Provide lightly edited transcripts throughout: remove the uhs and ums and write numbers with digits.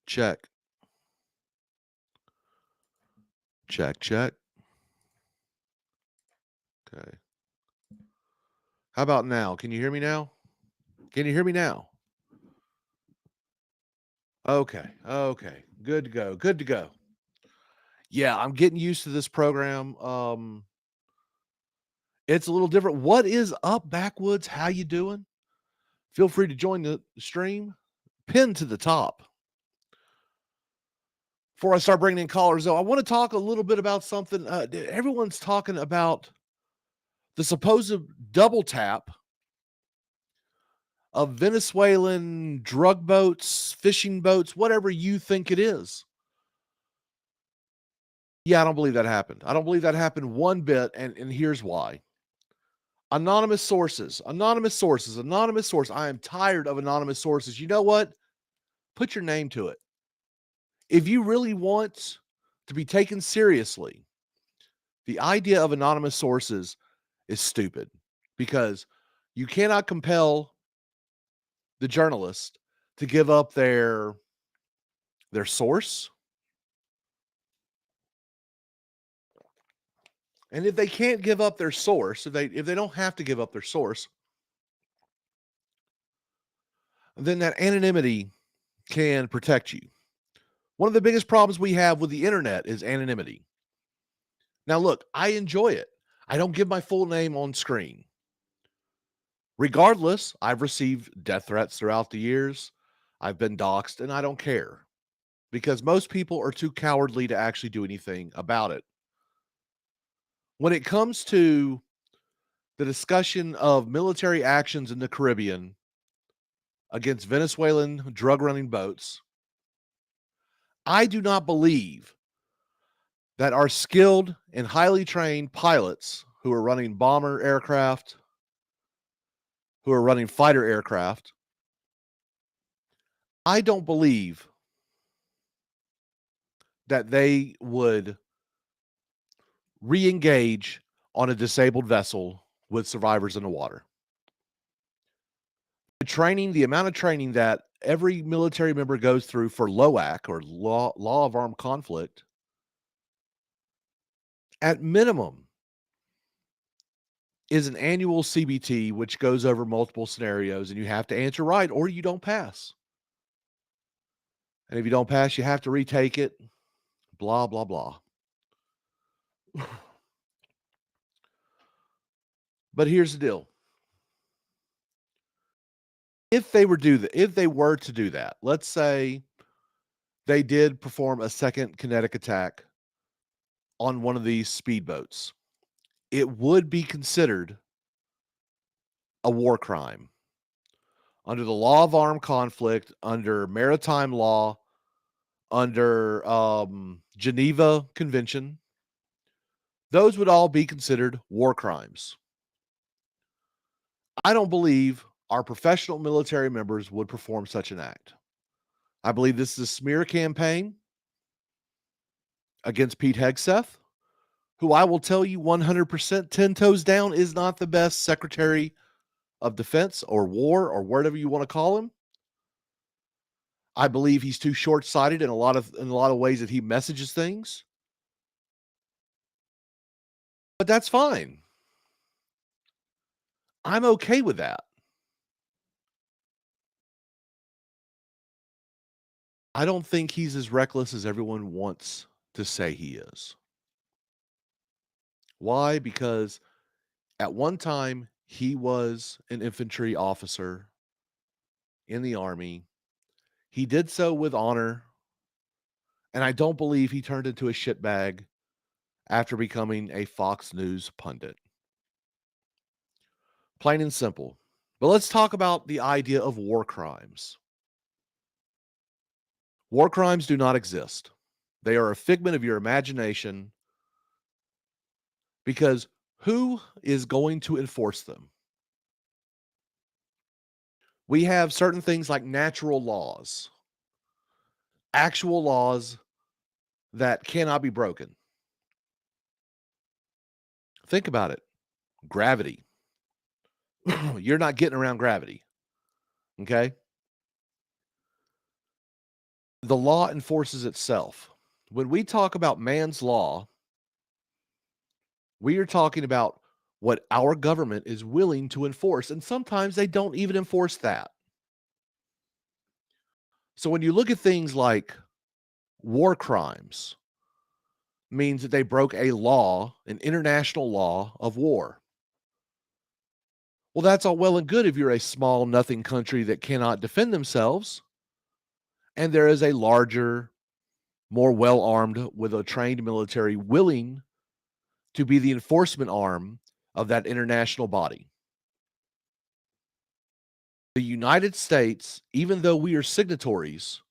Check. Check, check. Okay. How about now? Can you hear me now? Can you hear me now? Okay. Okay. Good to go. Good to go. Yeah, I'm getting used to this program. It's a little different. What is up, Backwoods? How you doing? Feel free to join the stream. Pinned to the top. Before I start bringing in callers, though, I want to talk a little bit about something. Everyone's talking about the supposed double tap of Venezuelan drug boats, fishing boats, whatever you think it is. Yeah, I don't believe that happened. I don't believe that happened one bit, and here's why. Anonymous sources, anonymous sources, anonymous source. I am tired of anonymous sources. You know what? Put your name to it. If you really want to be taken seriously, the idea of anonymous sources is stupid because you cannot compel the journalist to give up their source. And if they can't give up their source, if they don't have to give up their source, then that anonymity can protect you. One of the biggest problems we have with the internet is anonymity. Now, look, I enjoy it. I don't give my full name on screen. Regardless, I've received death threats throughout the years. I've been doxxed, and I don't care because most people are too cowardly to actually do anything about it. When it comes to the discussion of military actions in the Caribbean against Venezuelan drug running boats, I do not believe that our skilled and highly trained pilots who are running bomber aircraft, who are running fighter aircraft, I don't believe that they would re-engage on a disabled vessel with survivors in the water. The amount of training that every military member goes through for LOAC or law of armed conflict, at minimum, is an annual CBT, which goes over multiple scenarios, and you have to answer right or you don't pass. And if you don't pass, you have to retake it, blah, blah, blah. But here's the deal. If they were to do that, let's say they did perform a second kinetic attack on one of these speedboats, it would be considered a war crime under the law of armed conflict, under maritime law, under Geneva Convention. Those would all be considered war crimes. I don't believe our professional military members would perform such an act. I believe this is a smear campaign against Pete Hegseth, who I will tell you 100% 10 toes down is not the best Secretary of Defense or War or whatever you want to call him. I believe he's too short-sighted in a lot of ways that he messages things. But that's fine. I'm okay with that. I don't think he's as reckless as everyone wants to say he is. Why? Because at one time he was an infantry officer in the Army. He did so with honor, and I don't believe he turned into a shitbag after becoming a Fox News pundit. Plain and simple. But let's talk about the idea of war crimes. War crimes do not exist. They are a figment of your imagination because who is going to enforce them? We have certain things like natural laws, actual laws that cannot be broken. Think about it. Gravity. You're not getting around gravity. Okay? The law enforces itself. When we talk about man's law, we are talking about what our government is willing to enforce, and sometimes they don't even enforce that. So when you look at things like war crimes, means that they broke a law, an international law of war. Well, that's all well and good if you're a small, nothing country that cannot defend themselves, and there is a larger, more well armed, with a trained military willing to be the enforcement arm of that international body. The United States, even though we are signatories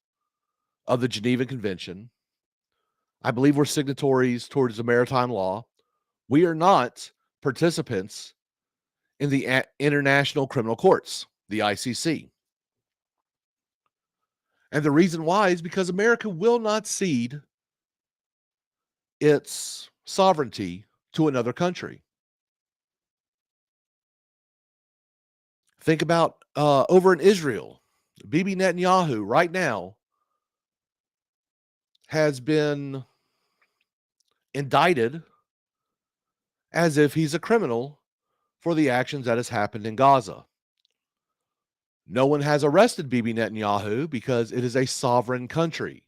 of the Geneva Convention, I believe we're signatories towards the maritime law. We are not participants in the International Criminal Courts, the ICC. And the reason why is because America will not cede its sovereignty to another country. Think about over in Israel, Bibi Netanyahu right now has been indicted as if he's a criminal for the actions that has happened in Gaza. No one has arrested Bibi Netanyahu because it is a sovereign country.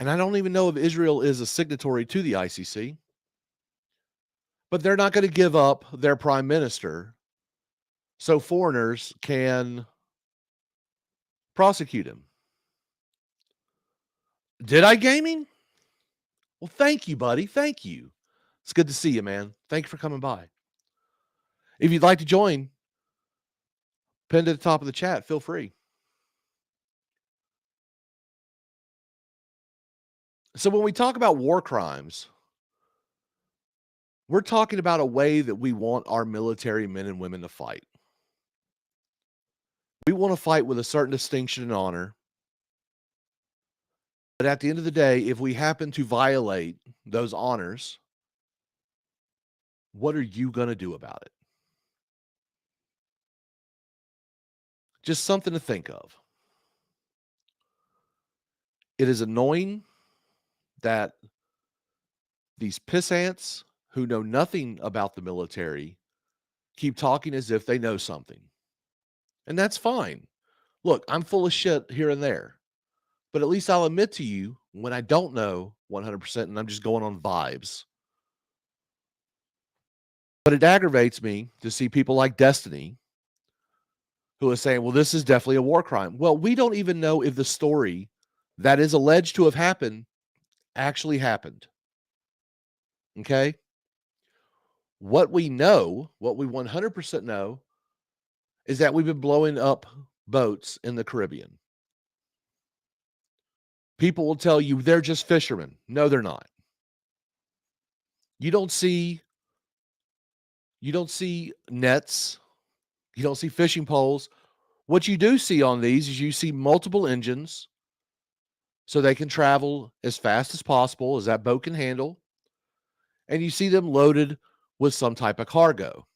And I don't even know if Israel is a signatory to the ICC, but they're not going to give up their prime minister so foreigners can prosecute him. Did I gaming? Well, thank you, buddy. Thank you. It's good to see you, man. Thank you for coming by. If you'd like to join, pinned at the top of the chat, feel free. So when we talk about war crimes, we're talking about a way that we want our military men and women to fight. We want to fight with a certain distinction and honor. But at the end of the day, if we happen to violate those honors, what are you going to do about it? Just something to think of. It is annoying that these pissants who know nothing about the military keep talking as if they know something. And that's fine. Look, I'm full of shit here and there, but at least I'll admit to you when I don't know 100% and I'm just going on vibes. But it aggravates me to see people like Destiny who are saying, well, this is definitely a war crime. Well, we don't even know if the story that is alleged to have happened actually happened. Okay? What we know, what we 100% know, is that we've been blowing up boats in the Caribbean. People will tell you they're just fishermen. No, they're not. You don't see nets. You don't see fishing poles. What you do see on these is you see multiple engines so they can travel as fast as possible as that boat can handle. And you see them loaded with some type of cargo.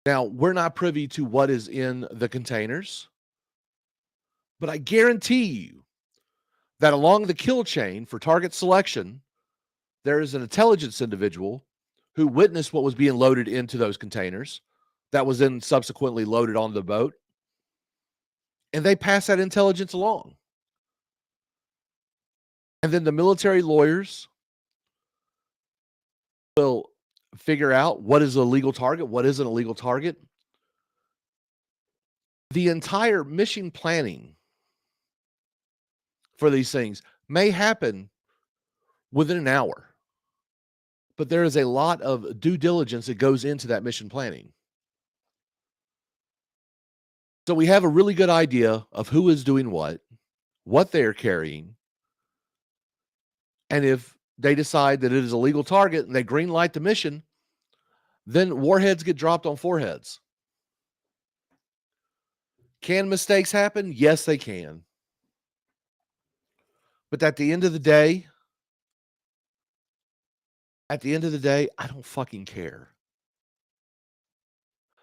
Now, we're not privy to what is in the containers, but I guarantee you that along the kill chain for target selection, there is an intelligence individual who witnessed what was being loaded into those containers that was then subsequently loaded onto the boat. And they pass that intelligence along. And then the military lawyers will figure out what is a legal target, what isn't a legal target. The entire mission planning for these things may happen within an hour, but there is a lot of due diligence that goes into that mission planning. So we have a really good idea of who is doing what they're carrying, and if they decide that it is a legal target and they green light the mission, then warheads get dropped on foreheads. Can mistakes happen? Yes, they can. But at the end of the day, I don't fucking care.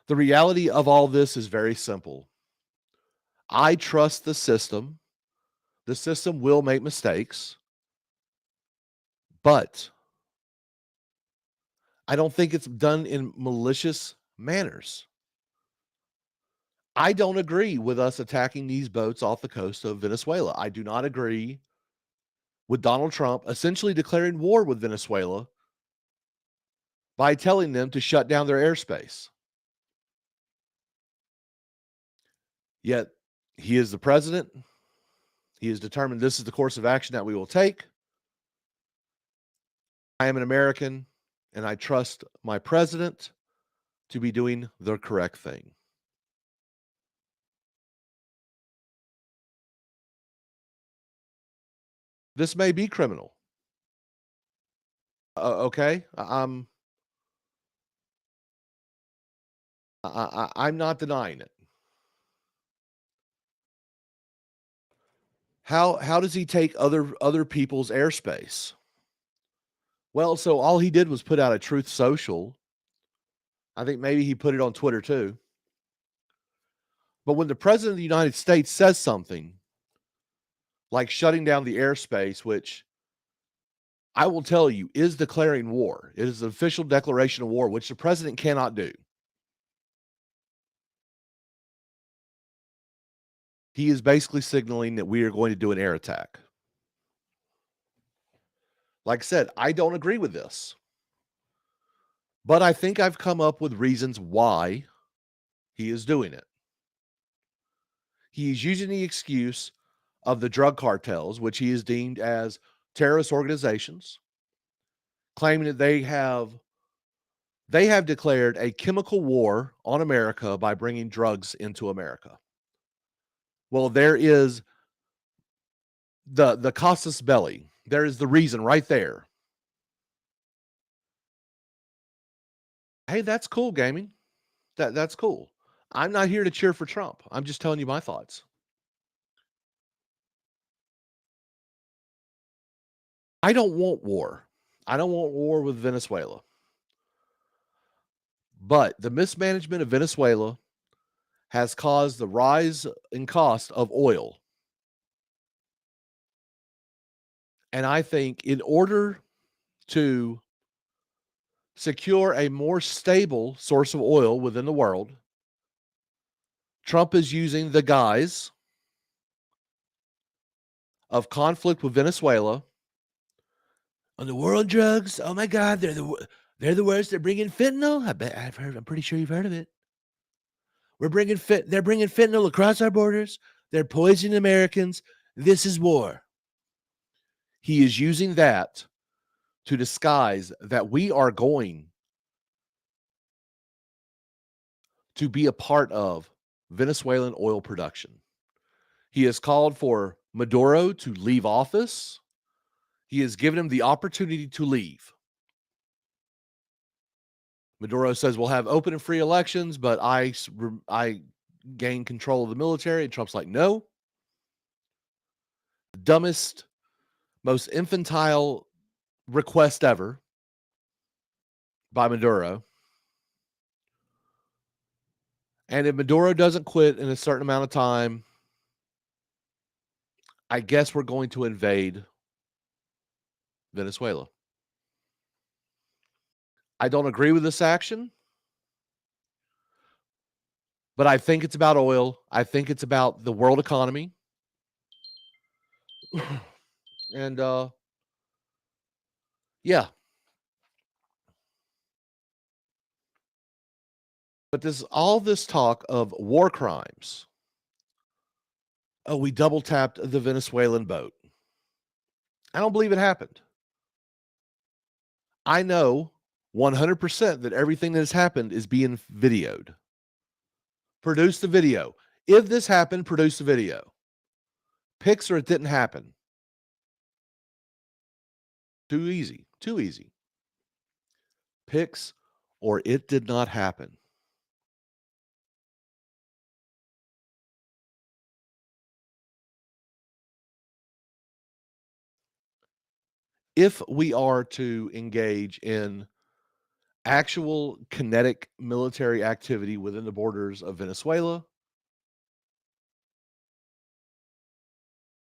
The reality of all this is very simple. I trust the system. The system will make mistakes, but I don't think it's done in malicious manners. I don't agree with us attacking these boats off the coast of Venezuela. I do not agree with Donald Trump essentially declaring war with Venezuela by telling them to shut down their airspace. Yet he is the president. He has determined this is the course of action that we will take. I am an American, and I trust my president to be doing the correct thing. This may be criminal. Okay, I'm not denying it. How does he take other people's airspace? Well, so all he did was put out a Truth Social. I think maybe he put it on Twitter too. But when the president of the United States says something like shutting down the airspace, which I will tell you is declaring war, it is an official declaration of war, which the president cannot do. He is basically signaling that we are going to do an air attack. Like I said, I don't agree with this, but I think I've come up with reasons why he is doing it. He is using the excuse of the drug cartels, which he is deemed as terrorist organizations, claiming that they have declared a chemical war on America by bringing drugs into America. Well, there is the casus belli. There is the reason right there. Hey, that's cool, gaming. That's cool. I'm not here to cheer for Trump. I'm just telling you my thoughts. I don't want war. I don't want war with Venezuela. But the mismanagement of Venezuela has caused the rise in cost of oil. And I think in order to secure a more stable source of oil within the world, Trump is using the guise of conflict with Venezuela on the war on drugs. Oh my God, they're the worst. They're bringing fentanyl. I'm pretty sure you've heard of it. They're bringing fentanyl across our borders. They're poisoning Americans. This is war. He is using that to disguise that we are going to be a part of Venezuelan oil production. He has called for Maduro to leave office. He has given him the opportunity to leave. Maduro says we'll have open and free elections, but I gain control of the military. And Trump's like, no. Dumbest, most infantile request ever by Maduro. And if Maduro doesn't quit in a certain amount of time, I guess we're going to invade Venezuela. I don't agree with this action, but I think it's about oil. I think it's about the world economy. And yeah. But all this talk of war crimes. Oh, we double tapped the Venezuelan boat. I don't believe it happened. I know 100% that everything that has happened is being videoed. Produce the video. If this happened, produce the video. Pics or it didn't happen. Too easy. Too easy. Pics or it did not happen. If we are to engage in actual kinetic military activity within the borders of Venezuela,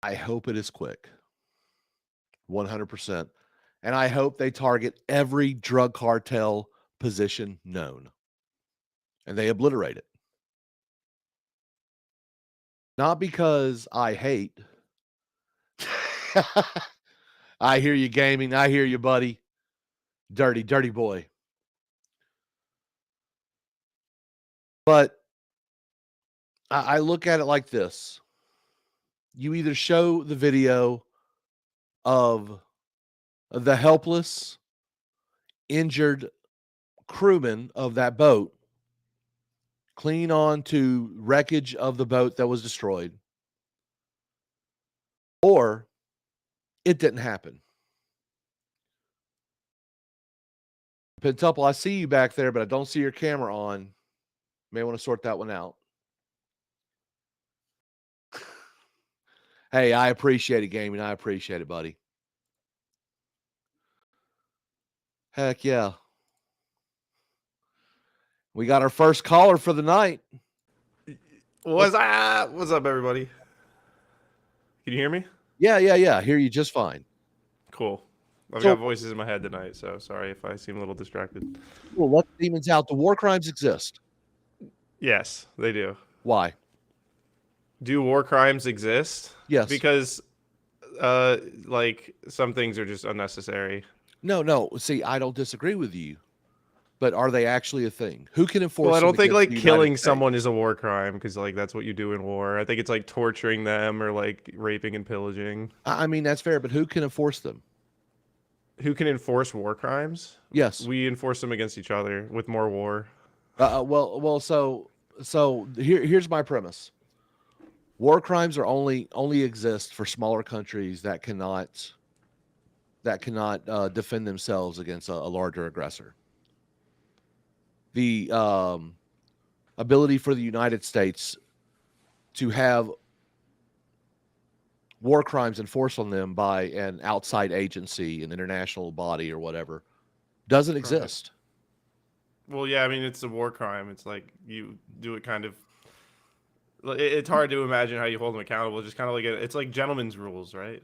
I hope it is quick. 100%. And I hope they target every drug cartel position known. And they obliterate it. Not because I hate. I hear you, gaming. I hear you, buddy. Dirty, dirty boy. But I look at it like this. You either show the video of the helpless, injured crewmen of that boat clinging on to wreckage of the boat that was destroyed, or it didn't happen. Pentuple, I see you back there, but I don't see your camera on. May want to sort that one out. Hey, I appreciate it, gaming. I appreciate it, buddy. Heck yeah. We got our first caller for the night. What's up, everybody? Can you hear me? Yeah. I hear you just fine. Cool. I've got voices in my head tonight, so sorry if I seem a little distracted. Well, let the demons out. The war crimes exist. Yes, they do. Why? Do war crimes exist? Yes. Because, like, some things are just unnecessary. No. See, I don't disagree with you. But are they actually a thing? Who can enforce? Well, I don't think like killing someone is a war crime because like that's what you do in war. I think it's like torturing them or like raping and pillaging. I mean, that's fair, but who can enforce them? Who can enforce war crimes? Yes, we enforce them against each other with more war. So here's my premise. War crimes are only exist for smaller countries that cannot defend themselves against a larger aggressor. The ability for the United States to have war crimes enforced on them by an outside agency, an international body or whatever, doesn't exist. Well, yeah, I mean, it's a war crime. It's like you do it kind of... It's hard to imagine how you hold them accountable. It's just kind of like it's like gentleman's rules, right?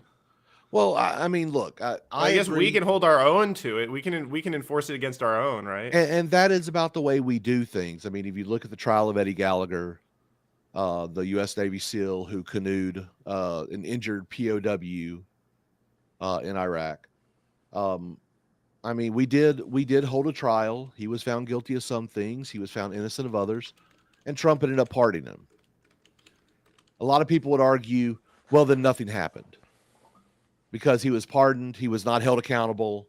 Well, I mean, look, I guess agree. We can hold our own to it. We can enforce it against our own, right? And that is about the way we do things. I mean, if you look at the trial of Eddie Gallagher, the U.S. Navy SEAL who canoed an injured POW in Iraq. I mean, we did hold a trial. He was found guilty of some things. He was found innocent of others, and Trump ended up pardoning him. A lot of people would argue, well, then nothing happened. Because he was pardoned, he was not held accountable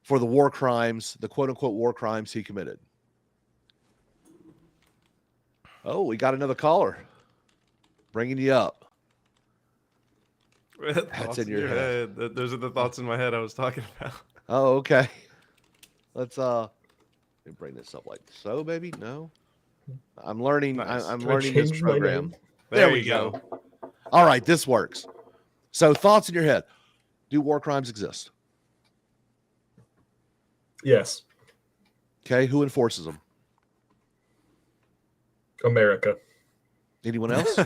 for the war crimes, the quote-unquote war crimes he committed. Oh, we got another caller. Bringing you up. That's in your head. Those are the thoughts in my head I was talking about. Oh, okay. Let's let me bring this up like so, baby. No, I'm learning. Nice. I'm learning this program. There we go. All right, this works. So, thoughts in your head. Do war crimes exist? Yes. Okay, who enforces them? America. Anyone else?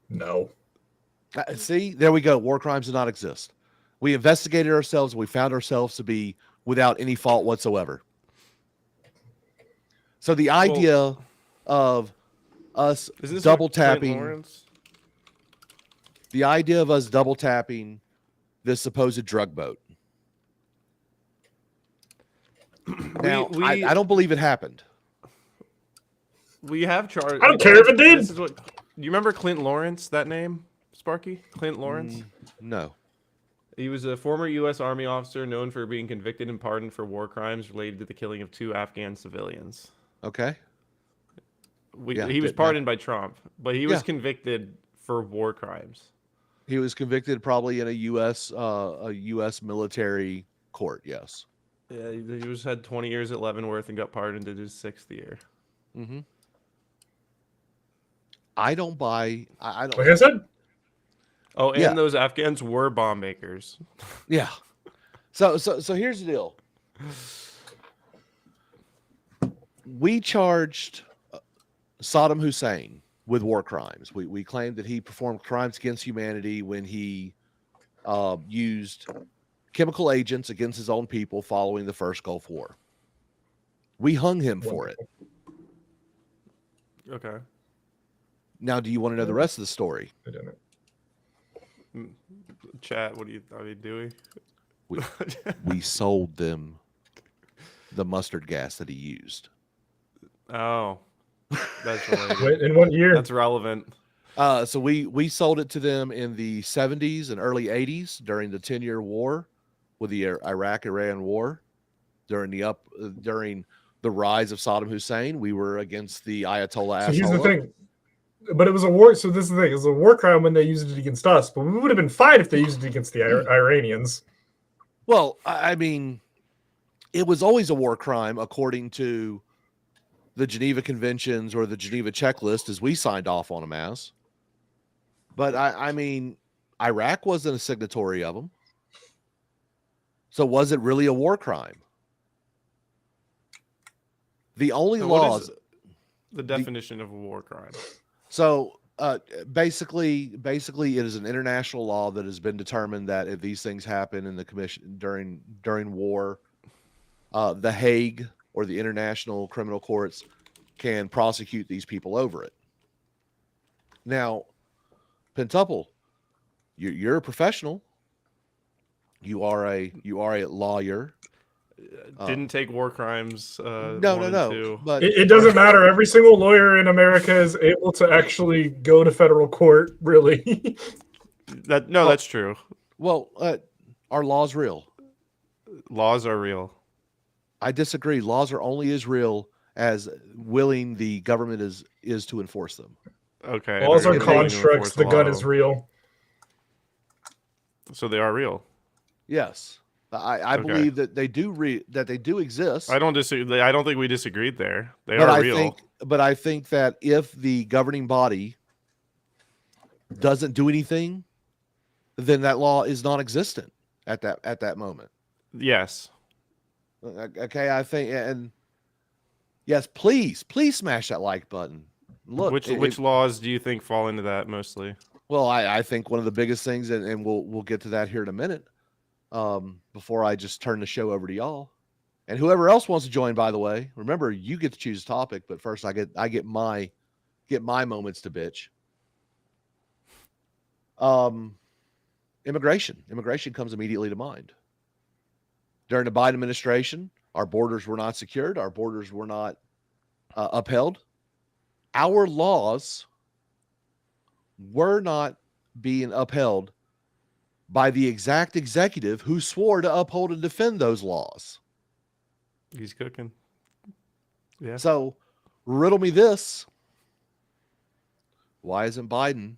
No. See, there we go. War crimes do not exist. We investigated ourselves. We found ourselves to be without any fault whatsoever. So the idea of us double tapping, the idea of us double tapping this supposed drug boat. Now, I don't believe it happened. We have charged. I don't care if it did. This is what, you remember Clint Lawrence, that name, Sparky? Clint Lawrence? No. He was a former U.S. Army officer known for being convicted and pardoned for war crimes related to the killing of 2 Afghan civilians. Okay. He was pardoned by Trump, but he was convicted for war crimes. He was convicted probably in a U.S. military court, yes. Yeah, he had 20 years at Leavenworth and got pardoned in his 6th year. Mm-hmm. I don't buy... I don't. Like I said. Oh, and those Afghans were bomb makers. Yeah. So here's the deal. We charged Saddam Hussein with war crimes. We claim that he performed crimes against humanity when he used chemical agents against his own people following the first Gulf War. We hung him for it. Okay. Now, do you want to know the rest of the story? I don't know. Chat, what are you doing? We sold them the mustard gas that he used. Oh, that's related. Wait, in what year? That's relevant. So we sold it to them in the 70s and early 80s during the 10-year war with the Iraq-Iran war. During the rise of Saddam Hussein, we were against the Ayatollah. So here's the thing. But it was a war. So this is the thing. It was a war crime when they used it against us. But we would have been fine if they used it against the Iranians. Well, I mean, it was always a war crime according to the Geneva Conventions or the Geneva Checklist, as we signed off on them as. But I mean, Iraq wasn't a signatory of them. So was it really a war crime? The only laws. The definition of a war crime. So basically, it is an international law that has been determined that if these things happen in the commission during war, the Hague or the International Criminal Courts can prosecute these people over it. Now, Pentuple, you're a professional. You are a lawyer. Didn't take war crimes. No. But It doesn't matter. Every single lawyer in America is able to actually go to federal court, really. That's true. Well, are laws real? Laws are real. I disagree. Laws are only as real as willing the government is to enforce them. Okay. Laws are they're willing to constructs. enforce The gun law. is real. So they are real. Yes. I Okay. believe that they do exist. I don't disagree. I don't think we disagreed there. They but are I real. I think that if the governing body doesn't do anything, then that law is non-existent at that moment. Yes. Okay, I think, and yes, please smash that like button. Look, Which laws do you think fall into that mostly? Well, I think one of the biggest things, and we'll get to that here in a minute. Before I just turn the show over to y'all, and whoever else wants to join, by the way, remember you get to choose a topic, but first I get my moments to bitch. Immigration comes immediately to mind. During the Biden administration, our borders were not secured, our borders were not upheld. Our laws were not being upheld by the exact executive who swore to uphold and defend those laws. He's cooking. Yeah. So, riddle me this. Why isn't Biden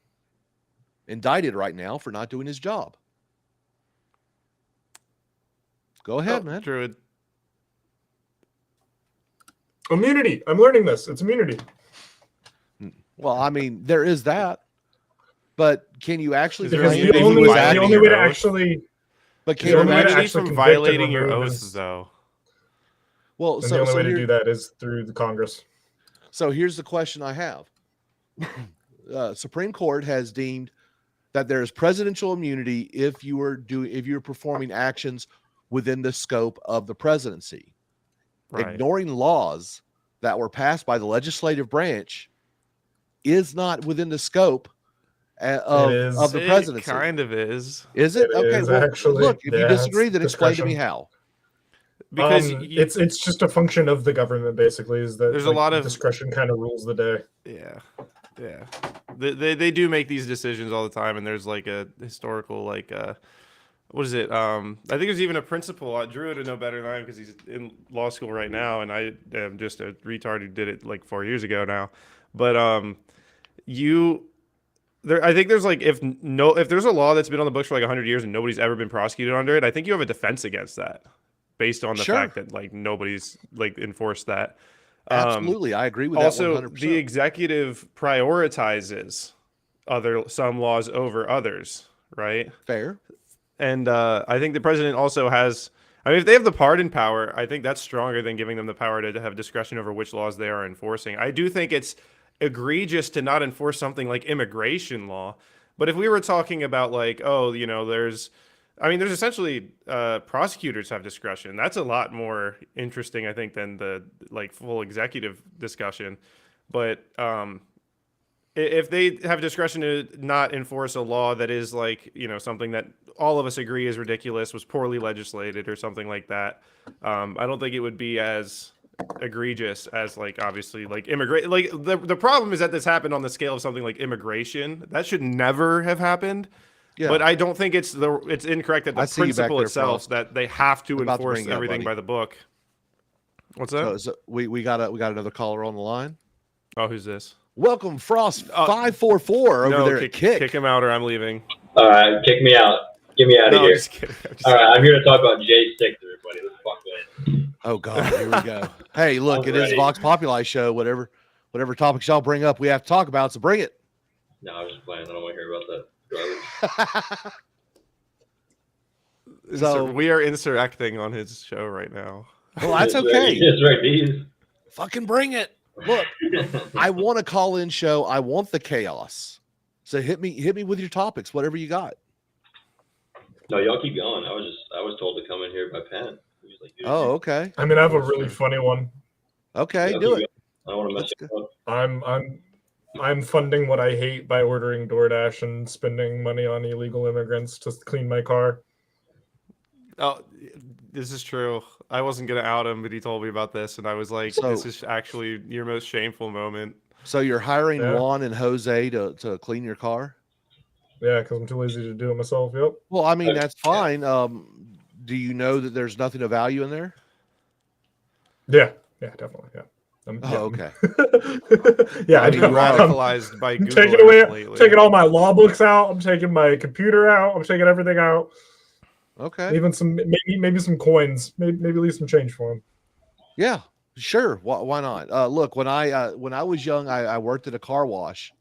indicted right now for not doing his job? Go ahead, man. Druid. Immunity. I'm learning this. It's immunity. Well, I mean, there is that. But can you actually Is there Because immunity the from only violating way to your oath? actually But the can you only way to actually, Immunity actually from convict and violating your remove oaths, is- though. well, and the only way to do that is through the Congress. So here's the question I have. Supreme Court has deemed that there is presidential immunity if you are performing actions within the scope of the presidency. Right. Ignoring laws that were passed by the legislative branch is not within the scope of the presidency. It kind of is. Is it? It Okay, is, well, actually. look, if you Yeah, disagree, it's then explain to me discretion. how. Because it's just a function of the government, basically. Is that There's a lot of- discretion kind of rules the day. Yeah. They do make these decisions all the time, and there's like a historical what is it? I think there's even a principle. Drew would know better than I am because he's in law school right now, and I am just a retard who did it like 4 years ago now. But I think there's like if there's a law that's been on the books for like 100 years and nobody's ever been prosecuted under it, I think you have a defense against that, based on the Sure. fact that like nobody's like enforced that. Absolutely, I agree with Also, that 100%. the executive prioritizes some laws over others, right? Fair. And I think the president also has. I mean, if they have the pardon power, I think that's stronger than giving them the power to have discretion over which laws they are enforcing. I do think it's egregious to not enforce something like immigration law. But if we were talking about like, oh, there's essentially prosecutors have discretion. That's a lot more interesting, I think, than the like full executive discussion. But if they have discretion to not enforce a law that is like, something that all of us agree is ridiculous, was poorly legislated or something like that, I don't think it would be as egregious as like obviously like immigrate. Like the problem is that this happened on the scale of something like immigration. That should never have happened. Yeah. But I don't think it's incorrect that the principle itself that they have to enforce everything by the book. What's that? So we got another caller on the line. Oh, who's this? Welcome, Frost 544 over there at Kick. Kick him out or I'm leaving. All right, kick me out. Get me out of here. I'm just kidding. All right, I'm here to talk about J6, everybody. Let's fuck with it. Oh God, here we go. Hey, look, it is Vox Populi show. Whatever topics y'all bring up, we have to talk about. So bring it. No, I was just playing. I don't want to hear about that. So we are insurrecting on his show right now. Well, that's okay. That's right, D's. Fucking bring it. Look, I want a call-in show. I want the chaos. So hit me with your topics, whatever you got. No, y'all keep going. I was told to come in here by Penn. He was like, Oh, okay. I mean, I have a really funny one. Okay, do it. I don't want to mess you up. I'm funding what I hate by ordering DoorDash and spending money on illegal immigrants to clean my car. Oh, this is true. I wasn't gonna out him, but he told me about this, and I was like, "This is actually your most shameful moment." So you're hiring Juan and Jose to clean your car? Yeah, because I'm too lazy to do it myself. Yep. Well, I mean that's fine. Do you know that there's nothing of value in there? Yeah, definitely. Yeah. Okay. Yeah, I mean, radicalized by Google taking all my law books out. I'm taking my computer out. I'm taking everything out. Okay. Even some maybe some coins. Maybe leave some change for them. Yeah, sure. Why not? Look, when I was young, I worked at a car wash,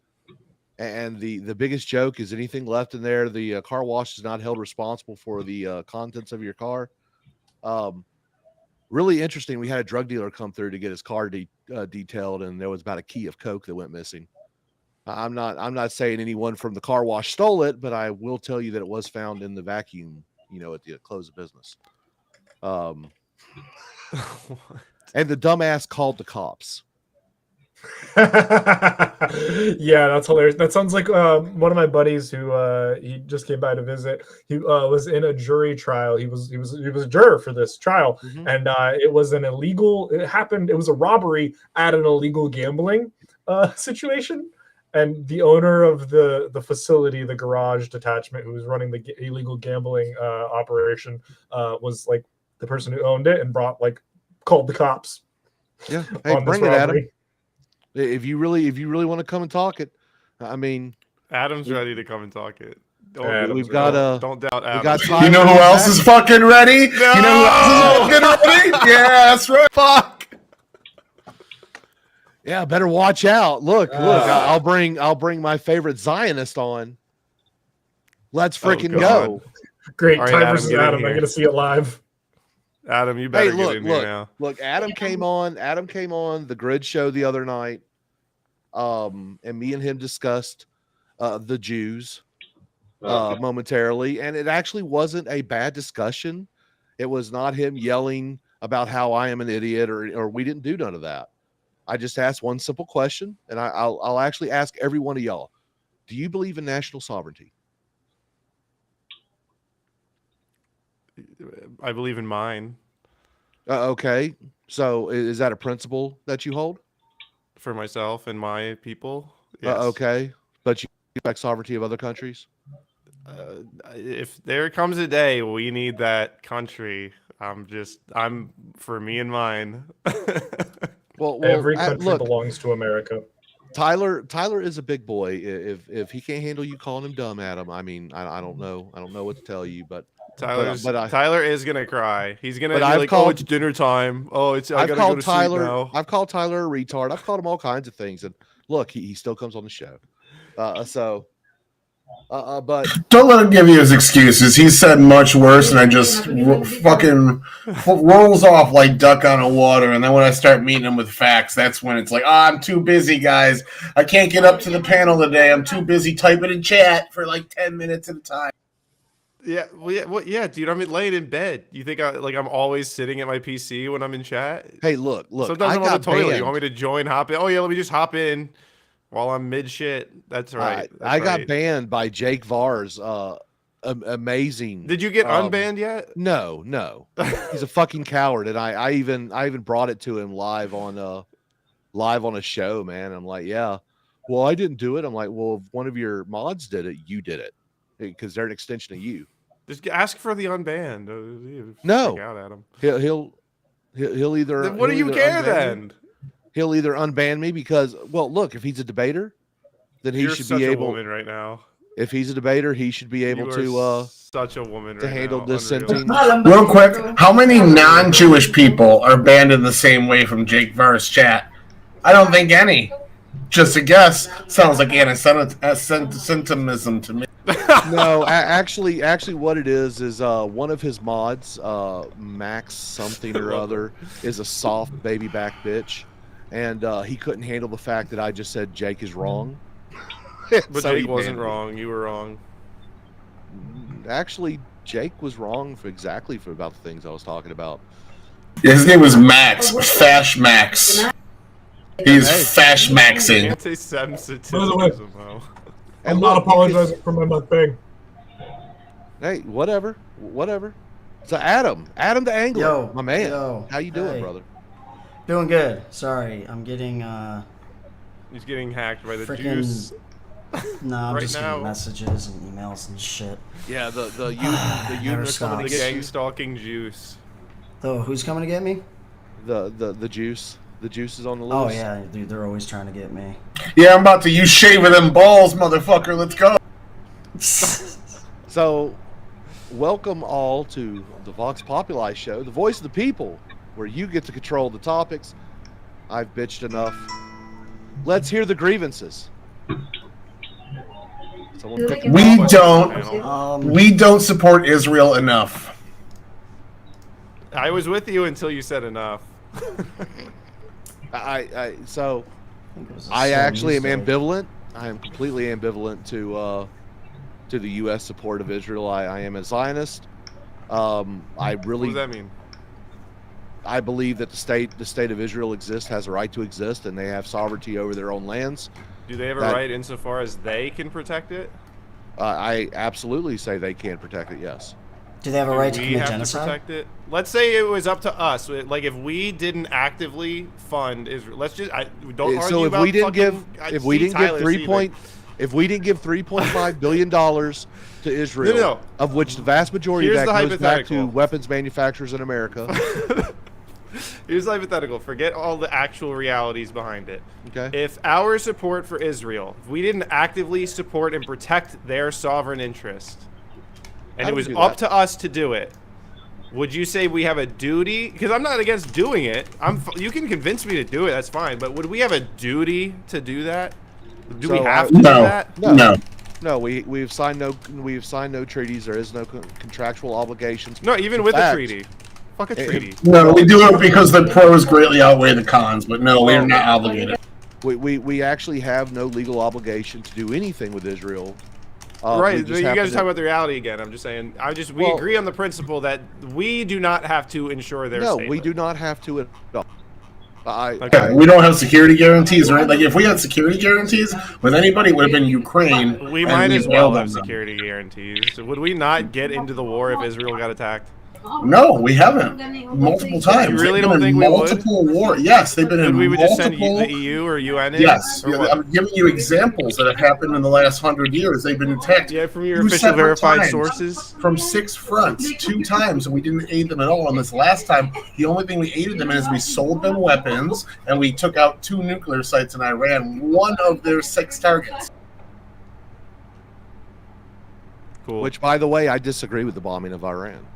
and the biggest joke is anything left in there, the car wash is not held responsible for the contents of your car. Really interesting. We had a drug dealer come through to get his car detailed, and there was about a key of coke that went missing. I'm not saying anyone from the car wash stole it, but I will tell you that it was found in the vacuum, at the close of business. And the dumbass called the cops. Yeah, that's hilarious. That sounds like one of my buddies who he just came by to visit. He was in a jury trial. He was a juror for this trial, and it was an illegal. It happened. It was a robbery at an illegal gambling situation. And the owner of the facility, the garage detachment, who was running the illegal gambling operation, was like the person who owned it and called the cops. Yeah, hey, bring it, Adam. If you really want to come and talk it, I mean, Adam's ready to come and talk it. We've got don't doubt Adam. We got Tyler. You know who else is fucking ready? No! You know who else is fucking ready? Yeah, that's right. Fuck. Yeah, better watch out. Look, I'll bring my favorite Zionist on. Let's freaking go. Great. All right, Time Adam, versus Adam. I'm gonna see it live. Adam, you better get in here now. Look, Adam came on the Grid show the other night. And me and him discussed the Jews momentarily, and it actually wasn't a bad discussion. It was not him yelling about how I am an idiot or we didn't do none of that. I just asked one simple question, and I'll actually ask every one of y'all: do you believe in national sovereignty? I believe in mine. Okay, so is that a principle that you hold For myself and my people. Yes. Okay, but you respect sovereignty of other countries. If there comes a day we need that country, I'm for me and mine. Well, every country belongs to America. Tyler is a big boy. If he can't handle you calling him dumb, Adam, I mean, I don't know what to tell you, but Tyler is gonna cry. He's gonna be like, called, "Oh, it's dinner time. Oh, I gotta go to sleep now." I've called Tyler a retard. I've called him all kinds of things, and look, he still comes on the show. So But Don't let him give you his excuses. He's said much worse, and I just fucking rolls off like duck on a water. And then when I start meeting him with facts, that's when it's like, I'm too busy, guys. I can't get up to the panel today. I'm too busy typing in chat for like 10 minutes at a time. Yeah, yeah, dude. I'm laying in bed. You think I'm always sitting at my PC when I'm in chat? hey, look. Sometimes I I'm on the got toilet. banned. You want me to join? Hop in? Oh yeah, let me just hop in while I'm mid shit. That's right. I got banned by Jake Var's. Amazing. Did you get unbanned yet? No. He's a fucking coward, and I even brought it to him live on a show, man. I'm like, yeah. Well, I didn't do it. I'm like, well, if one of your mods did it, you did it, because they're an extension of you. Just ask for the unbanned. No, out at him. He'll either. Then what do you care then? He'll either unban me because, well, look, if he's a debater, then he You're should such be a able. woman right now. If he's a debater, he should be able to such a woman to right handle now. dissenting. Real quick, how many non-Jewish people are banned in the same way from Jake Var's chat? I don't think any. Just a guess. Sounds like anti-Semitism to me. No, actually, what it is one of his mods, Max something or other, is a soft baby back bitch, and he couldn't handle the fact that I just said Jake is wrong. But So Jake he wasn't banned me. wrong. You were wrong. Actually, Jake was wrong for about the things I was talking about. Yeah, his name was Max. Fash Max. He's Fash Maxing. Anti-Semitism. I'm And not look, apologizing for my mukbang. Hey, whatever. So Adam the Angler, Yo, my man. yo, How you doing, hey. brother? Doing good. Sorry, I'm getting He's getting hacked by the Frickin- juice. no, I'm Right just now. getting messages and emails and shit. Yeah, the Never unit stop. coming The to get gang you. stalking juice. Though, who's coming to get me? The juice. The juice is on the loose. Oh yeah, dude, they're always trying to get me. Yeah, I'm about to use shaving them balls, motherfucker. Let's go. So, welcome all to the Vox Populi show, the voice of the people, where you get to control the topics. I've bitched enough. Let's hear the grievances. Someone pick We don't support Israel enough. I was with you until you said enough. So think it was a I slow actually am news day. ambivalent. I am completely ambivalent to the U.S. support of Israel. I am a Zionist. I What really does that mean? I believe that the state of Israel exists, has a right to exist, and they have sovereignty over their own lands. Do they have a that- right insofar as they can protect it? I absolutely say they can protect it. Yes. Do they have a Do right to we commit have to genocide? protect it? Let's say it was up to us. Like if we didn't actively fund Israel, let's just don't argue So if about we didn't give fucking- if we see didn't give Tyler if we didn't give $3.5 billion to Israel, No. of which the vast majority Here's of the that goes back to hypothetical. weapons manufacturers in America. Here's the hypothetical. Forget all the actual realities behind it. Okay. If our support for Israel, if we didn't actively support and protect their sovereign interest, and I it would was do up that. to us to do it, would you say we have a duty? Because I'm not against doing it. You can convince me to do it. That's fine. But would we have a duty to do that? Do we So have I- to do No. that? No. No, we've signed no treaties. There is no contractual obligations. No, even In with a fact, treaty. Fuck a if- treaty. No, we do it because the pros greatly outweigh the cons, but no, we are not obligated. We actually have no legal obligation to do anything with Israel. Right, we you just guys happen to- talk about the reality again. I'm just saying. We Well- agree on the principle that we do not have to ensure their No, safety. we do not have to at all. Okay. We don't have security guarantees, right? Like if we had security guarantees with anybody, it would have been Ukraine. We and might we as well bailed have on them. security guarantees. So would we not get into the war if Israel got attacked? No, we haven't. Multiple times. You really They've don't been think in we would? multiple war. Yes, they've been Would in we would just send multiple. the EU or UN in? Yes, Or what? I'm giving you examples that have happened in the last 100 years. They've been attacked. Yeah, from your two official separate verified times. sources. From 6 fronts, 2 times, and we didn't aid them at all. And this last time, the only thing we aided them in is we sold them weapons, and we took out 2 nuclear sites in Iran, one of their 6 targets. Cool. Which, by the way, I disagree with the bombing of Iran.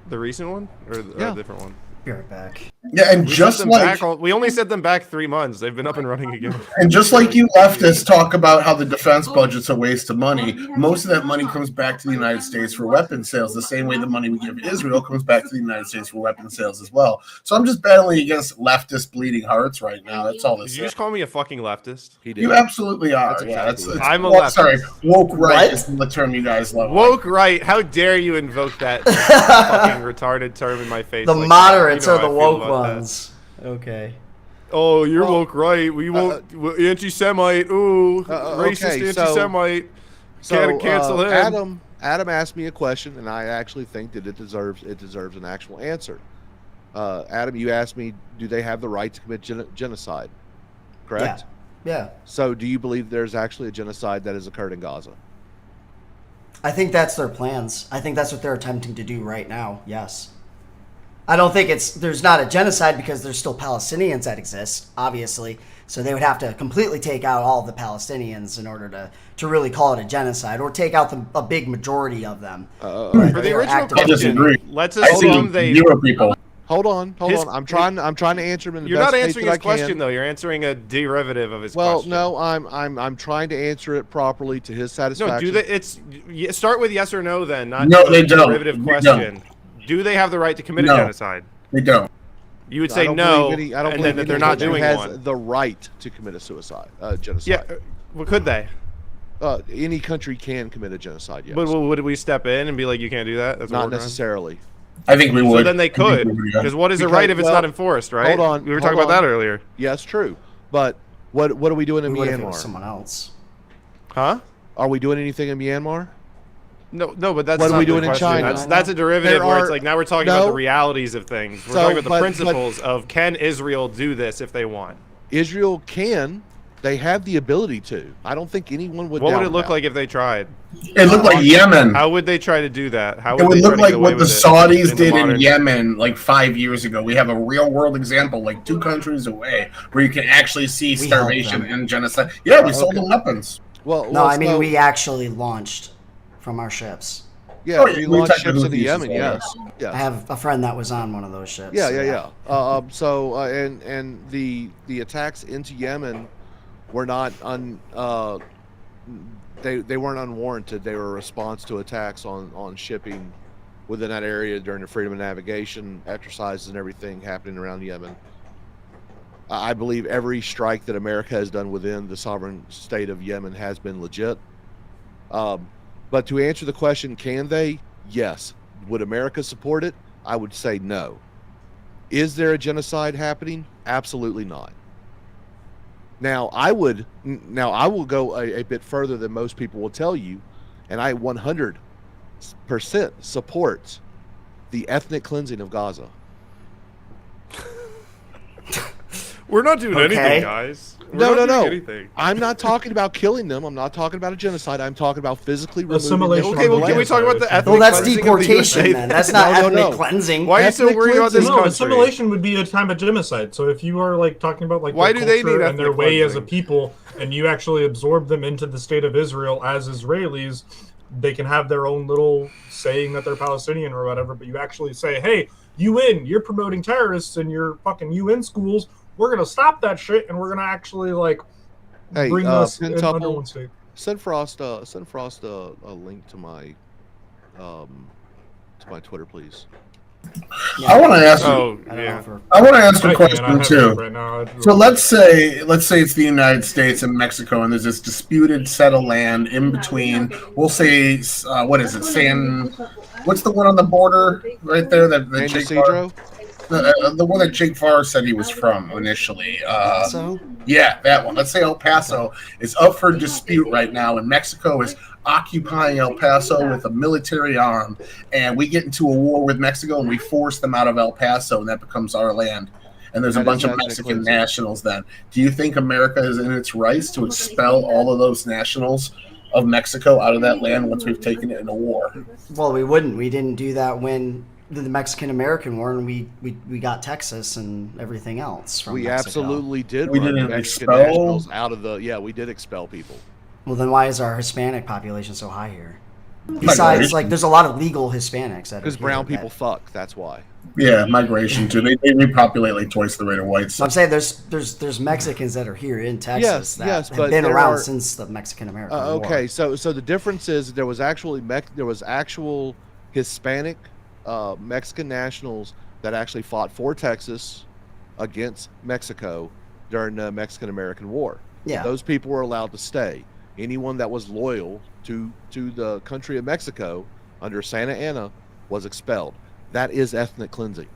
The recent one or Yeah. a different one? Be right back. Yeah, and We just sent them like back. We only sent them back 3 months. They've been up and running again. And just like you leftists talk about how the defense budget's a waste of money, most of that money comes back to the United States for weapon sales, the same way the money we give Israel comes back to the United States for weapon sales as well. So I'm just battling against leftist bleeding hearts right now. That's all Did this you is. just call me a fucking leftist? He did. You absolutely are. That's Yeah, exactly it's, what I'm a woke, leftist. sorry, woke right What? is the term you guys love. Woke right? How dare you invoke that fucking retarded term in my face? The like that. moderates You know are the how I feel woke about that. ones. Okay. Oh, you're Well, woke right. We won't anti-Semite. Ooh, racist okay, so- anti-Semite. Can't cancel him. Adam asked me a question, and I actually think that it deserves an actual answer. Adam, you asked me, do they have the right to commit genocide? Correct. Yeah. So, do you believe there's actually a genocide that has occurred in Gaza? I think that's their plans. I think that's what they're attempting to do right now. Yes. I don't think there's not a genocide because there's still Palestinians that exist, obviously. So they would have to completely take out all of the Palestinians in order to really call it a genocide, or take out a big majority of them. For the They are original actively- I disagree. question, let's I see assume they. zero people. Hold on. His- I'm trying to answer him in the You're best not faith answering that his I can. question though. You're answering a derivative of his Well, question. no, I'm trying to answer it properly to his satisfaction. No, start with yes or no then, not No, the they don't. derivative They question. Do they have the right to commit No. a genocide? They don't. You would I say don't no, believe any- I don't and believe then that any they're not country doing has one. the right to commit a genocide. Yeah, well, could they? Any country can commit a genocide. Yes, But would we step in and be like, you can't do that? That's a not war crime? necessarily. I think we would. So then they I think could, we would, yeah. because what is a Because- right if it's well, not enforced, right? hold on, We were hold talking about on. that earlier. Yes, true. But what are we doing in What if it was Myanmar? someone else? Huh? Are we doing anything in Myanmar? No, but that's What are not we the doing in question. China? That's a derivative There where are- it's like now we're talking about no. the realities of things. We're So, talking about the but- principles of can Israel do this if they want? Israel can. They have the ability to. I don't think anyone would. What would doubt it look that. like if they tried? It looked like Yemen. How would they try to do that? How It would they try look to like get away what the with it Saudis the did in modern- Yemen like 5 years ago. We have a real world example, like 2 countries away, where you can actually see helped starvation them. and genocide. Yeah, we sold okay. them weapons. Well, No, I mean so- we actually launched from our ships. Yeah, Oh, we we launched technically ships into use Yemen. this, Yes. I Yes. have a friend that was on one of those ships. Yeah, so yeah. So and the attacks into Yemen were not they weren't unwarranted. They were a response to attacks on shipping within that area during the freedom of navigation exercises and everything happening around Yemen. I believe every strike that America has done within the sovereign state of Yemen has been legit. But to answer the question, can they? Yes. Would America support it? I would say no. Is there a genocide happening? Absolutely not. Now I will go a bit further than most people will tell you, and I 100% support the ethnic cleansing of Gaza. We're not doing Okay. anything, guys. We're No, not no, doing no. anything. I'm not talking about killing them. I'm not talking about a genocide. I'm talking about physically removing Assimilation them. Okay, on well, the can we talk about the ethnic Well, that's cleansing of the deportation USA? then. That's not No, no, ethnic no. cleansing. Why are you so Ethnic worried about this cleansing. No, country? assimilation would be a time of genocide. So if you are like talking about like Why their do they culture need and their ethnic way as a cleansing? people, and you actually absorb them into the state of Israel as Israelis, they can have their own little saying that they're Palestinian or whatever. But you actually say, "Hey, UN, you're promoting terrorists in your fucking UN schools. We're gonna stop that shit, and we're gonna actually like Hey, bring us in Pentuple, under one state." Send Frost a link to my Twitter, please. I want to ask. Oh, I don't know yeah. if we're- I want to ask I a can't, I question have it too. up right now. So let's say it's the United States and Mexico, and there's this disputed set of land in between. We'll say, what is it? What's the one on the border right there? That San Jake Farr, Ysidro? the one that Jake Farr said he was from initially. So Yeah, that one. Let's say El Paso is up for dispute right now, and Mexico is occupying El Paso with a military arm, and we get into a war with Mexico, and we force them out of El Paso, and that becomes our land. And there's a That bunch is of ethnic Mexican cleansing. nationals then. Do you think America is in its rights to expel all of those nationals of Mexico out of that land once we've taken it in a war? well, we wouldn't. We didn't do that when the Mexican-American War, and we got Texas and everything else from We Mexico. absolutely did. We run didn't Mexican expel? nationals out of the. Yeah, we did expel people. Well, then why is our Hispanic population so high here? Besides, like, there's a lot of legal Hispanics that are Because here brown that- people fuck. That's why. Yeah, migration too. They repopulate like twice the rate of whites. So I'm saying there's Mexicans that are here in Texas that yes, have but been there around are- since the Mexican American Okay, War. so the difference is there was actually actual Hispanic Mexican nationals that actually fought for Texas against Mexico during the Mexican American War. Yeah. Those people were allowed to stay. Anyone that was loyal to the country of Mexico under Santa Anna was expelled. That is ethnic cleansing.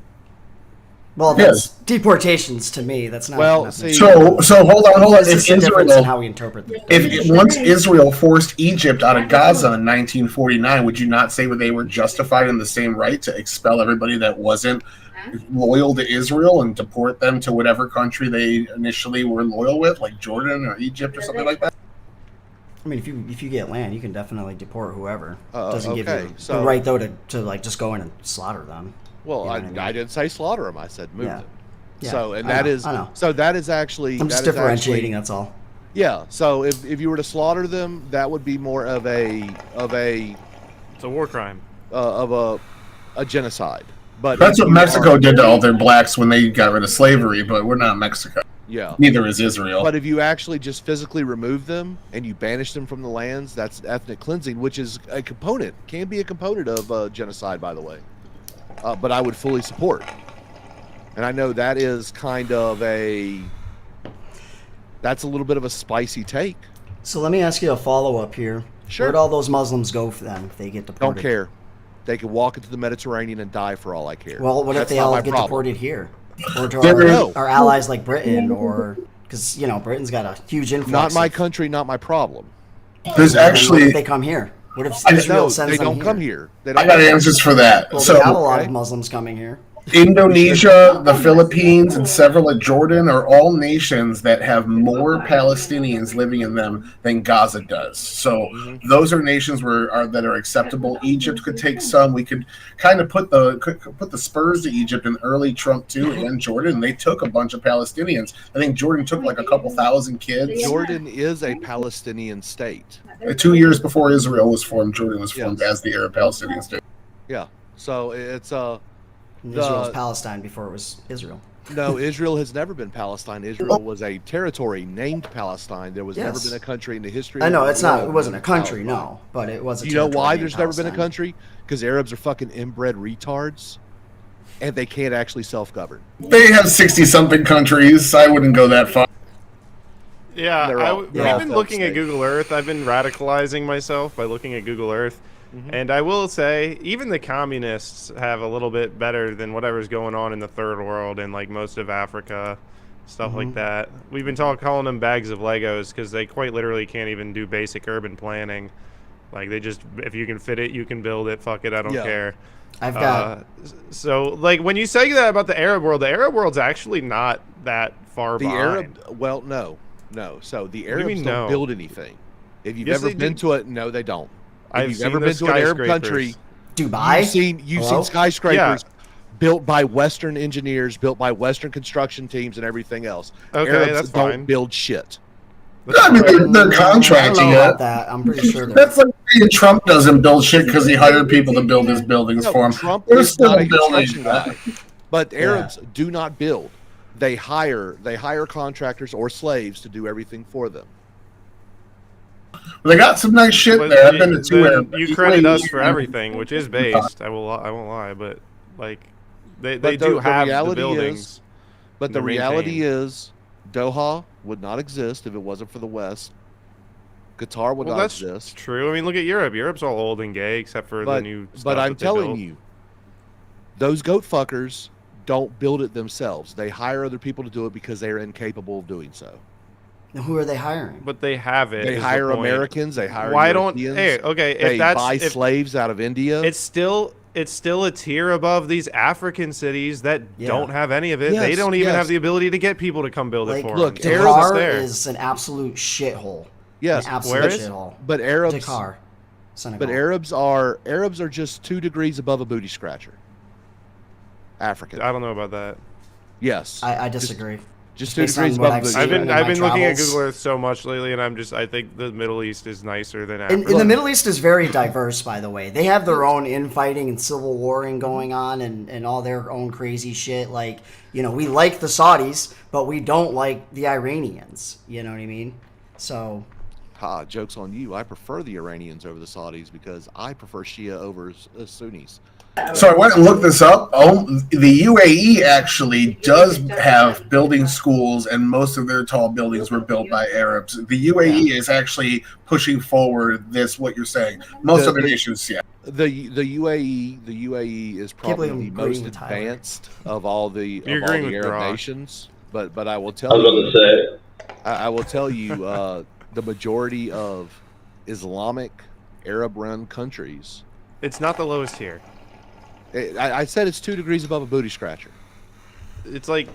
Well, that's deportations to me. That's not. Well, nothing. see- So hold on. It's If just a difference in Israel, how we interpret the once Israel forced Egypt out of Gaza in 1949, would you not say that they were justified in the same right to expel everybody that wasn't loyal to Israel and deport them to whatever country they initially were loyal with, like Jordan or Egypt or something like that? I mean, if you get land, you can definitely deport whoever. Doesn't give okay, you so- the right though to like just go in and slaughter them. Well, You know what I mean? I didn't say slaughter them. I said move Yeah. them. Yeah, So, and I that know, is I know. so that is actually I'm just that is differentiating. actually- That's all. yeah. So if you were to slaughter them, that would be more of a It's a war crime. a genocide. But That's if what you Mexico are- did to all their blacks when they got rid of slavery, but we're not Mexico. Yeah. Neither is Israel. But if you actually just physically remove them and you banish them from the lands, that's ethnic cleansing, which is a component, can be a component of genocide, by the way. But I would fully support. And I know that is kind of that's a little bit of a spicy take. So let me ask you a follow up here. Sure. Where'd all those Muslims go for them if they get deported? Don't care. They can walk into the Mediterranean and die for all I care. Well, what if That's they not all my get problem. deported here, or to No. our allies like Britain, or because Britain's got a huge influx. Not my of- country, not my problem. There's What actually, if they come here? What if I- Israel No, sends they them don't here? come here. They I don't got come here. answers for that. Well, they have a So lot okay. of Muslims coming here. Indonesia, the Philippines, and several of Jordan are all nations that have more Palestinians living in them than Gaza does. So those are nations that are acceptable. Egypt could take some. We could kind of put the spurs to Egypt in early Trump too, and Jordan. They took a bunch of Palestinians. I think Jordan took like a couple thousand kids. Jordan is a Palestinian state. 2 years before Israel was formed, Jordan was formed Yes. as the Arab Palestinian state. Yeah. So it's And Israel was Palestine before it was Israel. no, Israel has never been Palestine. Israel was a territory named Palestine. There was never Yes. been a country in the history. I know of the it's not. world It wasn't a named country, Palestine. no, but it was. A Do you know territory why named there's never been a Palestine. country? Because Arabs are fucking inbred retards, and they can't actually self-govern. They have 60-something countries. I wouldn't go that far. Yeah, They're all- we've they're all been failed looking at states. Google Earth. I've been radicalizing myself by looking at Google Earth. And I will say, even the communists have a little bit better than whatever's going on in the third world and like most of Africa, stuff like that. We've been calling them bags of Legos because they quite literally can't even do basic urban planning. Like they just, if you can fit it, you can build it. Fuck it, I don't Yeah. care. I've got. So like when you say that about the Arab world's actually not that far The behind. Arab, well, no. So the do you Arabs mean don't no? build anything. If you've Yes, ever they been do. to it, no, they don't. If I've you've seen ever the been to an Arab skyscrapers. country, Dubai. you've Hello? seen skyscrapers Yeah. built by Western engineers, built by Western construction teams, and everything else. Okay, Arabs that's don't fine. build shit. I mean, they're I don't contracting know about it. that. I'm pretty sure they're. That's like saying Trump doesn't build shit because he hired people to build his buildings No, for him. Trump They're is not a still building. construction guy. But Arabs do not build. They hire contractors or slaves to do everything for them. They got some nice shit But there. I've been to two then Arab. you credit us for everything, which is based. I won't lie, but like they But do have the reality buildings. is, but to the reality maintain. is, Doha would not exist if it wasn't for the West. Qatar would Well, not that's exist. true. I mean, look at Europe. Europe's all old and gay, except for the But, new stuff but I'm that they telling built. you, those goat fuckers don't build it themselves. They hire other people to do it because they are incapable of doing so. Who are they hiring? But they have it. They is the hire point. Americans. They hire Why don't? Europeans. Hey, okay. They If that's buy if slaves out of India. it's still a tier above these African cities that Yeah. don't have any of it. They Yes, don't even yes. have the ability to get people to come build it Like, for look, them. Arabs It's Dakar there. is an absolute shithole. yes, An absolute Where is? shithole. but Arabs. Dakar, Senegal. But Arabs are just 2 degrees above a booty scratcher. African. I don't know about that. Yes. I disagree. Just Based 2 on degrees what above I've the seen. I've been in my looking at travels. Google Earth so much lately, and I think the Middle East is nicer than Africa. In the Middle East is very diverse, by the way. They have their own infighting and civil warring going on and all their own crazy shit. Like, we like the Saudis, but we don't like the Iranians. You know what I mean? So, Joke's on you. I prefer the Iranians over the Saudis because I prefer Shia over Sunnis. So I went and looked this up. The UAE actually does have building schools, and most of their tall buildings were built by Arabs. The UAE is actually pushing forward what you're saying. Most other nations, yeah. The UAE is probably believe the I'm most agreeing with Tyler. advanced of all the agreeing with Arab Grok. nations. But I will I tell was you, about to say. I will tell you, the majority of Islamic Arab-run countries. It's not the lowest tier. I said it's 2 degrees above a booty scratcher. It's like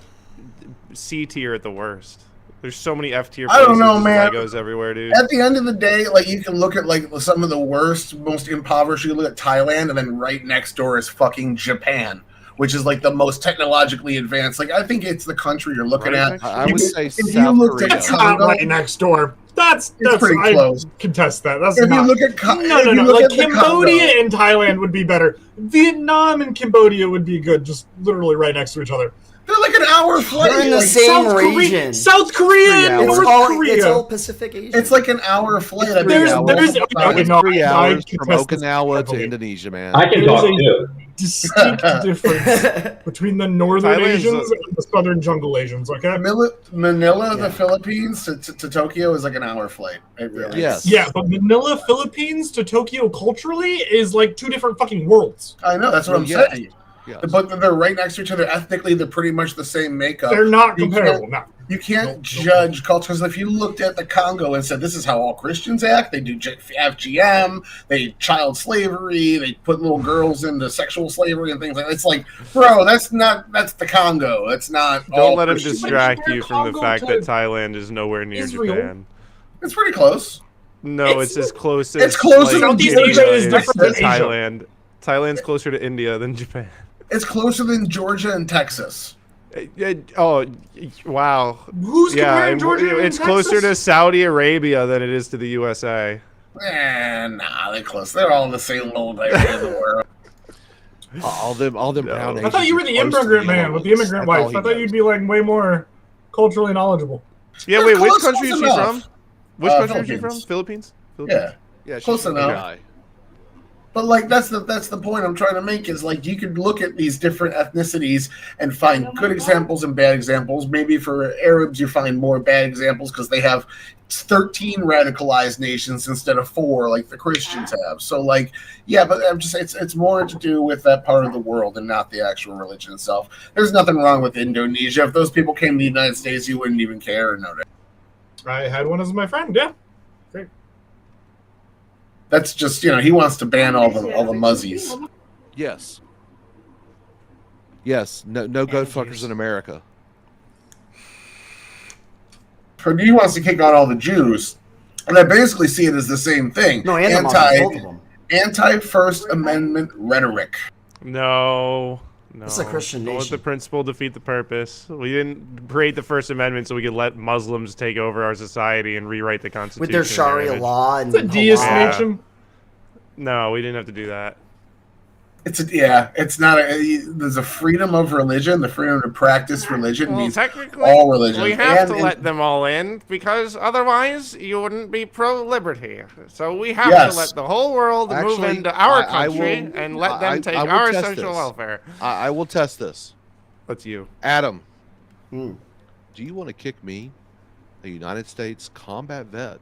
C tier at the worst. There's so many F tier I places. don't know, just man. Legos everywhere, dude. At the end of the day, like you can look at like some of the worst, most impoverished. You look at Thailand, and then right next door is fucking Japan, which is like the most technologically advanced. Like I think it's the country you're looking Right at. next I would say If you South looked at Korea. It's not Congo, right next door. That's pretty I close. contest that. That's if not. you look at No. Like Cambodia and Thailand would be better. Vietnam and Cambodia would be good, just literally right next to each other. they're like an hour flight. They're in the Like, same region. South Korea and It's North all, Korea. it's all Pacific Asia. it's like an hour flight. I mean, There's- yeah, there's- well, okay, It's no, 3 I hours from contest this Okinawa to heavily. Indonesia, man. I can There's talk a- too. distinct difference between the northern Thailand's Asians and the southern jungle Asians. Okay. Manila, Yeah. the Philippines to Tokyo is like an hour flight. It really Yes. is. Yeah, but Manila, Philippines to Tokyo culturally is like 2 different fucking worlds. I know. That's what Well, I'm yes. saying. Yes. But they're right next to each other. Ethnically, they're pretty much the same makeup. They're not You comparable. No. You can't Nope. judge culture because if you looked at the Congo and said this is how all Christians act, they do FGM, they child slavery, they put little girls into sexual slavery and things like that. It's like, bro, that's the Congo. That's not. Don't all let him Christians. distract Compare you from the Congo fact to that Thailand is nowhere near Israel. Japan. It's pretty close. No, It's- it's as close as It's closer like, than Southeast Georgia Asia is and different to than Asia. Thailand. Thailand's closer to India than Japan. It's closer than Georgia and Texas. Oh, wow. Who's Yeah, comparing and Georgia and it's closer to Texas? Saudi Arabia than it is to the USA. Nah, they're close. They're all in the same little area of the world. all them brown I thought you were Asians the are close to immigrant man with the Indians. immigrant That's all wife. he I thought knows. you'd be like way more culturally knowledgeable. Yeah, They're wait, which close country is she enough. from? Which country is she from? Philippines. Philippines? Yeah. Yeah, she's Close from enough. Brunei. But like that's the point I'm trying to make is like you could look at these different ethnicities and find good examples and bad examples. Maybe for Arabs you find more bad examples because they have 13 radicalized nations instead of 4 like the Christians have. So like yeah, but I'm just it's more to do with that part of the world and not the actual religion itself. There's nothing wrong with Indonesia. If those people came to the United States, you wouldn't even care or notice. I had one as my friend. Yeah. That's just he wants to ban all the muzzies. Yes. Yes. No goat fuckers in America. He wants to kick out all the Jews, and I basically see it as the same thing. No, and the Muslims, both of them. Anti-First Amendment rhetoric. No. It's a Christian Don't let nation. the principle defeat the purpose. We didn't create the First Amendment so we could let Muslims take over our society and rewrite the Constitution. With their Sharia image. law and It's a deist halal. nation. No, we didn't have to do that. It's not there's a freedom of religion. The freedom to practice religion means technically, all religions. we have And- to let them all in because otherwise you wouldn't be pro-liberty. So we have Yes. to let the whole world move Actually, into our I country will- and let them take I will our test social this. welfare. I will test this. That's you. Adam, Hmm. do you want to kick me, a United States combat vet,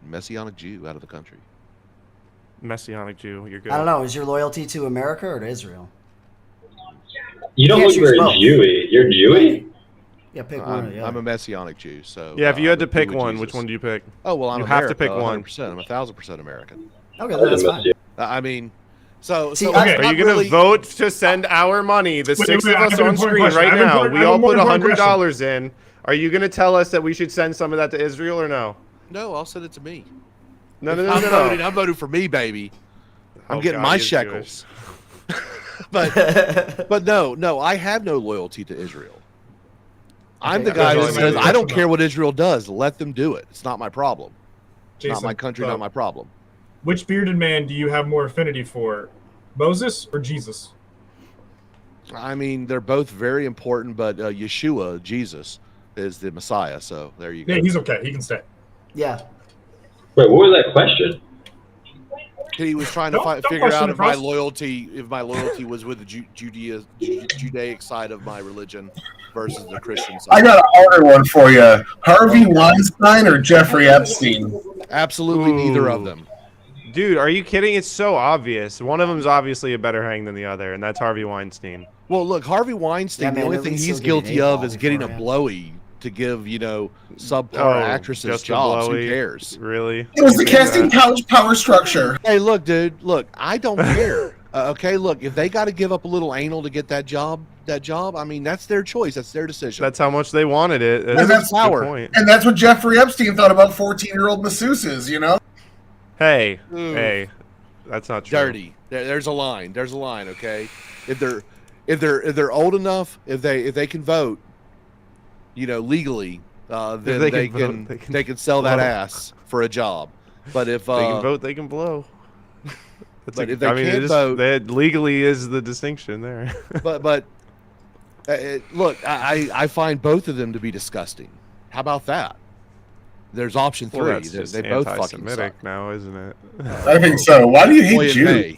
Messianic Jew, out of the country? Messianic Jew, you're good. I don't know. Is your loyalty to America or to Israel? You don't Can't look choose very both. Jewy. You're Jewy? Yeah, pick one or I'm, the I'm a other. Messianic Jew, so Yeah, if you I'm had to a pick Jew with one, which Jesus. one do you pick? Oh well, I'm You have to America, pick one. 100%. I'm 1,000% American. Okay, I that's miss fine. you. I mean, so See, so okay. it's Are not you gonna really- vote to send our money, the Wait, six wait, of I us have an on important screen question. right I have an now? important- We I have all a more put important $100 in. Are you gonna tell us that we should send some of that to Israel or no? No, I'll send it to me. No. I'm voting for me, baby. I'm Oh, getting God, my he is shekels. But no, I have no loyalty to Israel. I'm the Okay, guy Jason, that says you- I don't care what Israel does. Let them do it. It's not my problem. Jason, Not my country, not my problem. Which bearded man do you have more affinity for, Moses or Jesus? I mean, they're both very important, but Yeshua, Jesus, is the Messiah. So there you go. Yeah, he's okay. He can stay. Yeah. Wait, what was that question? He was trying to Don't figure question out it, if my Frost. loyalty was with the Judaic side of my religion versus the Christian side. I got a harder one for you. Harvey Weinstein or Jeffrey Epstein? Absolutely neither of Ooh. them. Dude, are you kidding? It's so obvious. One of them's obviously a better hang than the other, and that's Harvey Weinstein. Well, look, Harvey Weinstein, Yeah, the man, only at thing least he's he'll give you guilty an of eight is ball getting a beforehand. blowy to give, subpar Oh, actresses just a jobs. Who blowy? cares? Really? It was the You think casting that? couch power structure. Hey, look, dude. Look, I don't care. Okay, look, if they got to give up a little anal to get that job, I mean, that's their choice. That's their decision. That's how much they wanted it. And that's a good power. point. And that's what Jeffrey Epstein thought about 14-year-old masseuses, you know? Hey, Ooh. hey, that's not true. dirty. There's a line. There's a line. Okay, if they're old enough, if they can vote, legally, then they they can can vote, they they can can sell that blow. ass for a job. But if They can vote, they can blow. That's But if they can't vote- that legally is the distinction there. but look, I find both of them to be disgusting. How about that? There's option Well, three. that's just they both fucking anti-Semitic suck. now, isn't it? I think so. Why do you hate Boy and Jews? May.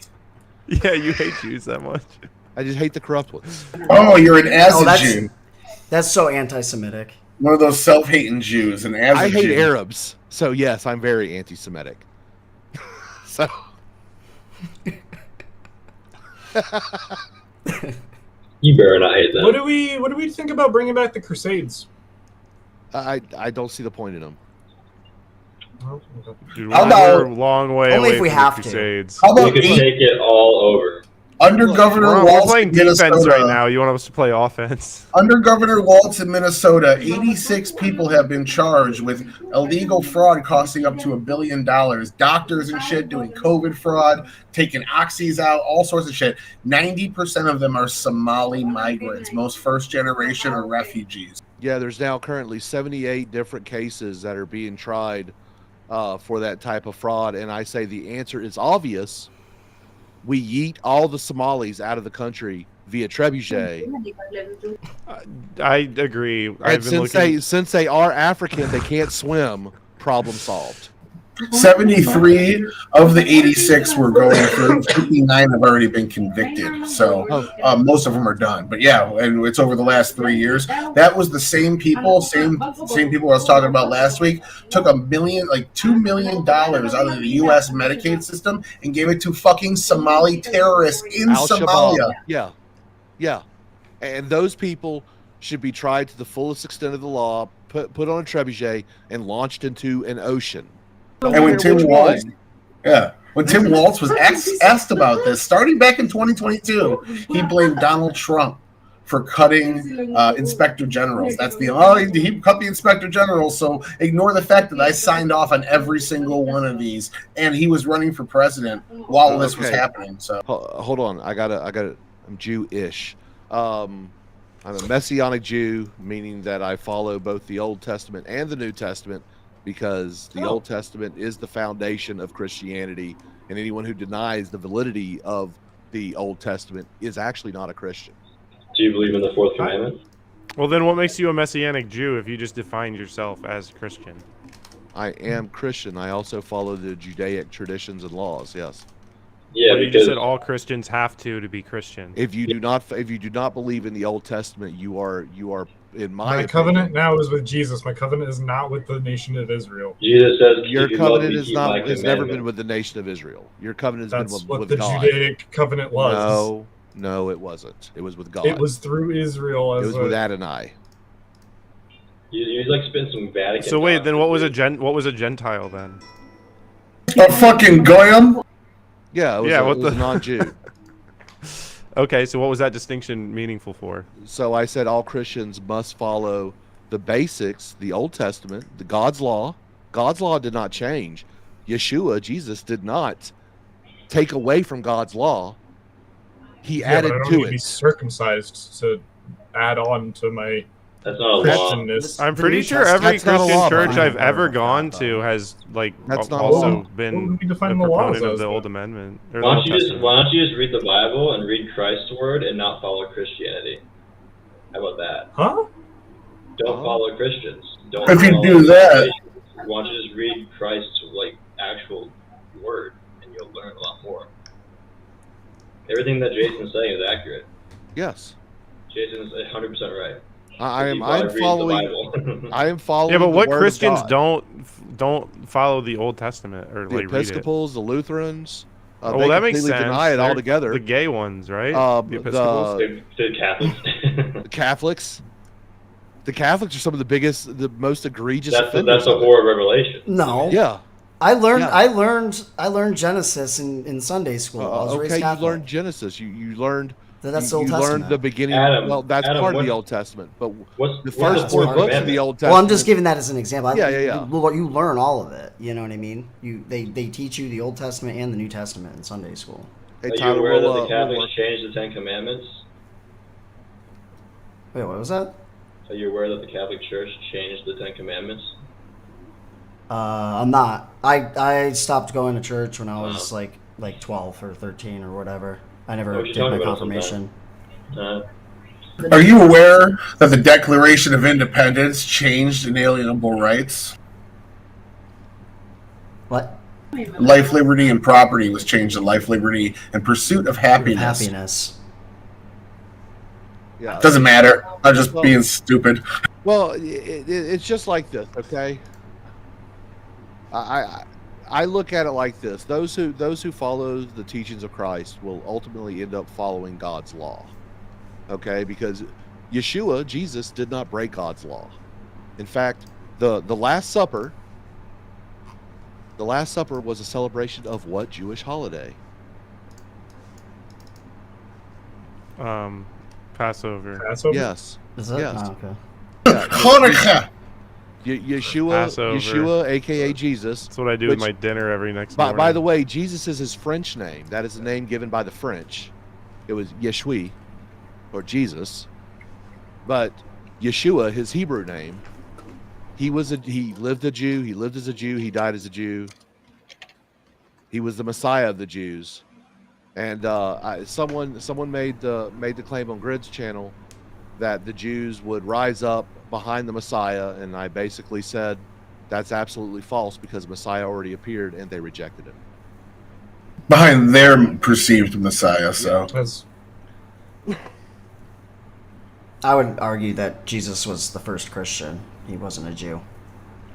Yeah, you hate Jews that much. I just hate the corrupt ones. Oh, you're an Oh, that's Jew. that's so anti-Semitic. One of those self-hating Jews. An I hate Jew. Arabs, so yes, I'm very anti-Semitic. So You better not hate them. What do we think about bringing back the Crusades? I don't see the point in them. Oh, okay. Dude, How we're about- a long way Only away if we from have the to. Crusades. How We about could take it all over. under Look, Governor We're Waltz playing in defense Minnesota? right now. You want us to play offense? Under Governor Waltz in Minnesota, 86 people have been charged with illegal fraud costing up to $1 billion. Doctors and shit doing COVID fraud, taking oxys out, all sorts of shit. 90% of them are Somali migrants, most first generation or refugees. Yeah, there's now currently 78 different cases that are being tried for that type of fraud, and I say the answer is obvious. We yeet all the Somalis out of the country via trebuchet. I agree. And I've been looking. since they are African, they can't swim. Problem solved. 73 of the 86 were going through. 59 have already been convicted. So most of them are done. But yeah, and it's over the last 3 years. That was the same people I was talking about last week, took $2 million out of the U.S. Medicaid system and gave it to fucking Somali terrorists in Al-Shabaab. Somalia. Yeah. And those people should be tried to the fullest extent of the law, put on a trebuchet, and launched into an ocean. And when Tim Which Waltz, one? when Tim Waltz was asked about this, starting back in 2022, he blamed Donald Trump for cutting inspector generals. That's he cut the inspector generals. So ignore the fact that I signed off on every single one of these, and he was running for president while this was Okay. happening. So Hold on, I gotta. I'm Jewish. I'm a Messianic Jew, meaning that I follow both the Old Testament and the New Testament, because the Old Testament is the foundation of Christianity, and anyone who denies the validity of the Old Testament is actually not a Christian. Do you believe in the fourth commandment? Well, then what makes you a Messianic Jew if you just define yourself as Christian? I am Christian. I also follow the Judaic traditions and laws. Yes. Yeah, Well, you just because said all Christians have to be Christian. If you do not believe in the Old Testament, you are in my My opinion, covenant now is with Jesus. My covenant is not with the nation of Israel. Jesus says, Your "Keep covenant love, is keep my not. It's never been commandments." with the nation of Israel. Your covenant has That's been what with the God. Judaic covenant was. No, it wasn't. It was with God. It was through Israel. It As was with Adonai. You like spend some Vatican. So wait, talk then this what was week. what was a Gentile then? a fucking goyim. Yeah, it was, Yeah, a, what it was the- a non-Jew. Okay, so what was that distinction meaningful for? So I said all Christians must follow the basics, the Old Testament, the God's law. God's law did not change. Yeshua, Jesus, did not take away from God's law. He yeah, added but I don't to need to be it. circumcised to add on to my That's not a law. Christianness. I'm The pretty New sure every That's not a Christian law, church buddy. I've ever That, gone though. to has like That's not a also law. What been would we a define the laws proponent of as, the though? Old Amendment or the Why Old don't you just Testament. read the Bible and read Christ's word and not follow Christianity? How about that? Huh? Don't Oh. follow Christians. Don't If you follow do that- denominations. Why don't you just read Christ's like actual word and you'll learn a lot more. Everything that Jason's saying is accurate. Yes. Jason's 100% right. I'm He probably reads the following. Bible. I am following. Yeah, but the what word of Christians God. don't follow the Old Testament or The like read it? Episcopals, the Lutherans. Oh, They well, that makes completely sense. deny it They're altogether. The gay ones, right? The Episcopals. To Catholics. The Catholics. The Catholics are some of the biggest, the most egregious that's offenders. the of it. horror of Revelation. No. Yeah. I learned Yeah. I learned Genesis in Sunday school. I was raised Okay, you Catholic. learned Genesis. You learned. That's you, the Old you learned Testament. the beginning. Adam, well, that's Adam, part of what- the Old Testament, but What's the what's first the four fourth books of commandment? the Old Testament. Well, I'm just giving that as an example. Yeah, yeah. You learn all of it. You know what I mean? They teach you the Old Testament and the New Testament in Sunday school. Hey, Are you Tyler, aware that we'll, the we'll Catholics work- changed the Ten Commandments? Wait, what was that? Are you aware that the Catholic Church changed the Ten Commandments? I'm not. I stopped going to church when I was Oh. like 12 or 13 or whatever. I never What you did talking my about confirmation. Are you aware that the Declaration of Independence changed inalienable rights? What? Life, liberty, and property was changed to life, liberty, and pursuit of happiness. Happiness. Yeah. Doesn't matter. I'm just being stupid. Well, it's just like this, okay? I look at it like this: those who follow the teachings of Christ will ultimately end up following God's law, okay? Because Yeshua, Jesus, did not break God's law. In fact, the Last Supper, was a celebration of what Jewish holiday? Passover. Passover? Yes, Is it? Yes. Oh, okay. yeah. Hanukkah. Yeshua, aka Jesus. That's what I do Which- with my dinner every next By morning. the way, Jesus is his French name. That is the name given by the French. It was Yeshua, or Jesus. But Yeshua, his Hebrew name, he lived a Jew. He lived as a Jew. He died as a Jew. He was the Messiah of the Jews. And someone made the claim on Grid's channel that the Jews would rise up behind the Messiah, and I basically said that's absolutely false because Messiah already appeared and they rejected him. Behind their perceived Messiah, so. That's- I would argue that Jesus was the first Christian. He wasn't a Jew.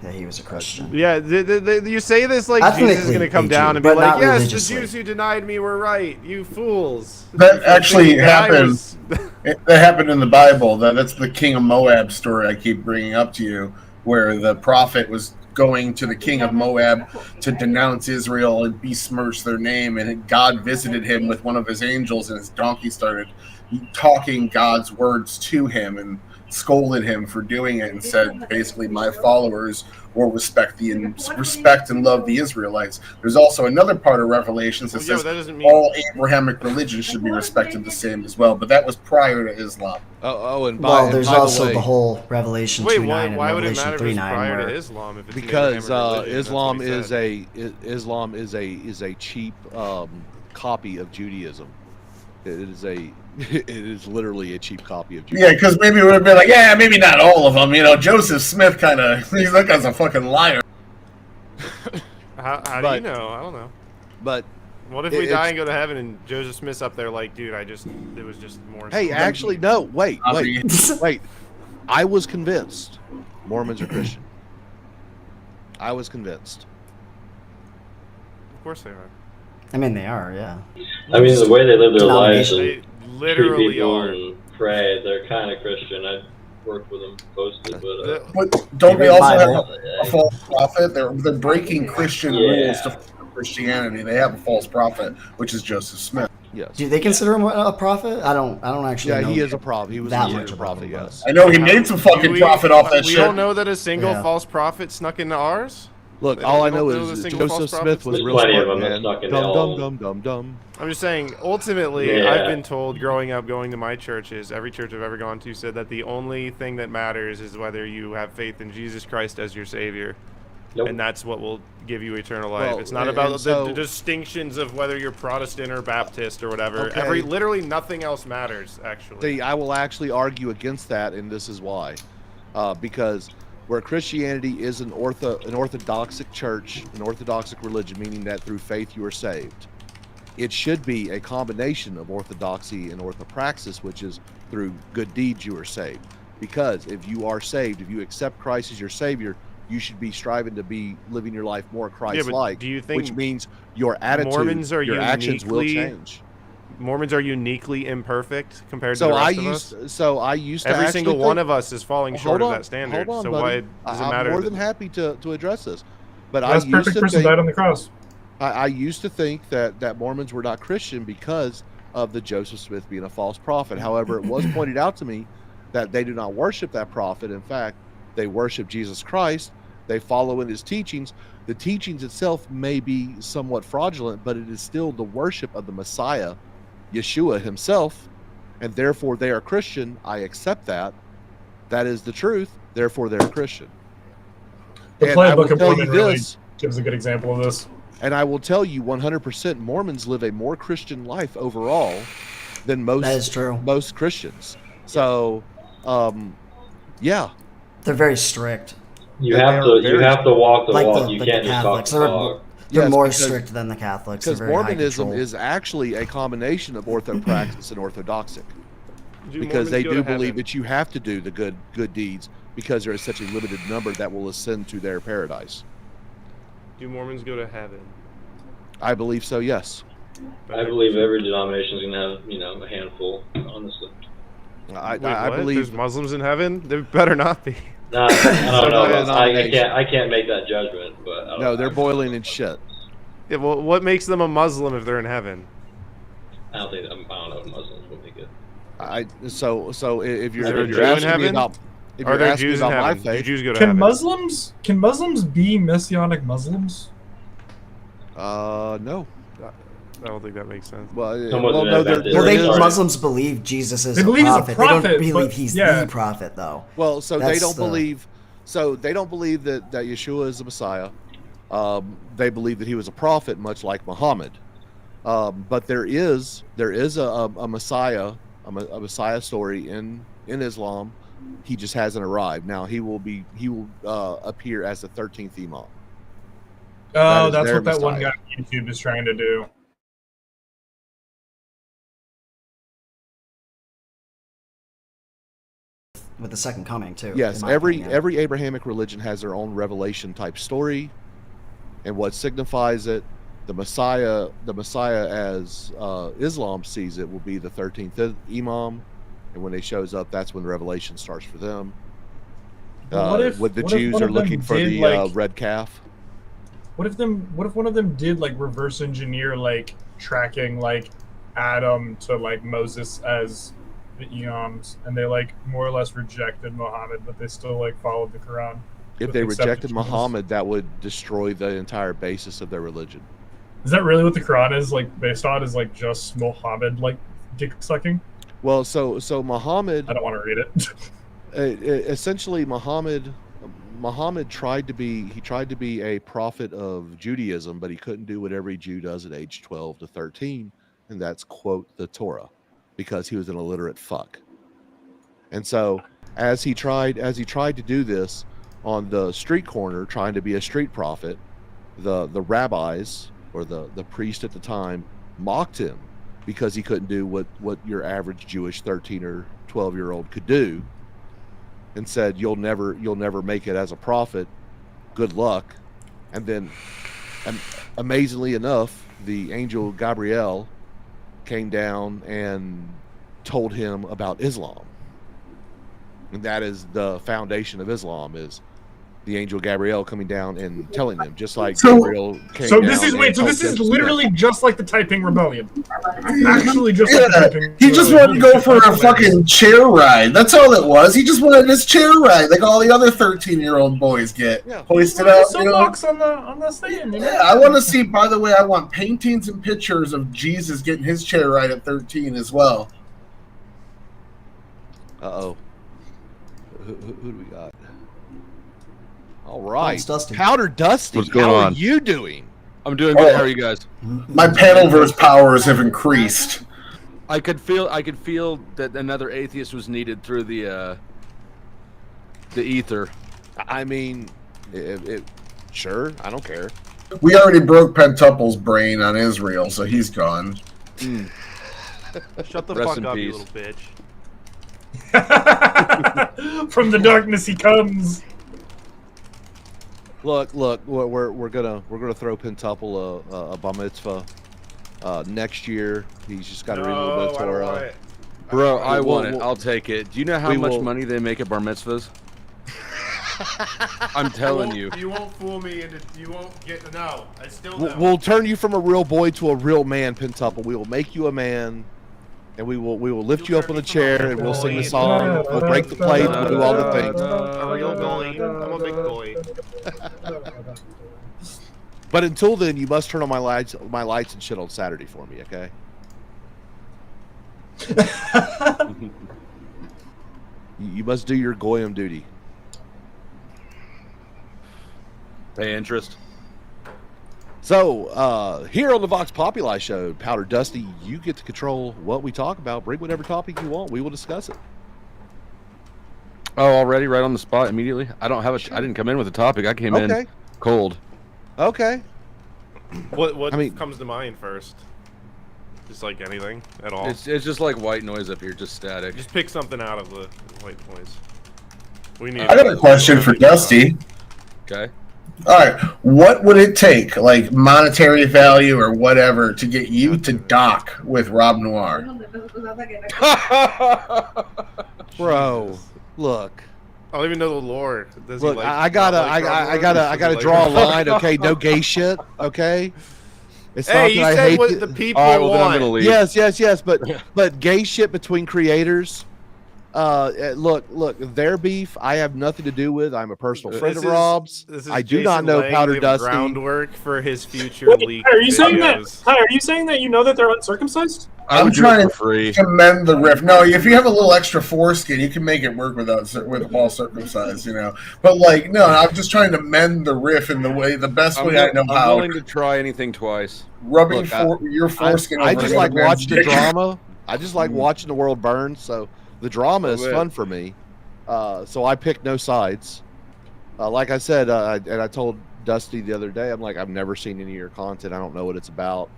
That he was a Christian. Yeah, you say this like Ethnically Jesus is going to come a down Jew, and be but like, not yes, the religiously." Jews who denied me were right, you fools. That actually Thinking that I happened. was- That happened in the Bible. That's the King of Moab story I keep bringing up to you, where the prophet was going to the king of Moab to denounce Israel and besmirch their name, and God visited him with one of his angels, and his donkey started talking God's words to him and scolded him for doing it, and said basically, my followers will respect and love the Israelites. There's also another part of Revelations that Well, yeah, says but that doesn't mean all Abrahamic religions should be respected the same as well, but that was prior to Islam. And Well, there's by the also way, the whole Revelation Wait, 2:9 and why would it Revelation matter if it's 3:9 prior where to Islam? If it's an because Abrahamic religion? That's Islam what he is said. Islam is a cheap copy of Judaism. It is literally a cheap copy of Judaism. Yeah, because maybe it would have been like, yeah, maybe not all of them. You know, Joseph Smith kind of, that guy's a fucking liar. How do you But- know? I don't know. But What if It- we die it's- and go to heaven and Joseph Smith's up there like, dude, it was just more. hey, actually, no, wait. I mean- Wait. I was convinced Mormons are Christian. I was convinced. Of course they are. I mean, they are, yeah. I mean, the way they live their lives Denomination. and They treat literally people are. and pray, they're kind of Christian. I've worked with them closely, but The- But don't You they read also Bible. have a false prophet? They're breaking Christian Yeah. rules to Christianity. They have a false prophet, which is Joseph Smith. Yes. Do they consider him a prophet? I don't actually Yeah, know. he is a prophet. He was that considered much a about prophet, him, but- yes. I know he made some fucking we- profit off that we shit. don't know that a single Yeah. false prophet snuck into ours. Look, They all I don't know know the is single false Joseph prophets. Smith was There's real plenty of smart, them that man. stuck in Dum the dum all- dum dum dum. I'm just saying, ultimately, Yeah. I've been told growing up, going to my churches, every church I've ever gone to said that the only thing that matters is whether you have faith in Jesus Christ as your Savior. Nope. And that's what will give you eternal life. Well, It's not and about the so- distinctions of whether you're Protestant or Baptist or whatever. Okay. Literally nothing else matters, actually. See, I will actually argue against that, and this is why. Because where Christianity is an orthodoxic church, an orthodoxic religion, meaning that through faith you are saved, it should be a combination of orthodoxy and orthopraxis, which is through good deeds you are saved. Because if you are saved, if you accept Christ as your Savior, you should be striving to be living your life more Christ-like, do you think which means your attitude, Mormons are your actions will uniquely change. Mormons are uniquely imperfect compared to So the I rest of us? used to Every actually single think, one of us is falling short hold of on, that standard. hold on, So buddy. why does it I'm matter? more that- than happy to address this, but That's I used perfect to person died think on the cross. I used to think that Mormons were not Christian because of the Joseph Smith being a false prophet. However, it was pointed out to me that they do not worship that prophet. In fact, they worship Jesus Christ. They follow in his teachings. The teachings itself may be somewhat fraudulent, but it is still the worship of the Messiah, Yeshua himself, and therefore they are Christian. I accept that. That is the truth. Therefore, they're Christian. The And I will playbook of tell you Mormon really this, gives a good example of this. and I will tell you 100% Mormons live a more Christian life overall than That is true. most Christians. So, yeah. They're very strict. You They have are to you very have to walk the Like walk. the You like can't the just talk Catholics. the talk. They're Yes, more because- strict than the Catholics. They're Because very high Mormonism control. is actually a combination of orthopraxis and orthodoxic. Do Because Mormons they go do to believe heaven? that you have to do the good deeds because there is such a limited number that will ascend to their paradise. Do Mormons go to heaven? I believe so, yes. I believe every denomination is gonna have a handful. Honestly, I Wait, I what? believe There's Muslims in heaven? There better not be. nah, I don't know. Some I can't make that judgment. But I don't, no, they're boiling in shit. Yeah, well, what makes them a Muslim if they're in heaven? I don't think I don't know if Muslims will be good. So if you're Is there a if Jew you're in asking me heaven? about if Are you're there asking me Jews in about my heaven? Do faith, Jews go to Can heaven? Muslims be messianic Muslims? no. I don't think that makes sense. Well, Someone's well been no, there, invented. Well, there they is. Muslims believe Jesus is They a believe he's a prophet. They don't prophet, believe but- he's yeah. the prophet, though. Well, so they That's don't the- believe. So they don't believe that Yeshua is the Messiah. They believe that he was a prophet, much like Muhammad. But there is a Messiah, a Messiah story in Islam. He just hasn't arrived. Now he will appear as the 13th Imam. That Oh, is that's their what that one Messiah. guy on YouTube is trying to do. With the second coming, too. Yes, in my every opinion. every Abrahamic religion has their own revelation type story, and what signifies it. The Messiah as Islam sees it will be the 13th Imam, and when he shows up, that's when the revelation starts for them. But what if the what if Jews one are of them looking for did, the like- red calf. What if one of them did like reverse engineer like tracking like Adam to like Moses as the Eons, and they like more or less rejected Muhammad, but they still like followed the Quran. If with they accepted rejected Jesus. Muhammad, that would destroy the entire basis of their religion. Is that really what the Quran is like based on? Is like just Muhammad like dick sucking? Well, so Muhammad, I don't want to read it. essentially Muhammad tried to be a prophet of Judaism, but he couldn't do what every Jew does at age 12 to 13, and that's quote the Torah, because he was an illiterate fuck. And so as he tried to do this on the street corner, trying to be a street prophet, the rabbis or the priest at the time mocked him because he couldn't do what your average Jewish 13 or 12-year-old could do, and said, you'll never make it as a prophet, good luck. And then amazingly enough, the angel Gabriel came down and told him about Islam, and that is the foundation of Islam, is the angel Gabrielle coming down and telling them, just like So- Gabriel came So down this is and wait. So told this is them to literally just like the Taiping Rebellion. Actually, just like the Yeah, Taiping. he just wanted to go for a fucking chair ride. That's all it was. He just wanted his chair ride, like all the other 13-year-old boys get. Yeah. Hoisted up, you know. soapbox on the stand. You know? Yeah, I want to see. By the way, I want paintings and pictures of Jesus getting his chair ride at 13 as well. Uh-oh. Who do we got? All right. it's Dusty. Powder Dusty, What's going how are on? you doing? I'm doing good. How are you guys? My panelverse powers have increased. I could feel that another atheist was needed through the ether. I mean, sure, I don't care. We already broke Pentuple's brain on Israel, so he's gone. Shut the Rest fuck in up, you peace. little bitch. From the darkness he comes. Look, we're gonna throw Pentuple a bar mitzvah next year. He's just got to read a little bit of Torah. Bro, I We'll- want it. we'll- I'll take it. Do you know how we much will- money they make at bar mitzvahs? I'm telling you. You won't fool me into. You won't get. No, I still We'll turn you from a real boy to a real man, Pentuple. We will make you a man, and we will lift you up on a chair, and we'll sing the song. We'll break the plates. We'll do all the things. A real boy. I'm a big boy. But until then, you must turn on my lights and shit on Saturday for me, okay? You must do your goyim duty. Pay interest. So, here on the Vox Populi show, Powder Dusty, you get to control what we talk about. Bring whatever topic you want. We will discuss it. Oh, already right on the spot immediately. I don't have a. I didn't come in with a topic. I came Okay. in cold. Okay. What I mean- comes to mind first? Just like anything at all. It's just like white noise up here, just static. Just pick something out of the white noise. We need. I got a question for Dusty. Okay. All right, what would it take, like monetary value or whatever, to get you to dock with Rob Noir? Bro, look. I don't even know the lore. Does he Look, like- I gotta not like Rob Roy? I gotta Does he draw a like- line, okay? No gay shit, okay? It's Hey, not you that I said hate what you- the people All right, well then I'm want. gonna leave. Yes, but gay shit between creators. Look, their beef I have nothing to do with. I'm a personal friend This of is- Rob's. This is I do not Jason know laying Powder the Dusty. groundwork for his future Wait, leak are you saying that? videos. Hi, are you saying that you know that they're uncircumcised? I would I'm do trying it for free. to mend the riff. No, if you have a little extra foreskin, you can make it work with all circumcised, you know. But like, no, I'm just trying to mend the riff in the best way I know I'm how. willing to try anything twice. Rubbing Look, your foreskin. I over just another like man's watching the dick. drama. I just like watching the world burn. So the drama is Love it. fun for me. So I pick no sides. Like I said, and I told Dusty the other day, I'm like, I've never seen any of your content. I don't know what it's about.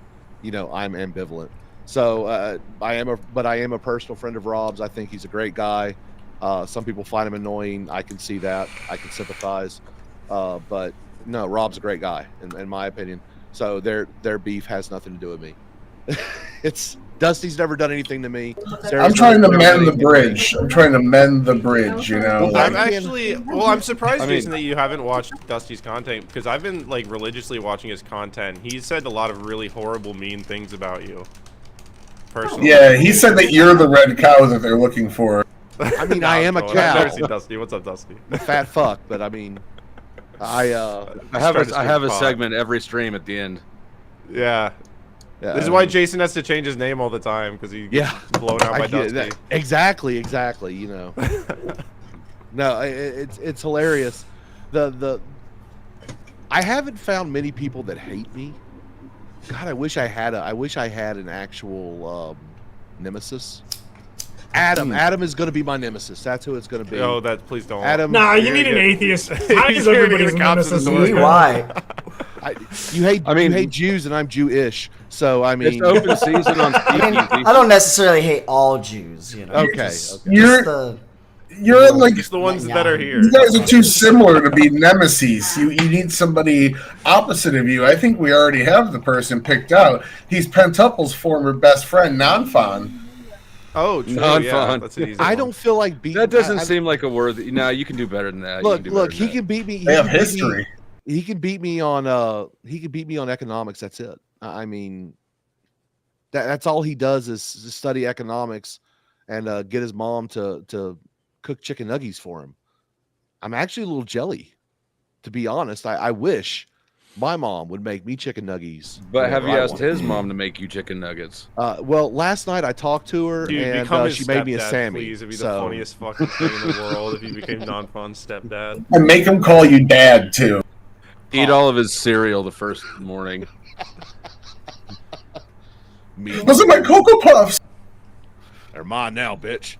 You know, I'm ambivalent. So I am a personal friend of Rob's. I think he's a great guy. Some people find him annoying. I can see that. I can sympathize. But no, Rob's a great guy, in my opinion. So their beef has nothing to do with me. It's Dusty's never done anything to me. Sarah's I'm trying to never done mend the anything to me. bridge. I'm trying to mend the bridge, you know. Well, I'm like- actually I'm surprised, I mean- Jason, that you haven't watched Dusty's content because I've been like religiously watching his content. He's said a lot of really horrible, mean things about you. Personally. Yeah, he said that you're the red cow that they're looking for. I mean, I am a I've never cow, seen Dusty. What's up, Dusty? a fat fuck, but I mean, I have a segment every stream at the end. Yeah. yeah, This is why Jason has to change his name all the time because he gets Yeah. blown out by I get Dusty. that. Exactly. You know, no, it's hilarious. I haven't found many people that hate me. God, I wish I had an actual nemesis. Adam is going to be my nemesis. That's who it's going to be. Oh, that please don't. Adam. Nah, you You're need an gonna get- atheist. He's Why is gonna get everybody's the cops in the nemesis? door. See why? You hate. I mean- you hate Jews, and I'm Jewish. So I mean, It's open season on I mean, Speakeasy. I don't necessarily hate all Jews, you know. Okay, Just- okay. just the- You're like, Just the ones that are here. you guys are too similar to be nemesis. You need somebody opposite of you. I think we already have the person picked out. He's Pentuple's former best friend, Nanfan. Oh, true. Non Yeah, fun. that's an easy I one. don't feel like beating. That doesn't seem like a worthy. No, you can do better than that. Look, you can do look. better He than can beat me. He They have can beat me- history. He can beat me on. He can beat me on economics. That's it. I mean, that's all he does is study economics, and get his mom to cook chicken nuggets for him. I'm actually a little jelly, to be honest. I wish my mom would make me chicken nuggets. But have whenever you I asked want it. his mom to make you chicken nuggets? Well, last night I talked to her, Dude, and become his she made me a stepdad, Sammy. please. It'd be the so funniest fucking thing in the world if you became non-fun stepdad. And make him call you dad too. Eat all of his cereal the first morning. me, Those are my Cocoa Puffs. they're mine now, bitch.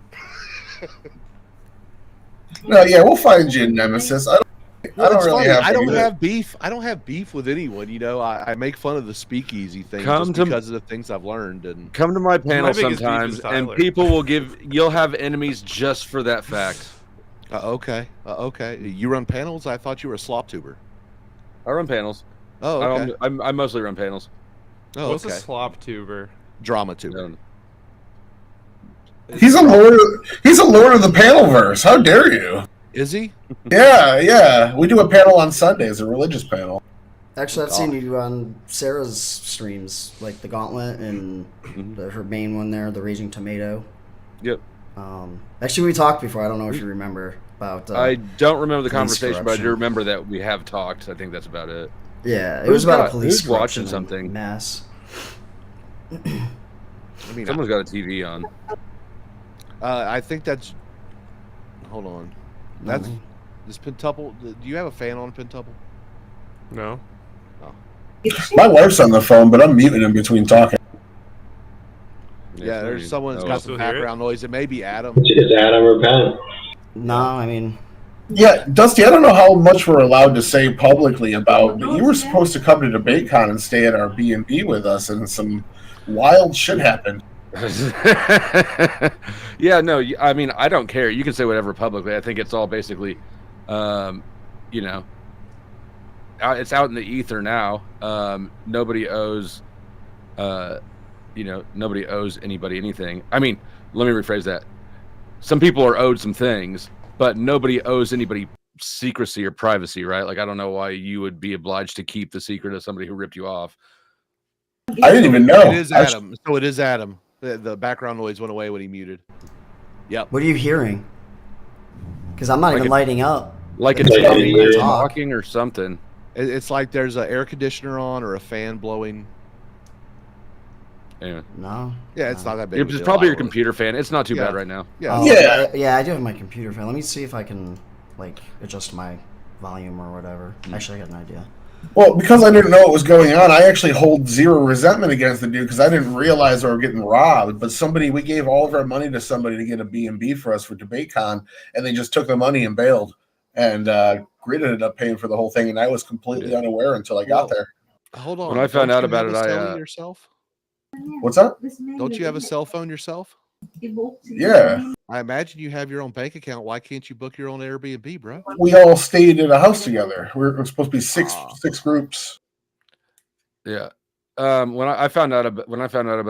No, yeah, we'll find you a nemesis. I don't It's really funny. have. I don't any- have beef. I don't have beef with anyone. You know, I make fun of the speakeasy thing Come just to- because of the things I've learned. And Come to my panel biggest beef is sometimes, and Tyler. people will you'll have enemies just for that fact. okay, okay. You run panels? I thought you were a slop tuber. I run panels. Oh, okay. I mostly run panels. Oh, What's okay. a slop tuber? Drama tuber. No. He's a lord. He's a lord of the panelverse. How dare you? Is he? Yeah. We do a panel on Sundays, a religious panel. Actually, I've seen you on Sarah's streams, like the Gauntlet and her main one there, the Raging Tomato. Yep. Actually, we talked before. I don't know if you remember about. I don't remember the police conversation, but I do corruption. remember that we have talked. I think that's about it. Yeah, it Who's was about got- a police who's watching corruption something? mess. I mean, Someone's got a TV on. I think that's. Hold on. That's Mhm. this Pentuple. Do you have a fan on Pentuple? No. My wife's on the phone, but I'm muting in between talking. Yeah, there's someone that's Oh, got still some hear it? background noise. It may be Adam. Just Adam repent. No, I mean, Yeah, Dusty, I don't know how much we're allowed to say publicly about, but you were supposed to come to DebateCon and stay at our B&B with us, and some wild shit happened. Yeah, no, I mean, I don't care. You can say whatever publicly. I think it's all basically, you know, it's out in the ether now. Nobody owes, you know, nobody owes anybody anything. I mean, let me rephrase that. Some people are owed some things, but nobody owes anybody secrecy or privacy, right? Like, I don't know why you would be obliged to keep the secret of somebody who ripped you off. I didn't even know. It is Adam. So it is Adam. The background noise went away when he muted. Yep. what are you hearing? Because I'm not Like even a- lighting up. Like it's Like, telling you yeah. talking or something. It's like there's an air conditioner on or a fan blowing. Anyway. No. Yeah, it's not that big. of a It's deal. probably I your don't- computer fan. It's not too Yeah. bad right now. Yeah. Oh, Yeah. yeah, I do have my computer fan. Let me see if I can like adjust my volume or whatever. Actually, I got an idea. Well, because I didn't know what was going on, I actually hold zero resentment against the dude because I didn't realize we were getting robbed. But we gave all of our money to somebody to get a B&B for us for DebateCon, and they just took the money and bailed. And Grid ended up paying for the whole thing, and I was completely unaware until I got Well, there. Hold on. When I found Don't out you about have it, a I, celly yourself? What's up? Don't you have a cell phone yourself? Yeah. I imagine you have your own bank account. Why can't you book your own Airbnb, bro? We all stayed in a house together. We're supposed to be six groups. Yeah. When I found out about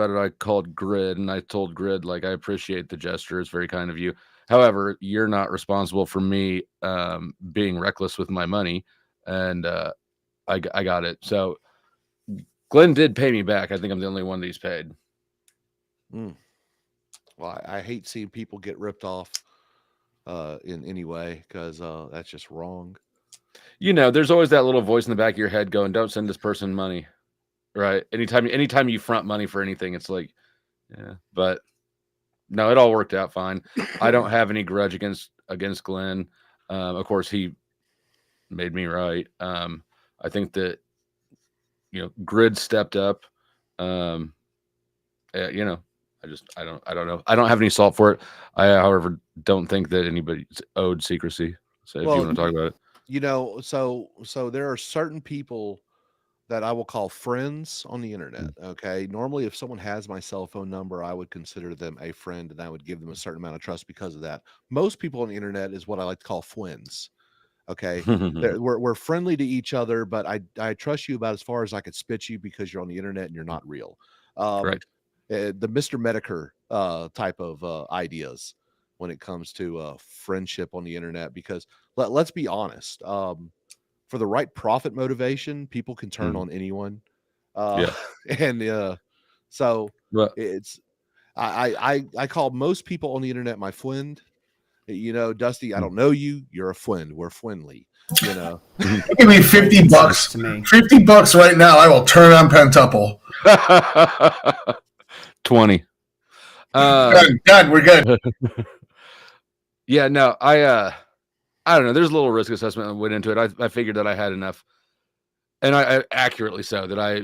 it, I called Grid and I told Grid, like, I appreciate the gesture. It's very kind of you. However, you're not responsible for me being reckless with my money. And I got it. So Glenn did pay me back. I think I'm the only one that he's paid. Well, I hate seeing people get ripped off in any way because that's just wrong. You know, there's always that little voice in the back of your head going, don't send this person money. Right. Anytime you front money for anything, it's like, yeah, but no, it all worked out fine. I don't have any grudge against Glenn. Of course, he made me right. I think that, you know, Grid stepped up. You know, I don't know. I don't have any salt for it. I, however, don't think that anybody's owed secrecy. So if you want to talk about it. You know, so there are certain people that I will call friends on the internet. Okay. Normally, if someone has my cell phone number, I would consider them a friend and I would give them a certain amount of trust because of that. Most people on the internet is what I like to call friends. Okay. We're friendly to each other, but I trust you about as far as I could spit you because you're on the internet and you're not real. Right. the Mr. Medicare type of ideas when it comes to friendship on the internet. Because let's be honest, for the right profit motivation, people can turn on anyone. And so But it's I call most people on the internet my friend. You know, Dusty, I don't know you. You're a friend. We're friendly. You know, Give me $50 to me. $50 right now. I will turn on Pentuple. 20. Done. We're good. Yeah, no, I don't know. There's a little risk assessment that went into it. I figured that I had enough, and I accurately so, that I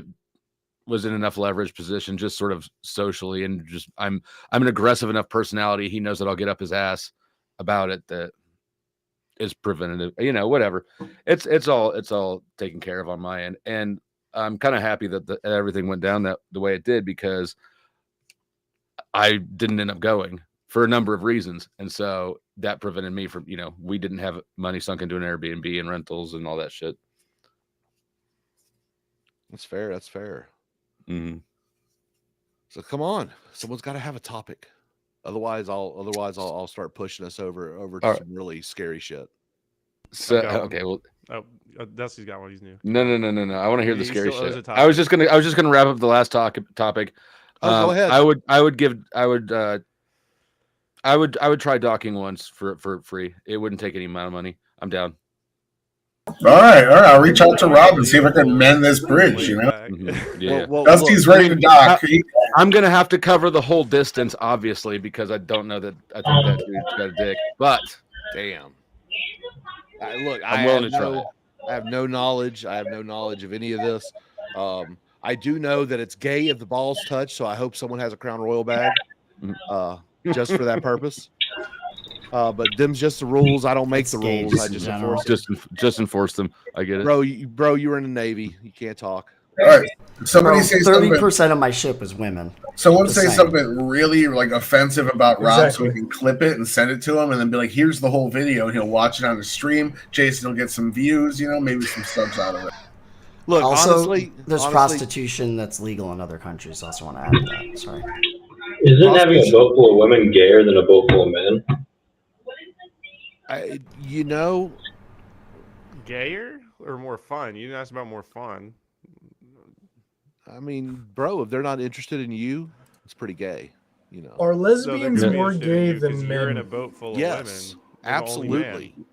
was in enough leverage position, just sort of socially, and just I'm an aggressive enough personality. He knows that I'll get up his ass about it. That is preventative, you know, whatever. It's all taken care of on my end, and I'm kind of happy that everything went down the way it did, because I didn't end up going for a number of reasons, and so that prevented me from, you know, we didn't have money sunk into an Airbnb and rentals and all that shit. that's fair. That's fair. Mm-hmm. So come on, someone's got to have a topic. Otherwise, I'll start pushing us over to All right. some really scary shit. So I've got one. okay, well, Oh, Dusty's got one. He's new. no. I want to hear the He scary still owes shit. a I was just gonna wrap up the last topic. Oh, go ahead. I would try docking once for free. It wouldn't take any amount of money. I'm down. All right. I'll reach out to Rob and see if I can mend this bridge. You know, Mhm. Yeah. Well, Dusty's look, ready to dock. I'm gonna have to cover the whole distance, obviously, because I don't know that I think that dude's got a dick. But damn. I'm willing to try. I have no knowledge. I have no knowledge of any of this. I do know that it's gay if the balls touch, so I hope someone has a Crown Royal bag, just for that purpose. But them's just the rules. I don't make It's the gay rules. just I in just general. enforce them. Just enforce them. I get it. Bro, you were in the Navy. You can't talk. All right. Somebody say something. 30% of my ship is women. Someone Just say saying. something really like offensive about Rob, so Exactly. we can clip it and send it to him, and then be like, "Here's the whole video," and he'll watch it on the stream. Jason will get some views, you know, maybe some subs out of it. Look, Also, honestly, there's prostitution that's legal in other countries. I also want to add that. Sorry. Isn't having a boat full of women gayer than a boat full of men? you know, Gayer or more fun? You didn't ask about more fun. I mean, bro, if they're not interested in you, it's pretty gay. You know. Are So lesbians they're more interested in gay you 'cause than you're in a men? boat full of Yes, women. You're the only absolutely. man.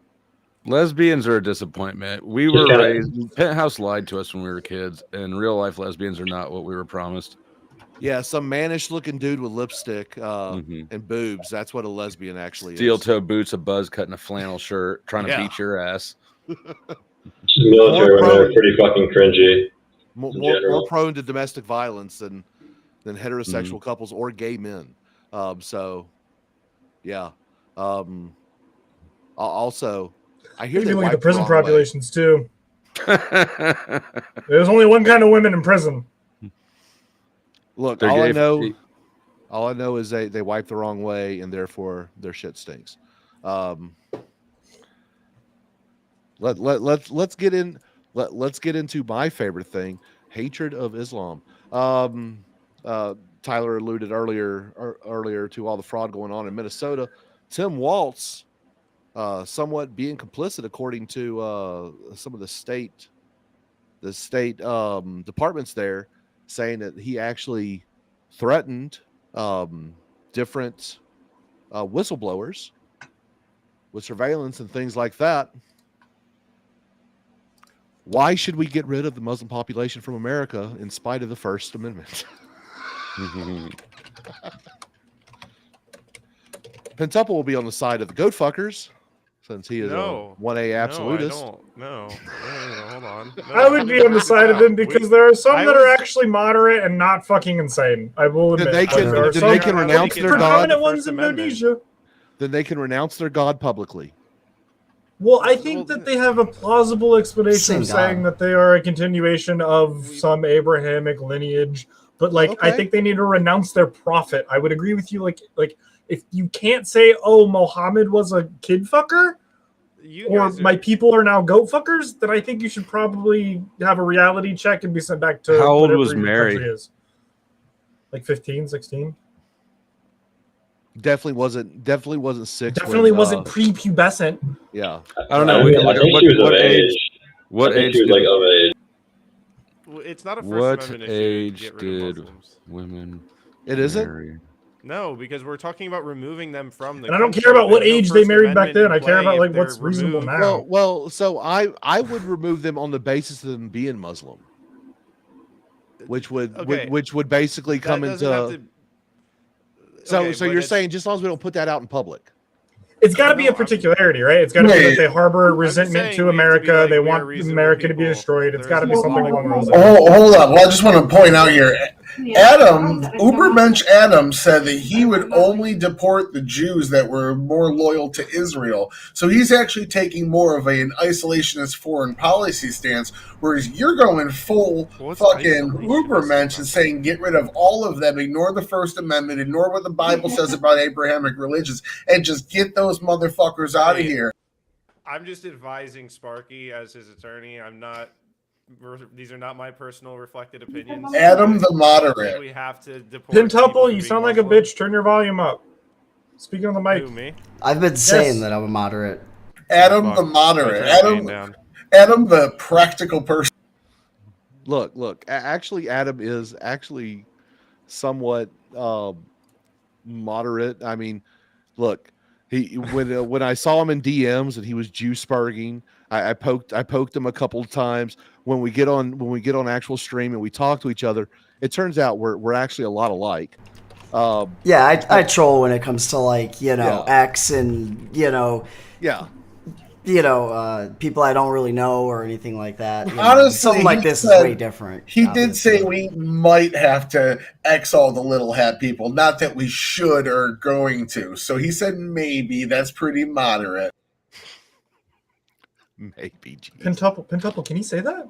Lesbians are a disappointment. We were raised. Penthouse lied to us when we were kids, and real life lesbians are not what we were promised. Yeah, some mannish looking dude with lipstick Mhm. and boobs. That's what a lesbian actually Steel is. toe boots, a buzz cut, and a flannel shirt, trying to Yeah. beat your ass. Military women are pretty fucking cringy. More general. prone to domestic violence than heterosexual couples or gay men. So, yeah. Also, I hear You they can look at wipe the prison wrong way. populations too. There's only one kind of women in prison. Look, They're all I gay. know is they wipe the wrong way, and therefore their shit stinks. Let's get into my favorite thing: hatred of Islam. Tyler alluded earlier to all the fraud going on in Minnesota. Tim Waltz, somewhat being complicit, according to some of the state departments there, saying that he actually threatened different whistleblowers with surveillance and things like that. Why should we get rid of the Muslim population from America in spite of the First Amendment? Pentuple will be on the side of the goat fuckers, since he is a 1A absolutist. No, hold on. I would be on the side of him because there are some I that are was- actually moderate and not fucking insane. I will admit. Then they can- There are then some they can renounce their God. predominant ones First in Amendment. Rhodesia. Then they can renounce their God publicly. Well, I think that they have a plausible explanation Same of saying God. that they are a continuation of some Abrahamic lineage. But I Okay. think they need to renounce their prophet. I would agree with you. Like if you can't say, "Oh, Muhammad was a kid fucker," You or guys are- "My people are now goat fuckers," then I think you should probably have a reality check and be sent back to How old whatever was your Mary? country is. like 15, 16. Definitely wasn't 6. Definitely when, wasn't prepubescent. Yeah. I don't know. I think she was What of age? age. What I think age? she was like of age. Well, it's not a First What Amendment issue to age get rid of did Muslims. women? It isn't? marry? No, because we're talking about removing them from the. And I don't country. care about what There's no age they First married back Amendment then. in I care about play like if what's they're reasonable removed. now. Well, so I would remove them on the basis of them being Muslim, which would Okay. which would basically come That doesn't have into. to- So Okay, so but you're it's- saying just as long as we don't put that out in public. It's got to be No, a particularity, right? It's got to be Wait. that they harbor just resentment saying to we have to be America. like, They we are want reasonable America to be people. destroyed. It's There's got to be no something law. along those lines. Hold up. Well, I just want to point out here. Adam, Ubermensch Adam said that he would only deport the Jews that were more loyal to Israel. So he's actually taking more of an isolationist foreign policy stance, whereas you're going full What's fucking isolationist Ubermensch about and saying get rid of all of them, ignore the First Amendment, ignore what the Bible says about Abrahamic religions, and just get those motherfuckers out of Hey, here. I'm just advising Sparky as his attorney. I'm not. These are not my personal reflected opinions. Adam the I moderate. think we have to deport. people Pintuple, for you being sound like a Muslim. bitch. Turn your volume up. Speaking on the mic. Who, me? I've been saying Yes. that I'm a moderate. Adam Fuck. the moderate. Go turn the gain down. Adam the practical person. Look. Actually, Adam is actually somewhat moderate. I mean, look, he when I saw him in DMs and he was Jew sparging, I poked him a couple of times. When we get on actual stream and we talk to each other, it turns out we're actually a lot alike. Yeah, I troll when it comes to like Yeah. X and Yeah. people I don't really know or anything like that. Honestly, something like he this said- is way different. He did say obviously. we might have to X all the little hat people, not that we should or going to. So he said maybe. That's pretty moderate. Maybe. Geez. Pintuple, can you say that?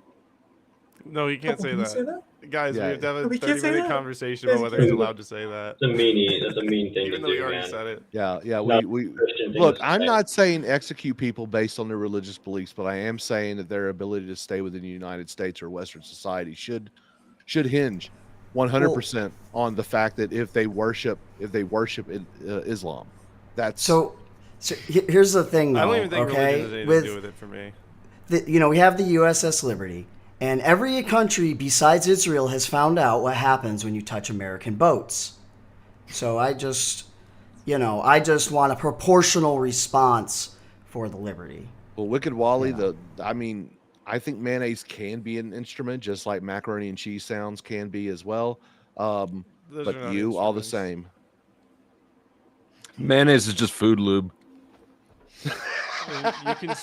No, you can't Pintuple, say can that. you say that? Guys, Yeah. we have to have a We can't say 30-minute that. conversation Guys, about whether you he's can't. allowed to say that. That's a mean thing Even to though he do, already man. said it. Yeah. Not We Christian thing look. to I'm say. not saying execute people based on their religious beliefs, but I am saying that their ability to stay within the United States or Western society should hinge 100% on the fact that if they worship Islam, that's So here's the thing, though. I don't even think okay, religion has anything to do with it for me. we have the USS Liberty, and every country besides Israel has found out what happens when you touch American boats. So I just want a proportional response for the Liberty. Well, Wicked Wally, Yeah. I think mayonnaise can be an instrument, just like macaroni and cheese sounds can be as well. Those But are not you, all the instruments. same. Mayonnaise is just food lube. I mean, you can.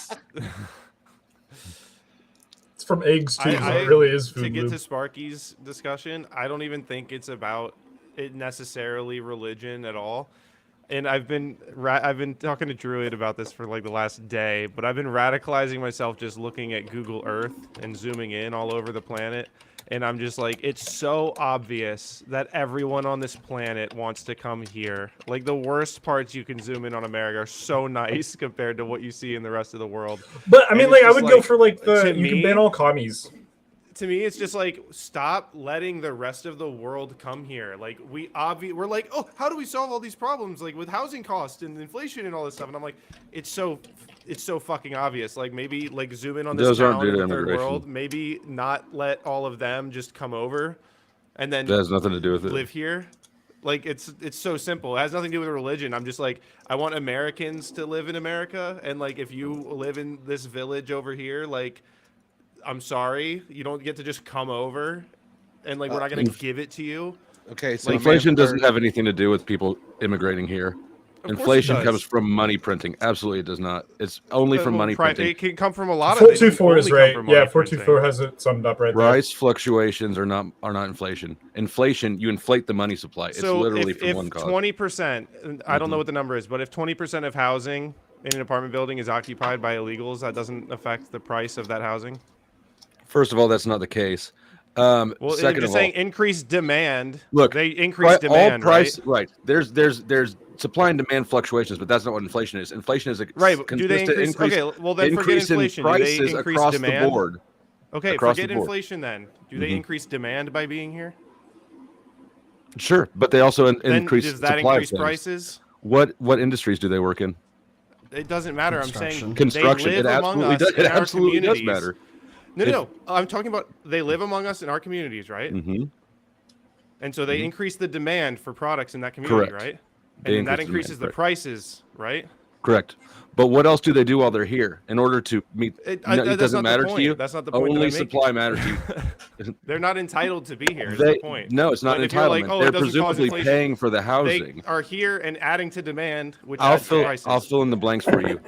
It's from eggs too, so I- it really is To food get lube. to Sparky's discussion, I don't even think it's about it necessarily religion at all. And I've been talking to Druid about this for like the last day, but I've been radicalizing myself just looking at Google Earth and zooming in all over the planet. And I'm just like, it's so obvious that everyone on this planet wants to come here. Like the worst parts you can zoom in on America are so nice compared to what you see in the rest of the world. But I mean, and like, it's I just would go like, for like to you can me- ban all commies. To me, it's just like, stop letting the rest of the world come here. Like we're like, oh, how do we solve all these problems, like with housing costs and inflation and all this stuff? And I'm like, it's so fucking obvious. Like maybe like zoom in on this Those aren't town due in to the third immigration. world. Maybe not let all of them just come over, and then That has nothing to do with it. live here. Like it's so simple. It has nothing to do with religion. I'm just like, I want Americans to live in America, and like if you live in this village over here, like I'm sorry, you don't get to just come over, and like we're not gonna give it to you. Okay, so Like, Inflation man, doesn't have anything to do with people immigrating here. Of course it Inflation does. comes from money printing. Absolutely, it does not. It's only from money printing. It can come from a lot of things. 424 is Only come right. from Yeah, money 424 printing. has it summed up right there. Price fluctuations are not inflation. Inflation, you inflate the money supply. It's So literally if from one cause. 20%, I don't know what the number is, but if 20% of housing in an apartment building is occupied by illegals, that doesn't affect the price of that housing. First of all, that's not the case. Well, I'm Second just of saying all, increased demand. look, they increase all demand, price, right? There's supply and demand fluctuations, but that's not what inflation is. Inflation is a Right, but do they consistent increase? Okay, well then forget increase in inflation. Do they prices increase across demand? the board. Okay, across forget the board. inflation then. Do they Mhm. increase demand by being here? Sure, but they also Then increase does that supply of increase things. prices? What industries do they work in? It doesn't matter. I'm saying Construction. they live It among absolutely us does. in It our absolutely does communities. matter. No. I'm talking about they live among us in our communities, right? Mm-hmm. And so they increase the demand for products in that community, Correct. right? They And that increase increases demand, the prices, right? Correct. But what else do they do while they're here in order to meet? It it that's doesn't not the matter to point. you. That's not the point that Only I'm supply making. matters to you. They're not entitled to be here. Is the point? No, it's not But an if you're like, entitlement. oh, it They're doesn't cause presumably inflation, paying for the they housing. are here and adding to demand, which adds to prices. I'll fill in the blanks for you.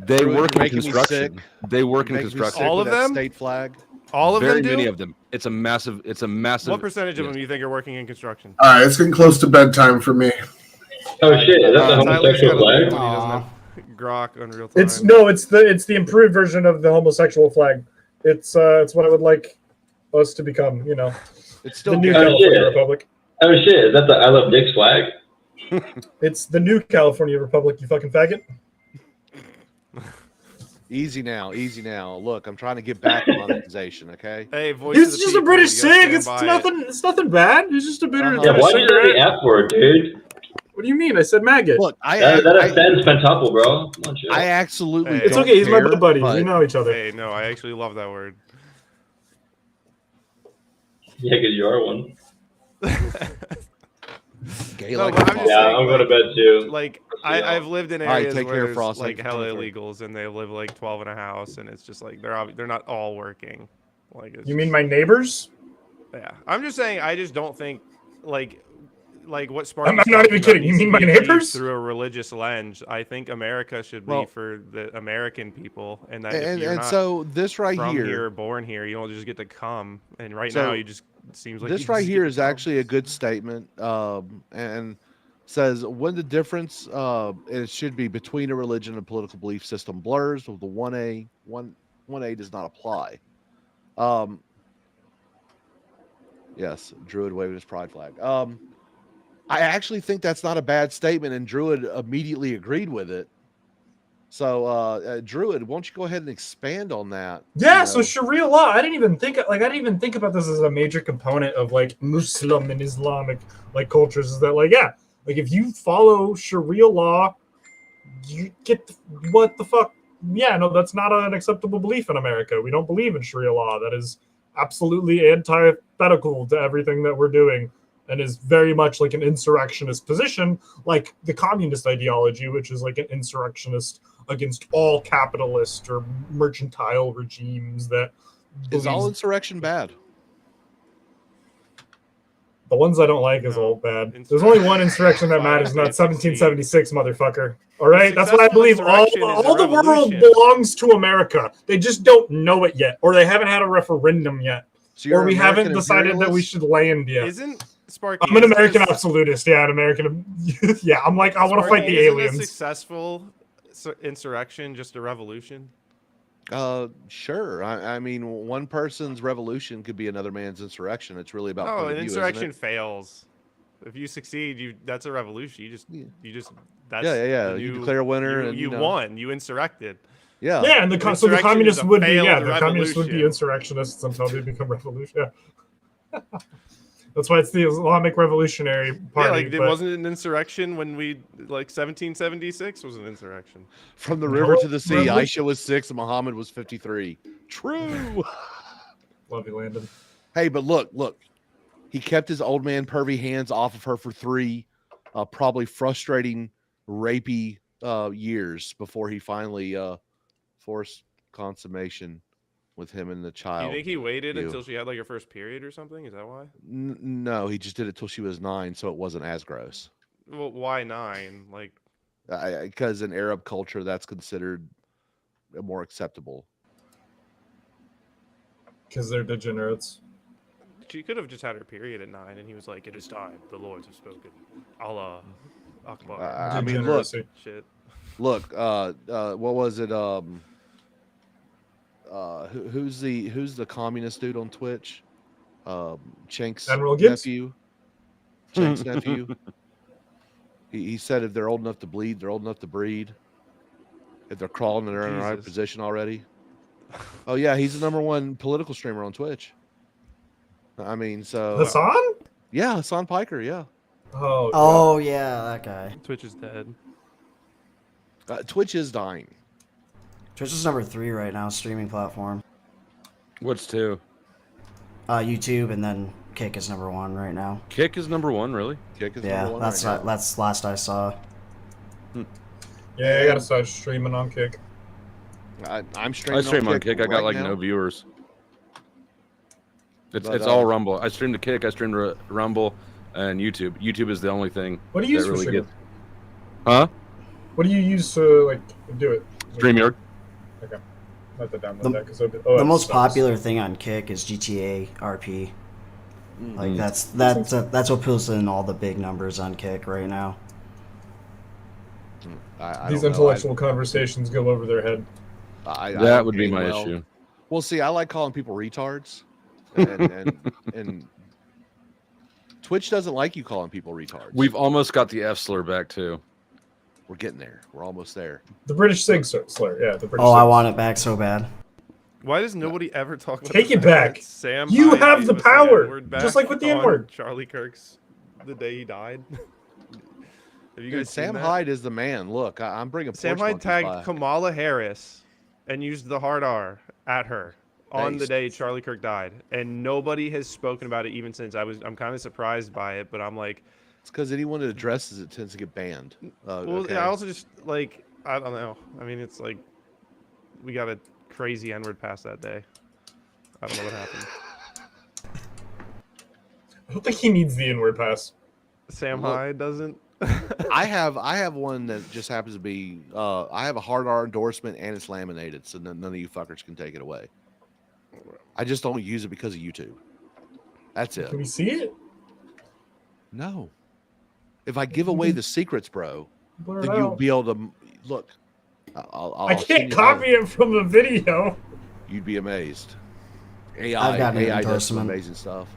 They Druid, work you're in making me construction. sick. They work You're in making me sick construction. All with of that them? state flag. All of Very them do? many of them. It's a massive. What percentage of yes. them you think are working in construction? All right, it's getting close to bedtime for me. Oh shit, is that the Tyler's homosexual gotta leave flag? when he doesn't Aw. have grok on real time. It's the improved version of the homosexual flag. It's what I would like us to become. You know, It's the still new good. California shit. Republic. Oh shit, is that the I Love Dick's flag? It's the new California Republic. You fucking faggot. Easy now. Look, I'm trying to get back monetization. Okay. Hey, voice of It's the just a people, British you gotta cig. stand It's by it. nothing. It's nothing bad. It's just a bitter. Uh-huh. Yeah, British why'd you say the cigarette. F word, dude? What do you mean? I said maggot. Look, That offends Pentuple, bro. Come on, chill. I absolutely. Hey. It's don't okay. He's my care, buddy. but We know each other. Hey, no, I actually love that word. Yeah, because you are one. Gay No, like but a I'm just fuck. Yeah, saying, I'm going to like- bed too. Like Yeah. I've lived in All right, areas take where care, there's Frost. like Thanks for hella coming through. illegals and they live like 12 in a house and it's just like they're not all working. Like it's You mean my neighbors? yeah. I'm just saying I just don't think like what Spark I'm not even kidding. You mean my neighbors? through a religious lens. I think America should Well- be for the American people and that if And you're and not so this right from here here, or born here, you don't just get to come. And right So, now you just it seems like you this right just get here to is come. actually a good statement, and says when the difference it should be between a religion and political belief system blurs with the 1A does not apply. Yes, Druid waving his pride flag. I actually think that's not a bad statement, and Druid immediately agreed with it. So, Druid, won't you go ahead and expand on that? Yeah, You so know? Sharia law, I didn't even think about this as a major component of like Muslim and Islamic like cultures. Is that like like if you follow Sharia law, you get what the fuck? Yeah, no, that's not an acceptable belief in America. We don't believe in Sharia law. That is absolutely antithetical to everything that we're doing, and is very much like an insurrectionist position, like the communist ideology, which is like an insurrectionist against all capitalist or mercantile regimes that Is all believes- insurrection bad? the ones I don't like is No. all bad. There's only one insurrection that matters, and that's 1776, motherfucker. All right, that's what I successful believe. All insurrection is a the world revolution. belongs to America. They just don't know it yet, or they haven't had a referendum yet, So you're or we an haven't American decided that we imperialist? should land yet. Isn't Sparky? I'm an isn't American this- absolutist. Yeah, an American. Yeah, I'm like, I want to Sparky, fight the isn't a aliens. successful insurrection just a revolution? Sure. I mean, one person's revolution could be another man's insurrection. It's really about No, point an of view, isn't insurrection it? fails. If you succeed, that's a revolution. You just that's Yeah. the You new- declare a winner, you, and you know. won. You insurrected. Yeah. Yeah, and so the Insurrection communists is a would be failed the communists would be revolution. insurrectionists until they become revolution. Yeah. That's why it's the Islamic Revolutionary Party. Yeah, like it but- wasn't an insurrection when we like 1776 was an insurrection. From the No, river to the sea, revolution- Aisha was 6 and Muhammad was 53. True. Love you, Landon. Hey, but look. He kept his old man pervy hands off of her for 3 probably frustrating, rapey years before he finally forced consummation with him and the Do child. you think he waited you. until she had like her first period or something? Is that why? No, he just did it till she was 9, so it wasn't as gross. Well, why 9? Like, Because in Arab culture, that's considered more acceptable. Because they're degenerates. she could have just had her period at 9, and he was like, "It is time. The Lords have spoken. Allah Akbar." I mean, look, Degeneracy. Shit. Look, what was it? Who's the communist dude on Twitch? Chank's Admiral Gibbs? nephew. Chank's nephew. He said if they're old enough to bleed, they're old enough to breed. If they're crawling, they're in the right Jesus. position already. Oh yeah, he's the #1 political streamer on Twitch. I mean, so Hassan? Yeah, Hassan Piker. Yeah, Oh, Oh yeah, that guy. Twitch is dead. Twitch is dying. Twitch is number 3 right now, streaming platform. What's 2? YouTube, and then Kick is number 1 right now. Kick is number 1, really? Kick is Yeah, number 1 that's right now. that's last I saw. Yeah, I gotta start streaming on Kick. I'm streaming. I stream on Kick. I got right like now. no viewers. It's But, all Rumble. I stream to Kick. I stream to Rumble and YouTube. YouTube is the only thing. What do you use that for really streaming? gets. Huh? What do you use to like do it? StreamYard. Okay, I have to download The- that because the The most popular thing on Kick is GTA RP. Like Mm. that's what pulls in all the big numbers on Kick right now. I These don't know. intellectual conversations go over their head. I That don't would be game my well. issue. Well, see, I like calling people retards, and Twitch doesn't like you calling people retards. We've almost got the F slur back too. We're getting there. We're almost there. The British Sig slur, yeah, the British. Oh, I Sig. want it back so bad. Why does nobody ever talk about Take the it fact back. that Sam You Hyde have gave the us power, N-word back just like with the on N-word. Charlie Kirk's the day he died. Have you Dude, guys seen Sam that? Hyde is the man. Look, I'm bringing Sam porch Hyde monkeys tagged by. Kamala Harris and used the hard R at her on the Based. day Charlie Kirk died, and nobody has spoken about it even since. I'm kind of surprised by it, but I'm like, It's because anyone that addresses it tends to get banned. well, Okay. I also just like I don't know. I mean, it's like we got a crazy N-word pass that day. I don't know what happened. I don't think he needs the N-word pass. Sam Look, Hyde doesn't. I have one that just happens to be. I have a hard R endorsement and it's laminated, so none of you fuckers can take it away. I just don't use it because of YouTube. That's it. Can we see it? No. If I give away the secrets, bro, Blur then it you'll out. be able to look. I'll I send can't you copy it from the video. You'd be amazed. I've got an AI does some endorsement. amazing stuff.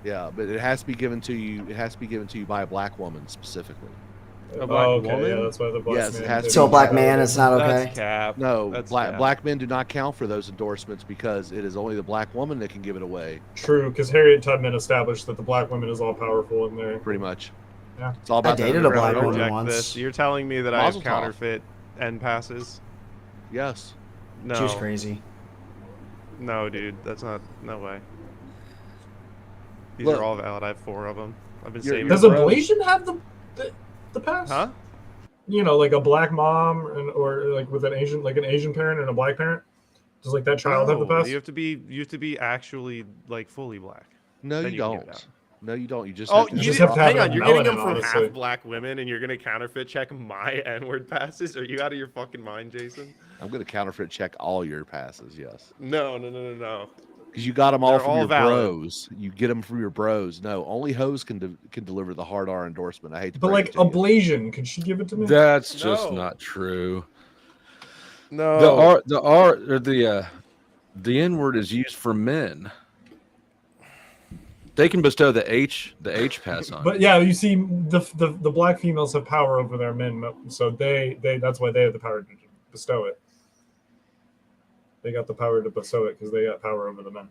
Yeah, but it has to be given to you. It has to be given to you by a black woman specifically. A black okay, woman? yeah, that's why the black Yes, it man has to did So a be. black man is not okay. That's cap. No, That's black cap. black men do not count for those endorsements because it is only the black woman that can give it away. True, because Harriet Tubman established that the black woman is all powerful in there. Pretty much. Yeah. It's all about the dated a underground black woman underground. once. This. You're telling me that I have Mazel tov. counterfeit N passes? Yes. No. She was crazy. No, dude, that's not. No way. These Look. are all valid. I have 4 of them. I've been You're- saving. Does them. ablation have the pass? Huh? You know, like a black mom or like with an Asian parent and a black parent. Does like that child have the No, pass? You have to be actually like fully black. No, Then you you can give it don't. out. No, you don't. You just Oh, have to you you just did- have to have hang on. enough You're getting them melanin, from honestly. half black women, and you're gonna counterfeit check my N-word passes? Are you out of your fucking mind, Jason? I'm going to counterfeit check all your passes. Yes. No. Because you got them all They're from all your valid. bros. You get them from your bros. No, only hoes can deliver the hard R endorsement. I hate to But break like it to you. ablation, could she give it to me? That's just No. not true. No. The N word is used for men. They can bestow the H pass on. But yeah, you see, the black females have power over their men, so they that's why they have the power to bestow it. They got the power to bestow it because they got power over the men.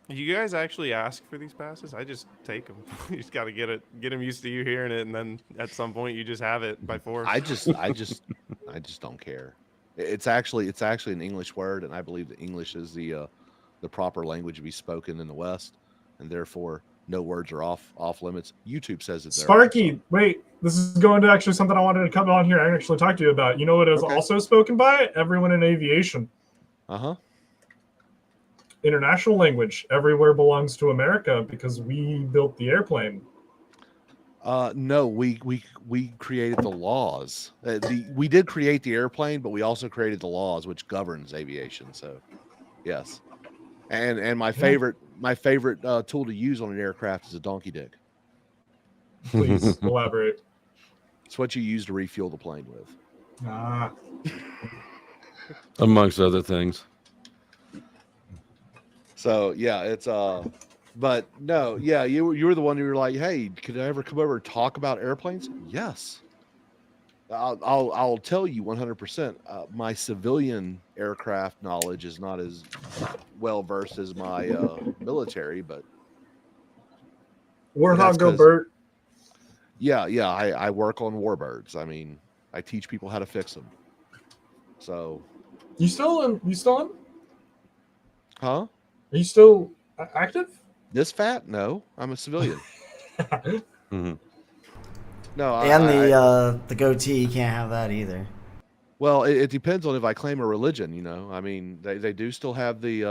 You guys actually ask for these passes? I just take them. You just got to get them used to you hearing it, and then at some point you just have it by force. I just don't care. It's actually an English word, and I believe that English is the proper language to be spoken in the West, and therefore no words are off limits. YouTube says it. Sparky, wait, this is going to actually something I wanted to come on here and actually talk to you about. You know what is Okay. also spoken by? Everyone in aviation. International language. Everywhere belongs to America because we built the airplane. No, we created the laws. We did create the airplane, but we also created the laws which governs aviation. So, yes, and my favorite tool to use on an aircraft is a donkey dick. Please elaborate. It's what you use to refuel the plane with. Ah, amongst other things. So yeah, it's but no, yeah, you were the one who were like, hey, could I ever come over and talk about airplanes? Yes. I'll tell you 100%. My civilian aircraft knowledge is not as well versed as my military, but Warthog go 'cause- Bert. Yeah, I work on warbirds. I mean, I teach people how to fix them. So, You still in? huh? Are you still active? This fat? No, I'm a civilian. Mhm. No, And the goatee, you can't have that either. well, it depends on if I claim a religion. You know, I mean, they do still have the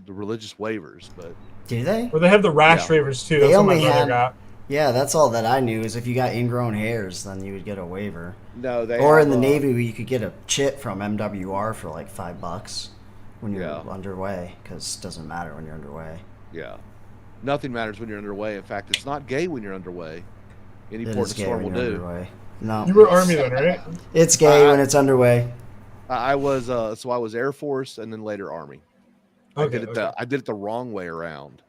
religious waivers, but Do they? Or they have the rash Yeah. waivers too. They That's what my only brother had- got. Yeah, that's all that I knew is if you got ingrown hairs, then you would get a waiver. no, they Or have, in the Navy, you could get a chit from MWR for like $5 when you're Yeah. underway, because it doesn't matter when you're underway. Yeah, nothing matters when you're underway. In fact, it's not gay when you're underway. Any It port is in gay storm when will you're do. underway. No, You were Army then, right? it's gay I- when it's underway. I was so I was Air Force and then later Army. I Okay. did it the wrong way around.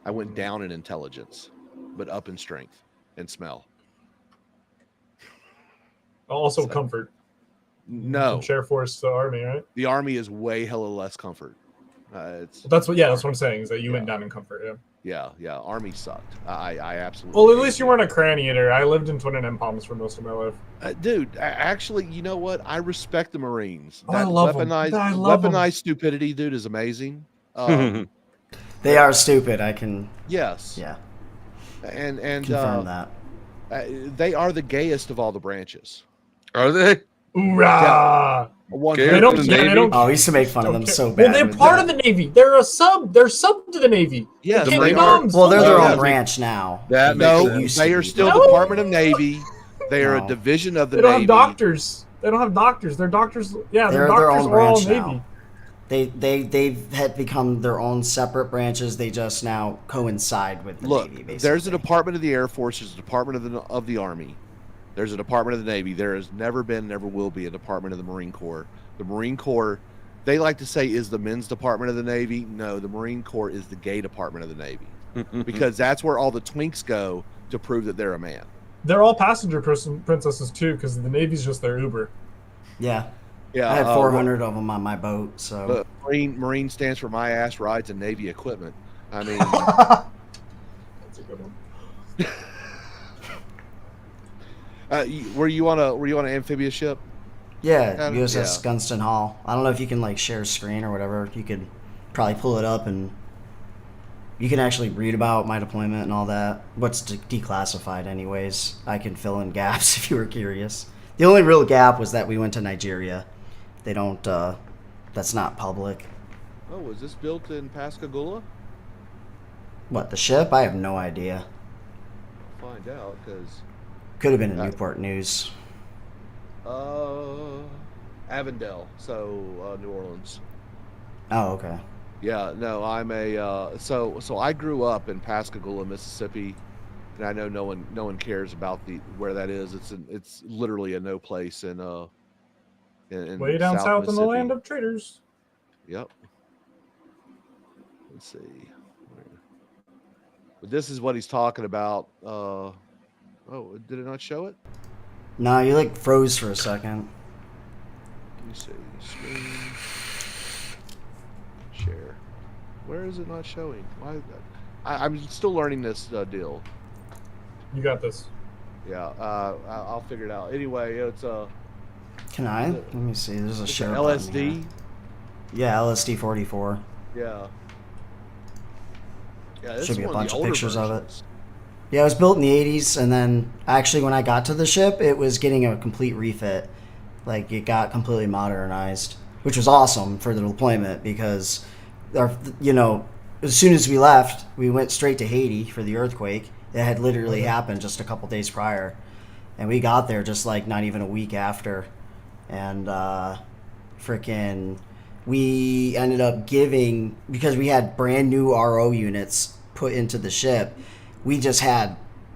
I went down in intelligence, but up in strength and smell. Also So- comfort. No, From Share Force to Army, right? the Army is way hella less comfort. It's That's what I'm saying is that you went down in comfort. Yeah. yeah. Army sucked. I absolutely. Well, at hated least you it. weren't a cranny eater. I lived in Twin and Palms for most of my life. Dude. Actually, you know what? I respect the Marines. Oh, I love 'em. I love 'em. Weaponized stupidity, dude, is amazing. Um, They are stupid. I can, yes. yeah, And confirm that. they are the gayest of all the branches. Are they? Hoorah! Gay They don't. the Yeah, they Navy? don't. Oh, we used to make fun of them Okay. so Well, bad. they're with part that. of the Navy. They're a sub. They're sub to the Navy. Yeah, They the can't be Marine Corps- noms. Well, they're their Yeah. own branch now. That No, makes sense. used to they are be. still No. Department of Navy. They are No. a division of the They don't Navy. have doctors. They don't have doctors. They're doctors. Yeah, They're they're their doctors own are all branch Navy. now. They've had become their own separate branches. They just now coincide with the Look, Navy. Basically. there's a Department of the Air Force. There's a Department of the Army. There's a Department of the Navy. There has never been, never will be a Department of the Marine Corps. The Marine Corps, they like to say, is the men's department of the Navy. No, the Marine Corps is the gay department of the Navy because that's where all the twinks go to prove that they're a man. They're all passenger princesses too, because the Navy's just their Uber. Yeah, Yeah, I had 400 of them on my boat. So But Marine stands for my ass rides and Navy equipment. I mean, That's a good one. were you on an amphibious ship? yeah, USS yeah. Gunston Hall. I don't know if you can like share screen or whatever. You could probably pull it up and you can actually read about my deployment and all that. What's declassified, anyways. I can fill in gaps if you were curious. The only real gap was that we went to Nigeria. They don't. That's not public. Oh, was this built in Pascagoula? What, the ship? I have no idea. I'll find out because Could have been in Newport News. Avondale, so New Orleans. Oh, okay. Yeah, no, I'm a so I grew up in Pascagoula, Mississippi, and I know no one cares about where that is. It's literally a no place in Way down south in the Mississippi. land of traitors. Yep. Let's see. But this is what he's talking about. Oh, did it not show it? No, you like froze for a second. Let me see. Screen. Share. Where is it not showing? Why? I'm still learning this deal. You got this. Yeah. I'll figure it out. Anyway, it's Can I? Let me see. There's a it's share an button LSD. here. Yeah, LSD 44. Yeah. Yeah. This Should is be a one bunch the of older pictures of it. versions. Yeah, it was built in the 80s, and then actually when I got to the ship, it was getting a complete refit. Like, it got completely modernized, which was awesome for the deployment because, as soon as we left, we went straight to Haiti for the earthquake. It had literally happened just a couple days prior. And we got there just like not even a week after. And we ended up giving, because we had brand new RO units put into the ship, we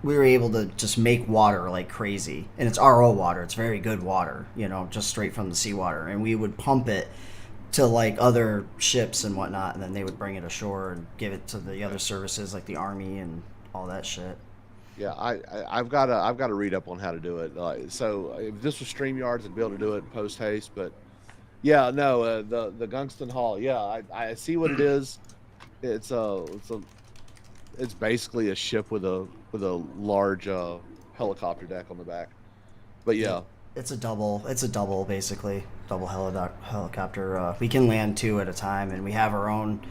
were able to just make water like crazy. And it's RO water. It's very good water, just straight from the seawater. And we would pump it to like other ships and whatnot, and then they would bring it ashore and give it to the other services like the Army and all that shit. Yeah, I've got to read up on how to do it. So if this was StreamYards, I'd be able to do it post haste. But yeah, no, the Gunston Hall. Yeah, I see what it is. It's a it's basically a ship with a large helicopter deck on the back. But yeah, It's a double basically double helicopter. We can land 2 at a time, and we have our own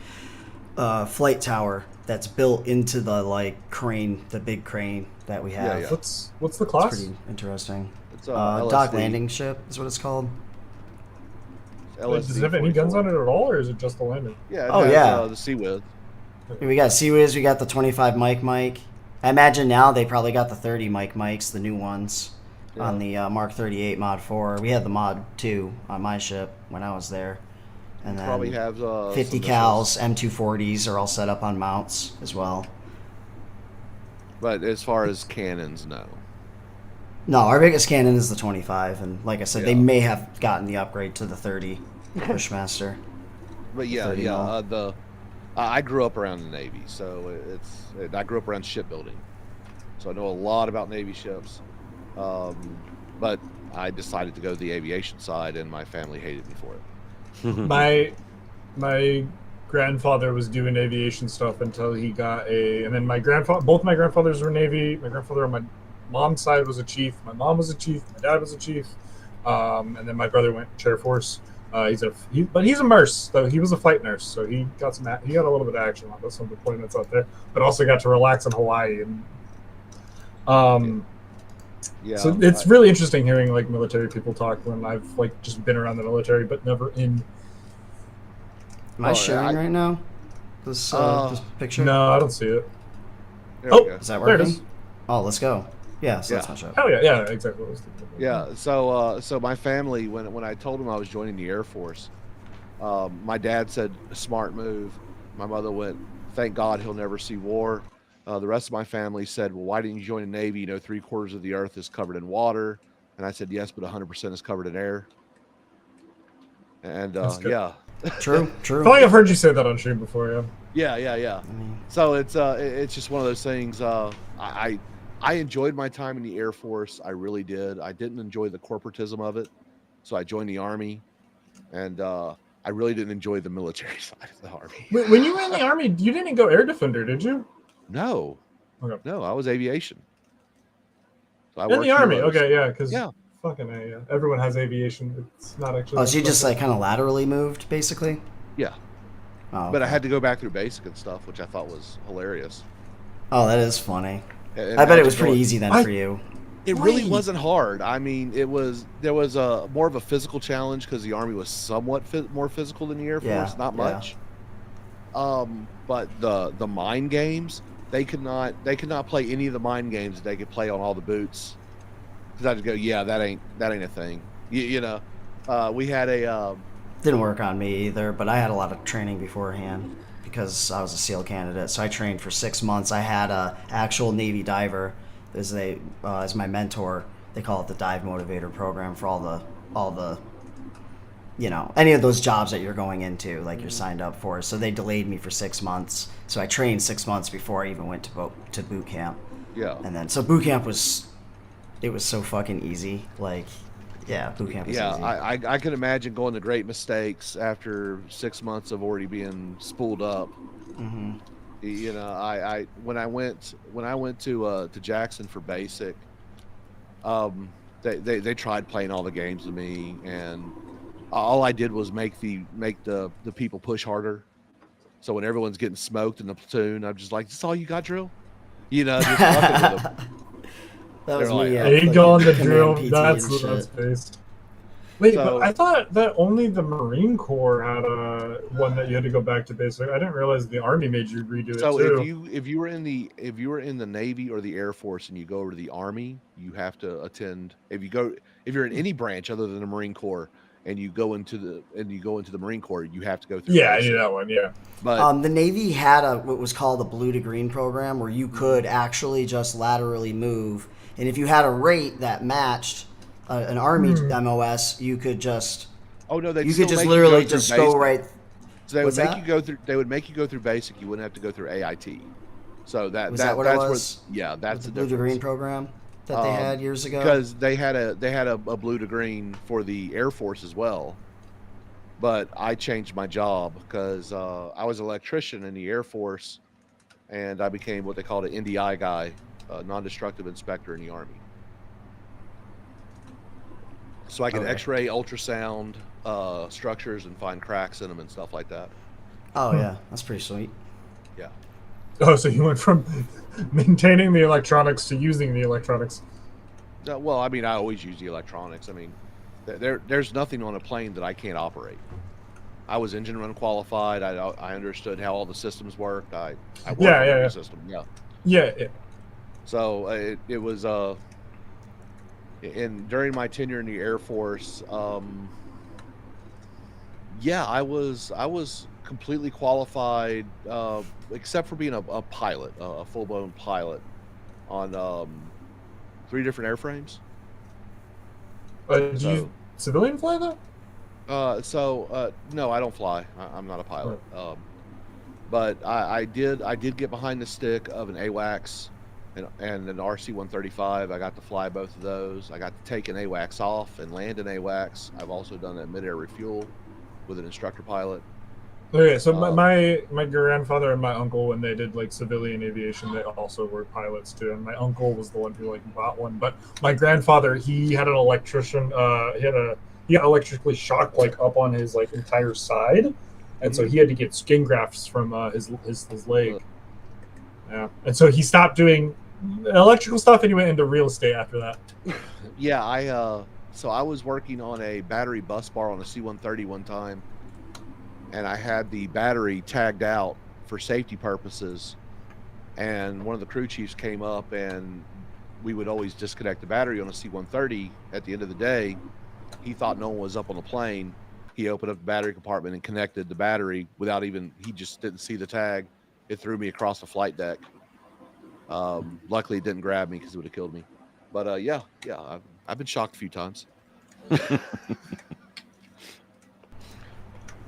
flight tower that's built into the crane, the big crane that we have. Yeah. What's the It's class? pretty interesting. it's Dock LSD. landing ship is what it's called. Wait, does it have any guns on it at all, or is it just the landing? Yeah. It Oh, has, yeah. the Sea With. We got Seawiz, we got the 25 Mike. I imagine now they probably got the 30 Mikes, the new ones, on the Mark 38 Mod 4. We had the Mod 2 on my ship when I was there. And then Probably have 50 some cals, missiles. M240s are all set up on mounts as well. But as far as cannons, no. No, our biggest cannon is the 25, and like I said, they Yeah. may have gotten the upgrade to the 30 Bushmaster. But yeah, 30 mil. I grew up around the Navy, so I grew up around shipbuilding, so I know a lot about Navy ships. But I decided to go the aviation side, and my family hated me for it. My grandfather was doing aviation stuff until he got and then both my grandfathers were Navy. My grandfather on my mom's side was a chief. My mom was a chief. My dad was a chief. And then my brother went to Air Force. He's a nurse, though. He was a flight nurse, so he got a little bit of action on this. Some deployments out there, but also got to relax in Hawaii. And Yeah. so it's really interesting hearing military people talk when I've just been around the military, but never in. Am I sharing right now? This picture? No, I don't see it. There we Oh, go. Is that there it working? is. Oh, let's go. Yeah, so that's Yeah. my ship. Oh yeah, exactly. What I was thinking. Yeah, so my family, when I told them I was joining the Air Force, my dad said, "Smart move." My mother went, "Thank God he'll never see war." The rest of my family said, "Well, why didn't you join the Navy? You know, 3/4 of the Earth is covered in water." And I said, "Yes, but 100% is covered in air." And That's good. yeah, True. I feel like I've heard you say that on stream before. Yeah. yeah. I mean, So it's just one of those things. I enjoyed my time in the Air Force. I really did. I didn't enjoy the corporatism of it, so I joined the Army, and I really didn't enjoy the military side of the Army. When you were in the Army, you didn't go Air Defender, did you? No, Okay. no, I was aviation. So I In worked the Army, heroes. okay, yeah, because Yeah. fucking A, yeah. Everyone has aviation. It's not actually. oh, so you just kind of laterally moved, basically? Yeah, Oh, but I okay. had to go back through basic and stuff, which I thought was hilarious. Oh, that is funny. And I bet it was imagine pretty going- easy then for you. It really Wait. wasn't hard. I mean, there was a more of a physical challenge because the Army was somewhat more physical than the Air Yeah, Force, not yeah. much. But the mind games, they could not play any of the mind games that they could play on all the boots. Because I just go, yeah, that ain't a thing. You know, we had a Didn't work on me either, but I had a lot of training beforehand because I was a SEAL candidate. So I trained for 6 months. I had a actual Navy diver as my mentor. They call it the Dive Motivator Program for all the any of those jobs that you're going into, like you're signed up for. So they delayed me for 6 months. So I trained 6 months before I even went to boot camp. yeah. And then so boot camp was so fucking easy. Boot camp was Yeah, easy. I can imagine going to great mistakes after 6 months of already being spooled up. Mm-hmm. You know, I when I went to Jackson for basic, they tried playing all the games with me, and all I did was make the people push harder. So when everyone's getting smoked in the platoon, I'm just like, "This all you got, drill?" You know, just fucking with them. That was They're like, me. There you go on the fucking drill. command PT That's and that's shit. based. Wait, So- but I thought that only the Marine Corps had one that you had to go back to basic. I didn't realize the Army made you redo So it too. if you were in the Navy or the Air Force and you go over to the Army, you have to attend. If you're in any branch other than the Marine Corps and you go into the Marine Corps, you have to go through. Yeah, I basic. knew that one. Yeah. But The Navy had what was called a blue to green program where you could actually just laterally move, and if you had a rate that matched an Army MOS, you could just oh no, they you still could just make literally go through just go basic. right. So they What's would make that? you go through. They would make you go through basic. You wouldn't have to go through AIT. So Was that what it that's was? where yeah, that's the the blue to green difference. program that they had years ago. Because they had a blue to green for the Air Force as well. But I changed my job because I was an electrician in the Air Force, and I became what they called an NDI guy, non-destructive inspector in the Army. So I could X-ray, ultrasound structures and find cracks in them and stuff like that. Oh yeah, that's pretty sweet. Yeah. Oh, so you went from maintaining the electronics to using the electronics. Well, I mean, I always use the electronics. I mean, there's nothing on a plane that I can't operate. I was engine run qualified. I understood how all the systems worked. I worked on every system. Yeah. So it was during my tenure in the Air Force, I was completely qualified, except for being a pilot, a full-blown pilot on 3 different airframes. Do you civilian fly though? No, I don't fly. I'm not a pilot. But I did get behind the stick of an AWACS and an RC-135. I got to fly both of those. I got to take an AWACS off and land an AWACS. I've also done a mid-air refuel with an instructor pilot. Okay, so my grandfather and my uncle, when they did like civilian aviation, they also were pilots too. And my uncle was the one who like bought one. But my grandfather, he had an electrician. He got electrically shocked like up on his like entire side, and so he had to get skin grafts from his leg. Yeah, and so he stopped doing electrical stuff and he went into real estate after that. Yeah, so I was working on a battery bus bar on a C-130 one time, and I had the battery tagged out for safety purposes, and one of the crew chiefs came up, and we would always disconnect the battery on a C-130 at the end of the day. He thought no one was up on the plane. He opened up the battery compartment and connected the battery without he just didn't see the tag. It threw me across the flight deck. Luckily it didn't grab me because it would have killed me. But I've been shocked a few times.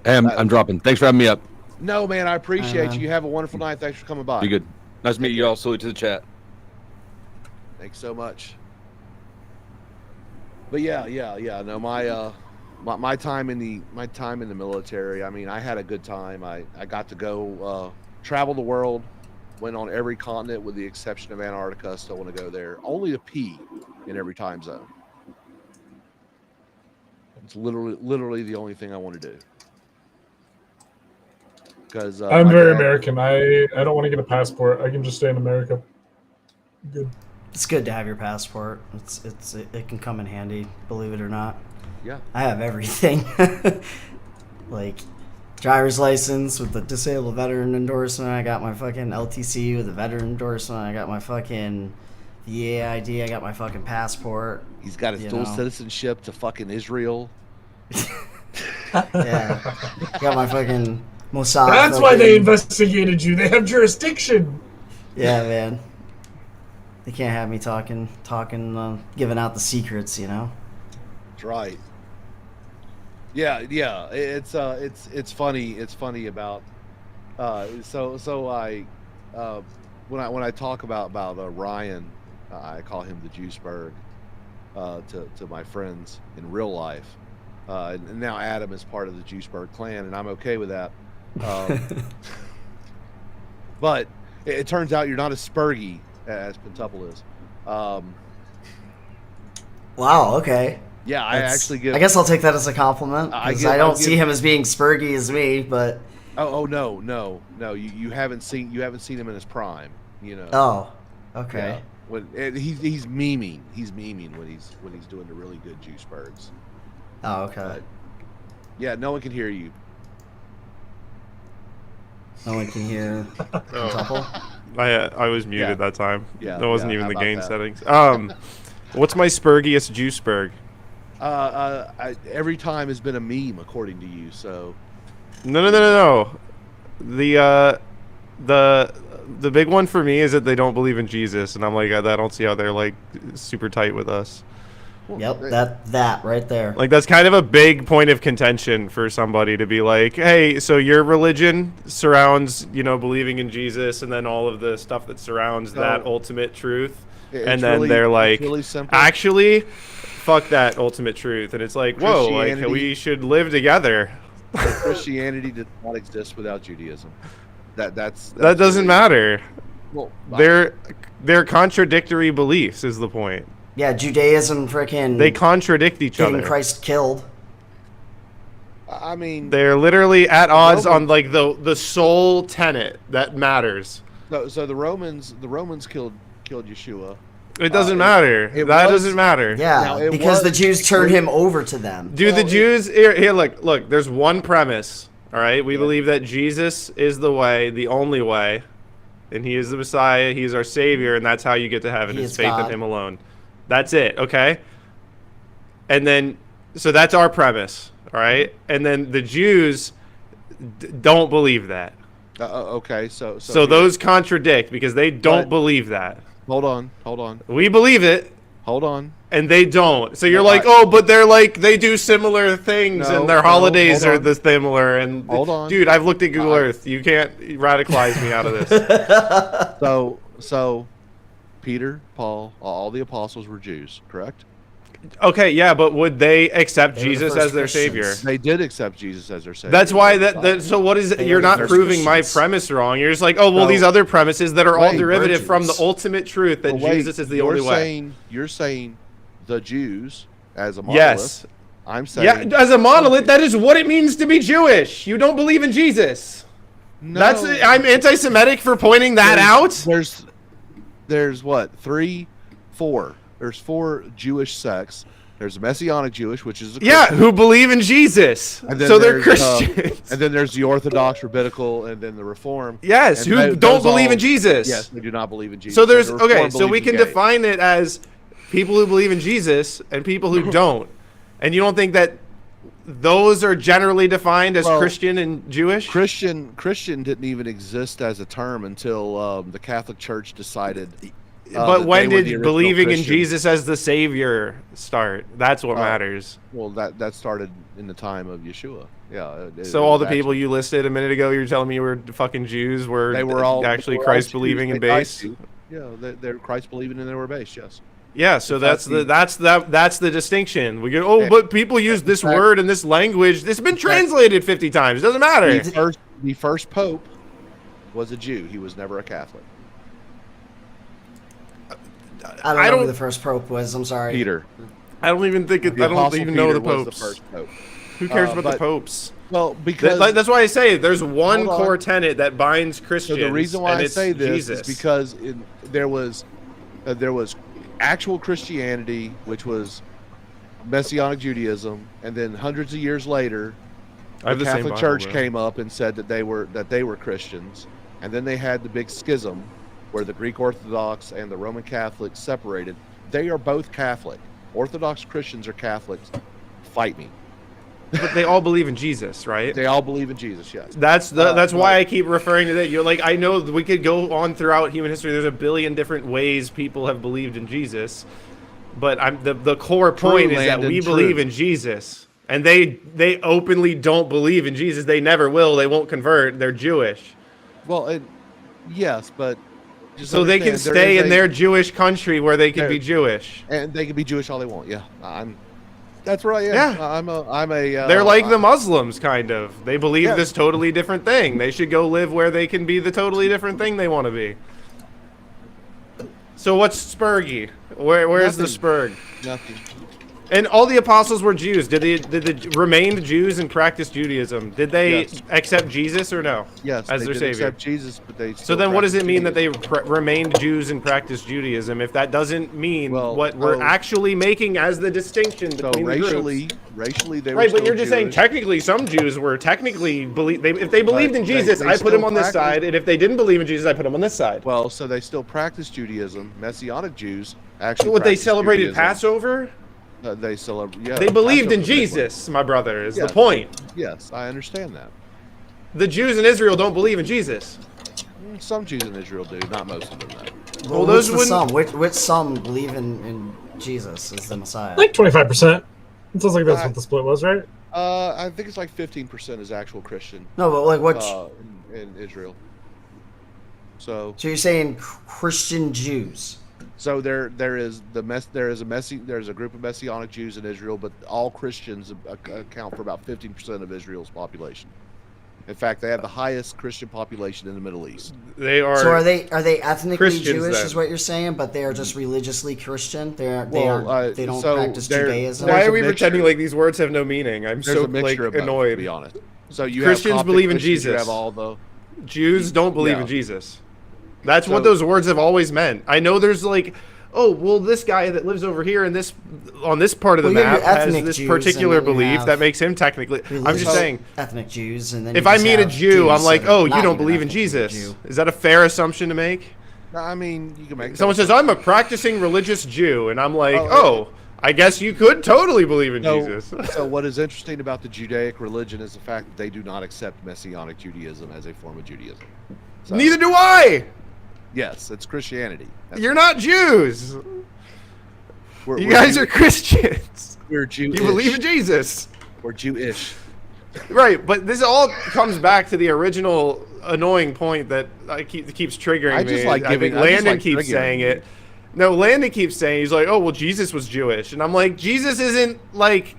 Hey, I'm dropping. Thanks for having me up. No, man, I appreciate you. You have a wonderful night. Thanks for coming by. Be good. Nice to meet you all. Salute to the chat. Thanks so much. But no, my time in the military, I mean, I had a good time. I got to go travel the world, went on every continent with the exception of Antarctica. Still want to go there, only to pee in every time zone. It's literally the only thing I want to do. Because I'm very American. I don't want to get a passport. I can just stay in America. Good. It's good to have your passport. It can come in handy, believe it or not. Yeah. I have everything. Like driver's license with the disabled veteran endorsement. I got my fucking LTC with the veteran endorsement. I got my fucking VA ID. I got my fucking passport. He's got his dual citizenship to fucking Israel. Yeah. Got my fucking Mossad. That's why they investigated you. They have jurisdiction. Yeah, man. They can't have me talking, giving out the secrets, you know. That's right. Yeah. It's funny. It's funny about. So I, when I talk about Ryan, I call him the Juiceberg, to my friends in real life, and now Adam is part of the Juiceberg clan, and I'm okay with that. But it turns out you're not as spurgy as Pentuple is. Wow. Okay. Yeah, I guess I'll take that as a compliment because I don't see him as being spurgy as me. But no. You haven't seen him in his prime. You know. Oh. Okay. Yeah. When he's memeing. He's memeing when he's doing the really good Juicebergs. Oh. Okay. But, yeah. No one can hear you. No one can hear Pentuple. I was muted that time. Yeah, that wasn't even the game that? settings. What's my spurgiest Juiceberg? Every time has been a meme according to you. So no. The big one for me is that they don't believe in Jesus, and I'm like, I don't see how they're like super tight with us. Yep, that right there. Like that's kind of a big point of contention for somebody to be like, hey, so your religion surrounds, believing in Jesus, and then all of the stuff that surrounds that ultimate truth, and then they're like, really actually, fuck that ultimate truth, and it's like, whoa, like we should live together. Christianity does not exist without Judaism. That doesn't really- matter. Well, They're contradictory beliefs is the point. Yeah, Judaism freaking They contradict each getting other. Christ killed. I mean, They're literally at odds on Romans- like the sole tenet that matters. so the Romans killed Yeshua. It doesn't matter. it That was- doesn't matter. Yeah, Now, it because the was- Jews turned him over to them. Do the Jews here? Look. There's one premise. All right, we believe that Jesus is the way, the only way, and He is the Messiah. He is our Savior, and that's how you get to heaven. He Is is faith God. in Him alone. That's it. Okay. And then, so that's our premise. All right, and then the Jews don't believe that. Okay, so So those contradict because they don't But- believe that. hold on, We believe it, hold on. and they don't. So you're No, like, oh, but they're like they do similar things, No, and their no, holidays hold are on. the similar. And Hold on. dude, I've looked at Google Earth. You can't radicalize me out of this. So Peter, Paul, all the apostles were Jews, correct? Okay, yeah, but would they accept They were the Jesus first as their Christians. savior? They did accept Jesus as their savior. That's why that so what is it? They You're were the not first proving my Christians. premise wrong. You're just like, oh well, No. these other premises that are all Wait, derivative from the virgins. ultimate truth that But wait, Jesus is the only way. You're saying the Jews as a monolith. Yes. I'm saying Yeah, as a monolith, that is what it means to be Jewish. You don't believe in Jesus. No, I'm anti-Semitic for pointing that out. There's what? 4. There's 4 Jewish sects. There's the Messianic Jewish, which is Yeah, who believe in Jesus. And then So they're there's, Christians. and then there's the Orthodox, Rabbinical, and then the Reform. Yes, And who those don't believe all- in Jesus. Yes, they do not believe in Jesus. So there's And the Reform okay, so we believes in can gay. define it as people who believe in Jesus and people who don't. And you don't think that those are generally defined as Well, Christian and Jewish? Christian didn't even exist as a term until the Catholic Church decided. But that when they were the did original believing in Christians. Jesus as the Savior start? That's what matters. Well, that started in the time of Yeshua. Yeah. So all the people you listed a minute ago, you're telling me were fucking Jews, were they were all actually they were all Christ Jews. believing and They died based? to. Yeah, they're Christ believing and they were based. Yes. Yeah, so In that's fact, that's the distinction. We go, oh, Yeah. but people use this fact- word and this language. It's been translated 50 times. Doesn't matter. The first pope was a Jew. He was never a Catholic. I don't I know who don't- the first pope was. I'm sorry. Peter. I don't even think it, The I don't Apostle even know Peter the was popes. the first pope. Who cares about the but- popes? Well, because That's why I say there's one Hold on. core tenet that binds so Christians. the reason why and I it's say this Jesus. is because there was actual Christianity, which was Messianic Judaism, and then hundreds of years later, I have the the same Catholic Bible, Church bro. came up and said that they were Christians, and then they had the big schism where the Greek Orthodox and the Roman Catholics separated. They are both Catholic. Orthodox Christians are Catholics. Fight me. But they all believe in Jesus, right? They all believe in Jesus. Yes. That's why but- I keep referring to that. You're like, I know we could go on throughout human history. There's a billion different ways people have believed in Jesus, but the core point is that land, we and believe truth. in Jesus, and they openly don't believe in Jesus. They never will. They won't convert. They're Jewish, Well, yes, but just so they can understand, there stay is in a- their Jewish country where they can There- be Jewish. and they can be Jewish all they want. Yeah, that's where I am. Yeah. I'm a. They're like the Muslims, kind of. They believe Yeah. this totally different thing. They should go live where they can be the totally different thing they want to be. So what's Spurgy? Where's the Nothing. Spurg? Nothing. And all the apostles were Jews. Did the remained Jews and practice Judaism? Did they Yes. accept Jesus or no? Yes, as they their did savior. accept Jesus, but they. So still then, what does it practice mean that they Judaism. remained Jews and practiced Judaism? If that doesn't mean Well, what we're oh. actually making as the distinction So between the groups. racially, they were Right, but still you're just saying Jewish. technically some Jews were technically if they believed in they- Jesus, they I put them still on this practice- side, and if they didn't believe in Jesus, I put them on this side. Well, so they still practice Judaism. Messianic Jews actually. So what they practice celebrated Judaism. Passover? They celebrate. Yeah, They believed in Passover, they Jesus, my brother. Is Yeah. the point? Yes, I understand that. The Jews in Israel don't believe in Jesus. Some Jews in Israel do, not most of them. Though. Well, Well, those those some. wouldn't- Which some believe in Jesus as the Messiah? Like 25%. It sounds like that's what the split was, right? I think it's like 15% is actual Christian No, but like what? in Israel. So So you're saying Christian Jews? there is there's a group of Messianic Jews in Israel, but all Christians account for about 15% of Israel's population. In fact, they have the highest Christian population in the Middle East. They are. So are they ethnically Christians, Jewish? then. Is what you're saying? But they are just religiously Christian. They Well, don't so practice they're- Judaism. Why there's are a we pretending mixture. like these words have no meaning? I'm There's so a mixture like of both, annoyed. to be honest. So you Christians have Coptic believe in Christians, You Jesus. have all the Jews don't believe Yeah. in Jesus. That's what So- those words have always meant. I know there's like, oh, well, this guy that lives over here in this on this part of the Well, you have map your has ethnic this Jews, particular and then you belief have that makes him technically. I'm just religious saying, ethnic Jews, and then if you I just meet a have Jew, I'm Jews like, that are oh, you not don't even believe in ethnically Jesus. Jew. Is that a fair assumption to make? I mean, you can make Someone that says I'm a practicing religious Jew, and I'm like, Oh, oh, I guess you could totally believe in So, Jesus. so what is interesting about the Judaic religion is the fact that they do not accept Messianic Judaism as a form of Judaism. So, Neither do I. Yes, it's Christianity. You're not Jews. We're, You we're guys Jew- are Christians. We're Jewish. You believe in Jesus. We're Jewish. Right, but this all comes back to the original annoying point that keeps triggering I just me. like I giving- think I just Landon like keeps triggering saying you. it. No, Landon keeps saying, he's like, oh, well, Jesus was Jewish. And I'm like, Jesus isn't like,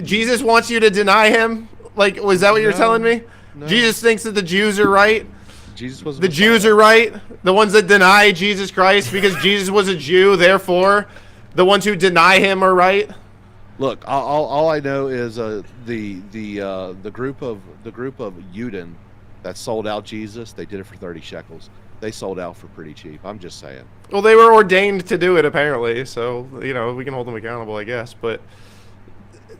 Jesus wants you to deny him? Like, was that what you're No, telling me? no. Jesus thinks that the Jews are right? Jesus was The Jews are right? The ones that deny Jesus Christ because Jesus was a Jew, therefore the ones who deny him are right? Look, all I know is the group of Yudin that sold out Jesus. They did it for 30 shekels. They sold out for pretty cheap. I'm just saying. Well, they were ordained to do it, apparently, so, you know, we can hold them accountable, I guess, but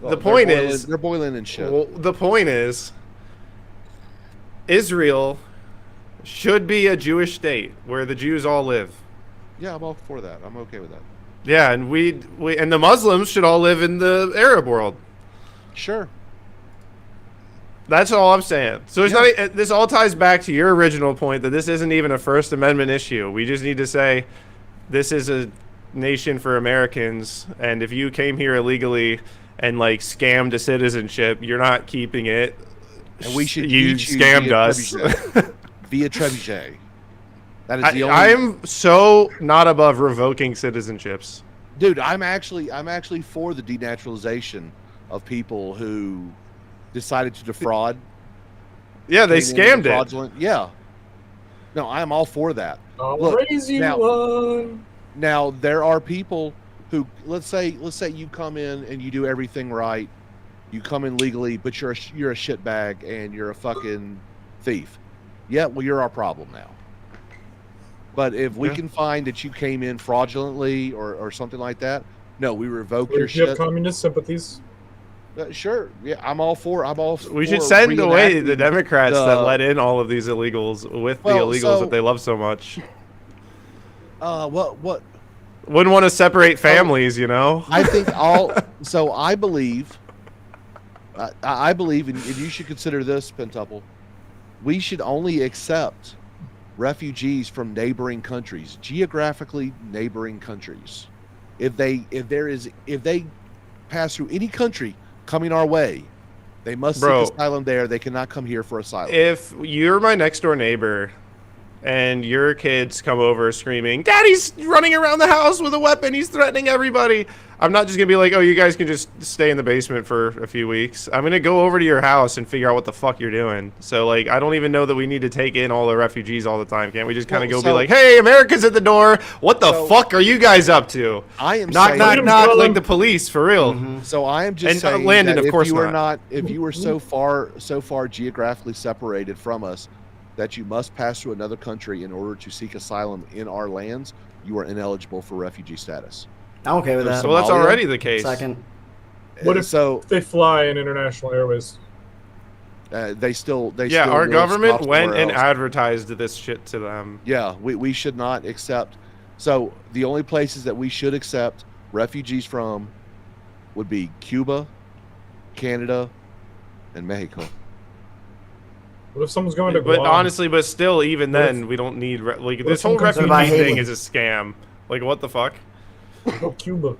Well, the point they're boiling- is... they're boiling in shit. Well, the point is, Israel should be a Jewish state where the Jews all live. Yeah, I'm all for that. I'm okay with that. Yeah, and we and the Muslims should all live in the Arab world. Sure. That's all I'm saying. So it's not. This all ties back to your original point that this isn't even a First Amendment issue. We just need to say this is a nation for Americans, and if you came here illegally and like scammed a citizenship, you're not keeping it. And we should You teach you scammed via us. trebuchet. Via trebuchet. That is the only. I'm so not above revoking citizenships. Dude, I'm actually for the denaturalization of people who decided to defraud. Yeah, they came in scammed it. fraudulent. Yeah. No, I'm all for that. I'll Look, raise you now- one. Now there are people who let's say you come in and you do everything right. You come in legally, but you're a shitbag and you're a fucking thief. Yeah, well you're our problem now. But if we Yeah. can find that you came in fraudulently or something like that, no, we revoke Or your if you have shit. communist sympathies. Sure, yeah, I'm all for. We should for send away reenacting the Democrats that the- let in all of these illegals with Well, the illegals so- that they love so much. What? Wouldn't want to separate families, you know? I think all. So I believe. I believe, and you should consider this, Pentuple. We should only accept refugees from neighboring countries, geographically neighboring countries. If they pass through any country coming our way, they must Bro. seek asylum there. They cannot come here for asylum. If you're my next door neighbor and your kids come over screaming, Daddy's running around the house with a weapon, he's threatening everybody, I'm not just gonna be like, oh, you guys can just stay in the basement for a few weeks. I'm gonna go over to your house and figure out what the fuck you're doing. So like, I don't even know that we need to take in all the refugees all the time. Can't we just kind of Well, go be so- like, hey, America's at the door, what the So- fuck are you guys up to? I am Knock, saying, knock, Freedom knock, Column. like the police, for real. So I am just And, saying Landon, that of if course you were not. if you were so far geographically separated from us that you must pass through another country in order to seek asylum in our lands, you are ineligible for refugee status. I'm okay with that. So that's Somalia? already the case. Second. What if so they fly in international airways? they still Yeah, our will government stop went somewhere and else. advertised this shit to them. Yeah, we should not accept. So the only places that we should accept refugees from would be Cuba, Canada, and Mexico. What if someone's going to But Guam? honestly, but still, even What if- then, we don't need like if this whole someone comes to refugee buy thing Haiti? is a scam. Like, what the fuck? Oh, Cuba.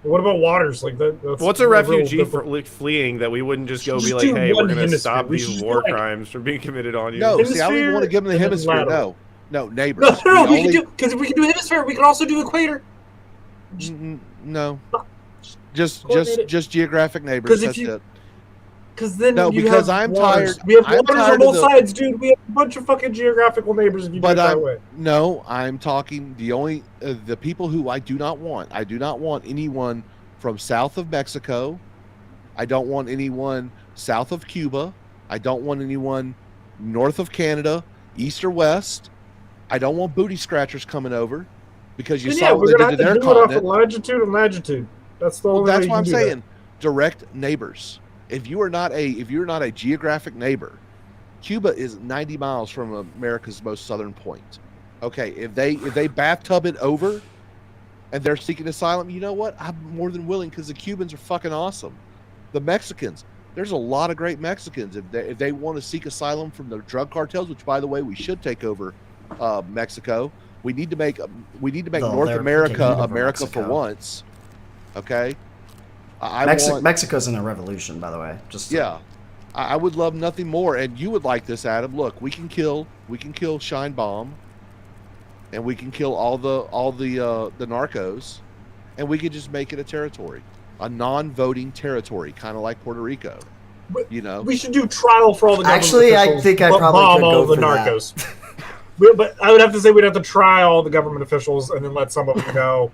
What about waters? Like that. That's What's a real refugee different. for like, fleeing that we wouldn't just go Just be like, do hey, we're one gonna hemisphere. stop We these should war do, like- crimes from being committed on you? No, see, I don't even want to give them the Hemisphere and then hemisphere. lateral. No, neighbors. No, We we only- can do because if we can do hemisphere, we can also do equator. No, just Coordinate it. geographic neighbors. 'Cause if That's you- it. Because then No, you because have I'm waters. tired- We have I'm waters tired on of both the- sides, dude. We have a bunch of fucking geographical neighbors if you do it that way. I'm talking the people who I do not want. I do not want anyone from south of Mexico. I don't want anyone south of Cuba. I don't want anyone north of Canada, east or west. I don't want booty scratchers coming over because you Then, saw what we're they gonna did to have their to do it off of continent. longitude and latitude. That's the Well, only way that's you what can I'm do saying. Direct neighbors. If you are not a geographic neighbor, Cuba is 90 miles from America's most southern point. Okay, if they bathtub it over and they're seeking asylum, you know what? I'm more than willing because the Cubans are fucking awesome. The Mexicans, there's a lot of great Mexicans. If they want to seek asylum from the drug cartels, which by the way we should take over Mexico. We need to make No, North they're America taking over America for Mexico. once. Okay, I want Mexico's in a revolution, by the way. Just yeah. I would love nothing more, and you would like this, Adam. Look, we can kill Shine Bomb, and we can kill all the narcos, and we could just make it a territory, a non-voting territory, kind of like Puerto Rico. But you know, we should do trial for all the government Actually, I officials, think I but probably bomb could all go the for that. narcos. But I would have to say we'd have to try all the government officials and then let some of them go,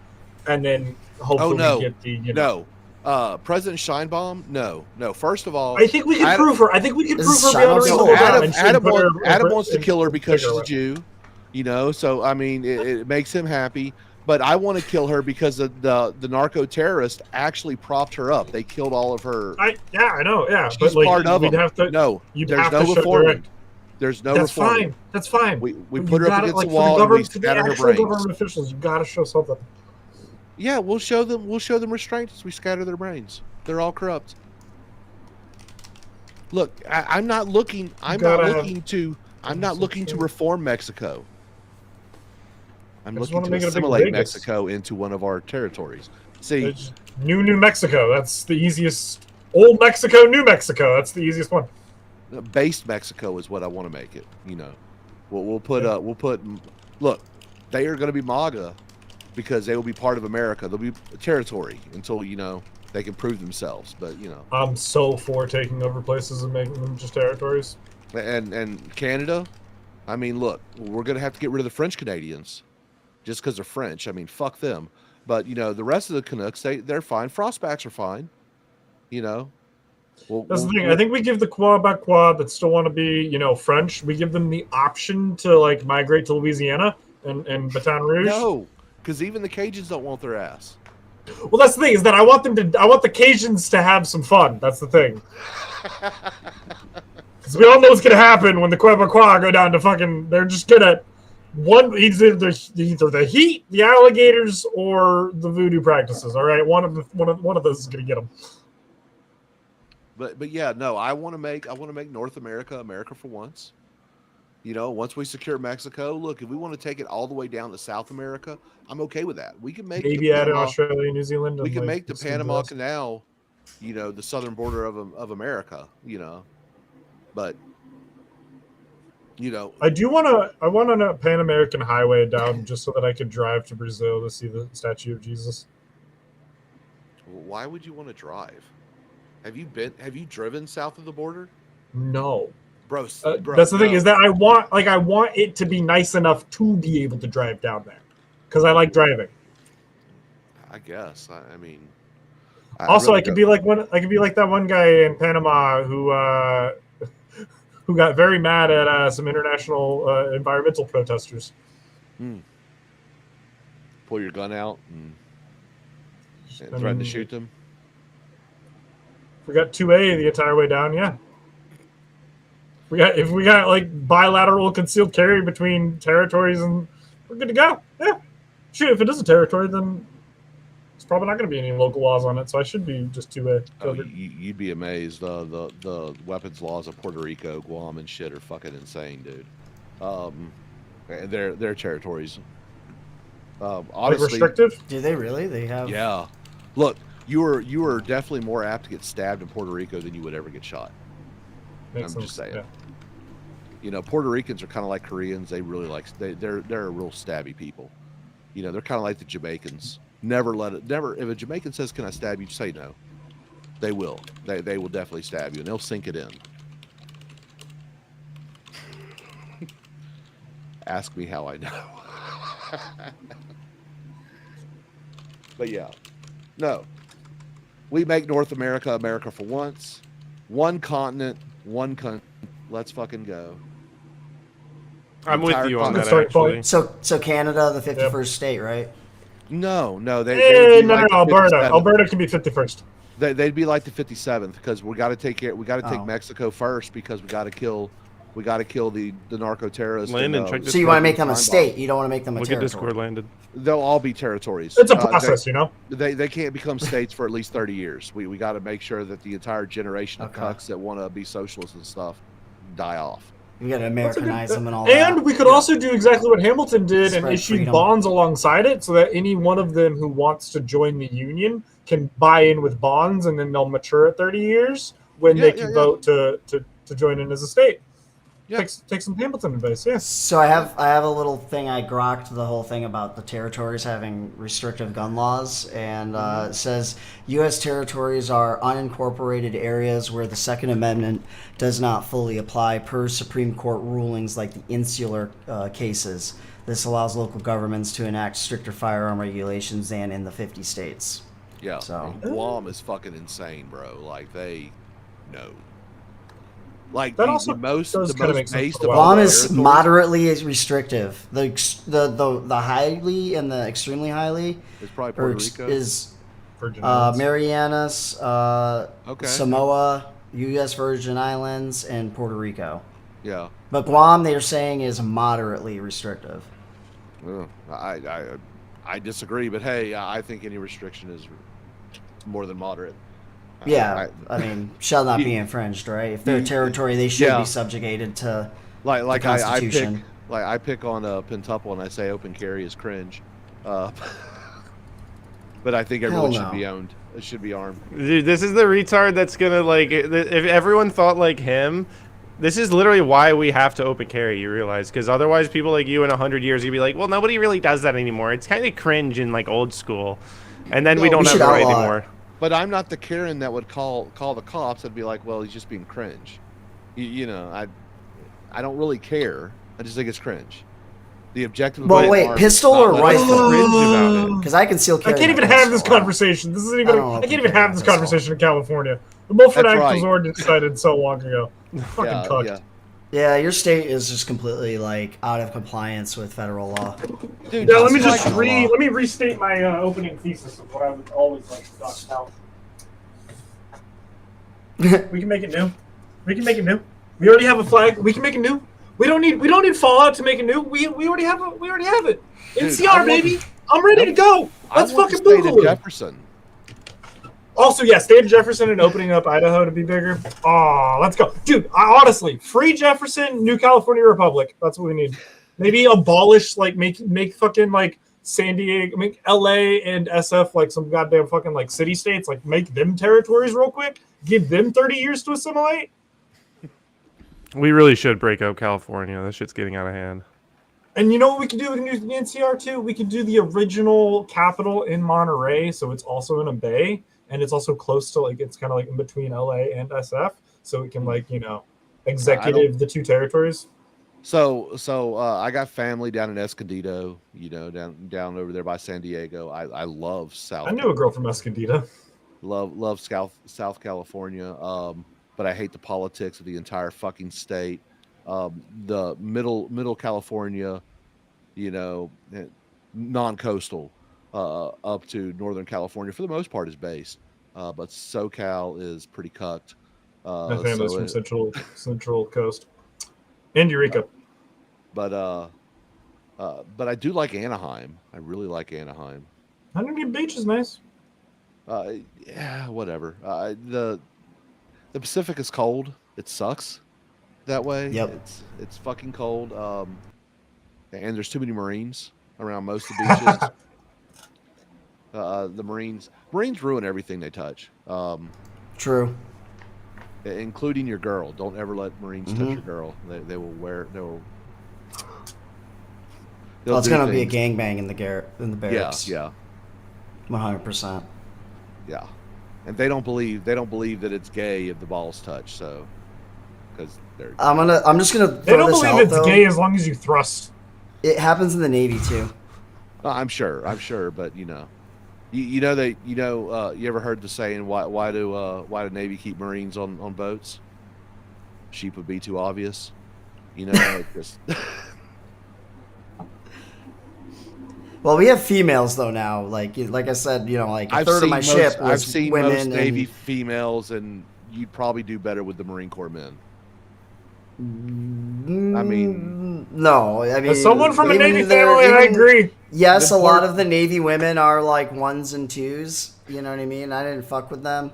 and then hopefully no. we get the President Scheinbaum, no. First of all, I think we can prove her. I think we can This prove is her beyond a Scheinbaum's reasonable fault. doubt. and she Adam, put her Adam in- wants to kill her because she's a figure it. Jew, you know. So I mean, it makes him happy. But I want to kill her because the narco terrorist actually propped her up. They killed all of her. I know, yeah. She's but like, part of we'd them. have to. No, you'd there's have no to show reforming. direct. There's no That's reforming. fine. That's fine. We But put you her up gotta, against like, the wall and we for the scatter her actual brains. government officials, you gotta show something. Yeah, we'll show them restraint as we scatter their brains. They're all corrupt. Look, I'm not looking to reform Mexico. I'm I just looking wanna to make it a big assimilate Vegas. Mexico into one of our territories. See, It's New Mexico. That's the easiest. Old Mexico, New Mexico. That's the easiest one. based Mexico is what I want to make it. You know, we'll put look, they are going to be MAGA because they will be part of America. They'll be a territory until they can prove themselves. But I'm so for taking over places and making them just territories. and Canada, I mean, look, we're going to have to get rid of the French Canadians just because they're French. I mean, fuck them. But the rest of the Canucks, they're fine. Frostbacks are fine. That's the thing. I think we give the Quebec that still want to be, French. We give them the option to like migrate to Louisiana and Baton Rouge. No, because even the Cajuns don't want their ass. Well, that's the thing is that I want the Cajuns to have some fun. That's the thing. Because we all know what's gonna happen when the Quebec go down to fucking. They're just gonna either the heat, the alligators, or the voodoo practices. All right, one of those is gonna get them. But yeah, no, I want to make North America America for once. Once we secure Mexico, look, if we want to take it all the way down to South America, I'm okay with that. We can make Maybe add in Australia, New Zealand. We and, can like, make the some Panama rest. Canal, the southern border of America. But I want a Pan American highway down just so that I could drive to Brazil to see the statue of Jesus. why would you want to drive? Have you driven south of the border? No. Bro, That's the thing no. is that I want it to be nice enough to be able to drive down there because I like driving. I guess. I mean, Also, I could be like that one guy in Panama who got very mad at some international environmental protesters. Pull your gun out and I threaten to mean, shoot them. We got 2A the entire way down. Yeah. If we got like bilateral concealed carry between territories, and we're good to go. Yeah. Shoot, if it is a territory, then it's probably not going to be any local laws on it, so I should be just 2A. Oh, you'd be amazed. The weapons laws of Puerto Rico, Guam, and shit are fucking insane, dude. Their territories. Honestly, Like restrictive? Do they really? They have. yeah. Look, you are definitely more apt to get stabbed in Puerto Rico than you would ever get shot. Makes I'm sense. just saying. Yeah. Puerto Ricans are kind of like Koreans. They really they're a real stabby people. They're kind of like the Jamaicans. Never if a Jamaican says, "Can I stab you?" Say no. They will. They will definitely stab you, and they'll sink it in. Ask me how I know. But yeah, no. We make North America America for once. One continent, one country. Let's fucking go. I'm with Entire you on Good that, starting actually. point. So Canada, the 51st state, right? No, they Hey, would be no, like no, the Alberta. 57th. Alberta can be 51st. They'd be like the 57th because we got to take care. We got to take Oh. Mexico first because we got to kill the narco terrorists. Landon, check this So you want to make them a time state? You don't want to make them a Look at territory. Discord, Landon. They'll all be territories. It's a process, you know. They can't become states for at least 30 years. We got to make sure that the entire generation of Okay. cucks that want to be socialists and stuff die off. We got to Americanize them and all And that. we could also do exactly what Hamilton did and Spread issue freedom. bonds alongside it, so that any one of them who wants to join the union can buy in with bonds, and then they'll mature at 30 years when they can vote to join in as a state. Yeah. Take some Hamilton advice. Yeah. So I have a little thing. I grokked the whole thing about the territories having restrictive gun laws, and it says U.S. territories are unincorporated areas where the Second Amendment does not fully apply per Supreme Court rulings like the insular cases. This allows local governments to enact stricter firearm regulations than in the 50 states. Yeah. So- And Guam is fucking insane, bro. Like they know. Like That the also most does kinda make sense based for of Guam. all Guam the is territories- moderately restrictive. The highly and the extremely highly It's probably are Puerto Rico. is Virgin Islands. Marianas, Okay. Samoa, U.S. Virgin Islands, and Puerto Rico. Yeah. But Guam, they're saying, is moderately restrictive. Ugh, I disagree, but hey, I think any restriction is more than moderate. Yeah, I mean, shall not be infringed, right? If they're a territory, they should Yeah. be subjugated to like the Constitution. I pick on Pentuple and I say open carry is cringe, but I think everyone Hell should no. be owned. It should be armed. Dude, this is the retard that's gonna like. If everyone thought like him, this is literally why we have to open carry. You realize? Because otherwise, people like you in 100 years, you'd be like, well, nobody really does that anymore. It's kind of cringe in like old school, and then we No, don't we have should the right outlaw it. anymore. But I'm not the Karen that would call the cops and be like, well, he's just being cringe. You know, I don't really care. I just think it's cringe. The objective. of Well, being wait, armed pistol is not or letting What's rifle? cringe about it? Because I can still I carry. can't even my have this pistol. conversation. This isn't I even. don't know I if can't we even can have have this pistol. conversation in California. The Milford That's Act right. was already decided so long ago. Fucking Yeah, cucked. yeah. Yeah, your state is just completely like out of compliance with federal law. Dude, Yeah, let me just just like- law. let me restate my opening thesis of what I would always like to talk about. We can make it new. We can make it new. We already have a flag. We can make it new. We don't need Fallout to make it new. We already have it. Dude, NCR I want- baby. I'm ready to go. Let's I want the fucking state of Google it. Jefferson. Also, yeah, state of Jefferson and opening up Idaho to be bigger. Oh, let's go, dude. Honestly, free Jefferson, New California Republic. That's what we need. Maybe abolish, like, make fucking like San Diego, make LA and SF like some goddamn fucking like city states. Like, make them territories real quick. Give them 30 years to assimilate. We really should break up California. That shit's getting out of hand. And you know what we can do? We can do the NCR too. We can do the original capital in Monterey, so it's also in a bay, and it's also close to like it's kind of like in between LA and SF, so we can like executive the two territories. So I got family down in Escondido, you know, down over there by San Diego. I love South. I knew a girl from Escondido. Love South California. But I hate the politics of the entire fucking state. The middle California, you know, non-coastal, up to Northern California for the most part is based. But SoCal is pretty cucked. My family's from Central Coast and Eureka. But I do like Anaheim. I really like Anaheim. Huntington Beach is nice. Yeah, whatever. The Pacific is cold. It sucks that way. Yep. It's fucking cold. And there's too many Marines around most of the beaches. The Marines ruin everything they touch. True. Including your girl. Don't ever let Marines touch your girl. They will wear. Well, it's gonna be a gangbang in the barracks. Yeah. 100%. Yeah. and they don't believe that it's gay if the ball's touch. So, because they're I'm just gonna They throw don't this believe out, it's though. gay as long as you thrust. It happens in the Navy too. I'm sure, but you know, you ever heard the saying why do Navy keep Marines on boats? Sheep would be too obvious. You know, it just. Well, we have females though now. Like I said, like a third of my ship was I've seen women. most Navy and, females, and you'd probably do better with the Marine Corps men. I mean, no. I mean, As someone from a even Navy there- family, I even- agree. Yes, The a lot part- of the Navy women are like 1s and 2s. You know what I mean? I didn't fuck with them,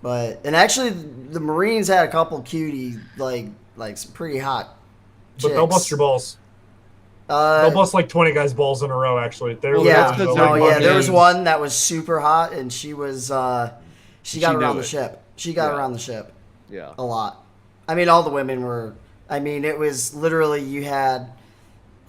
and actually, the Marines had a couple cutie, like some pretty hot. But they'll bust chicks. your balls. Uh, They'll bust like 20 guys' balls in a row. Actually, they're Well, yeah, that's 'cause they'll, they're no, like, yeah. There was monkeys. one that was super hot, and she was she got She around knew the it. ship. She got Yeah. around the ship Yeah. a lot. I mean, all the women were. I mean, it was literally you had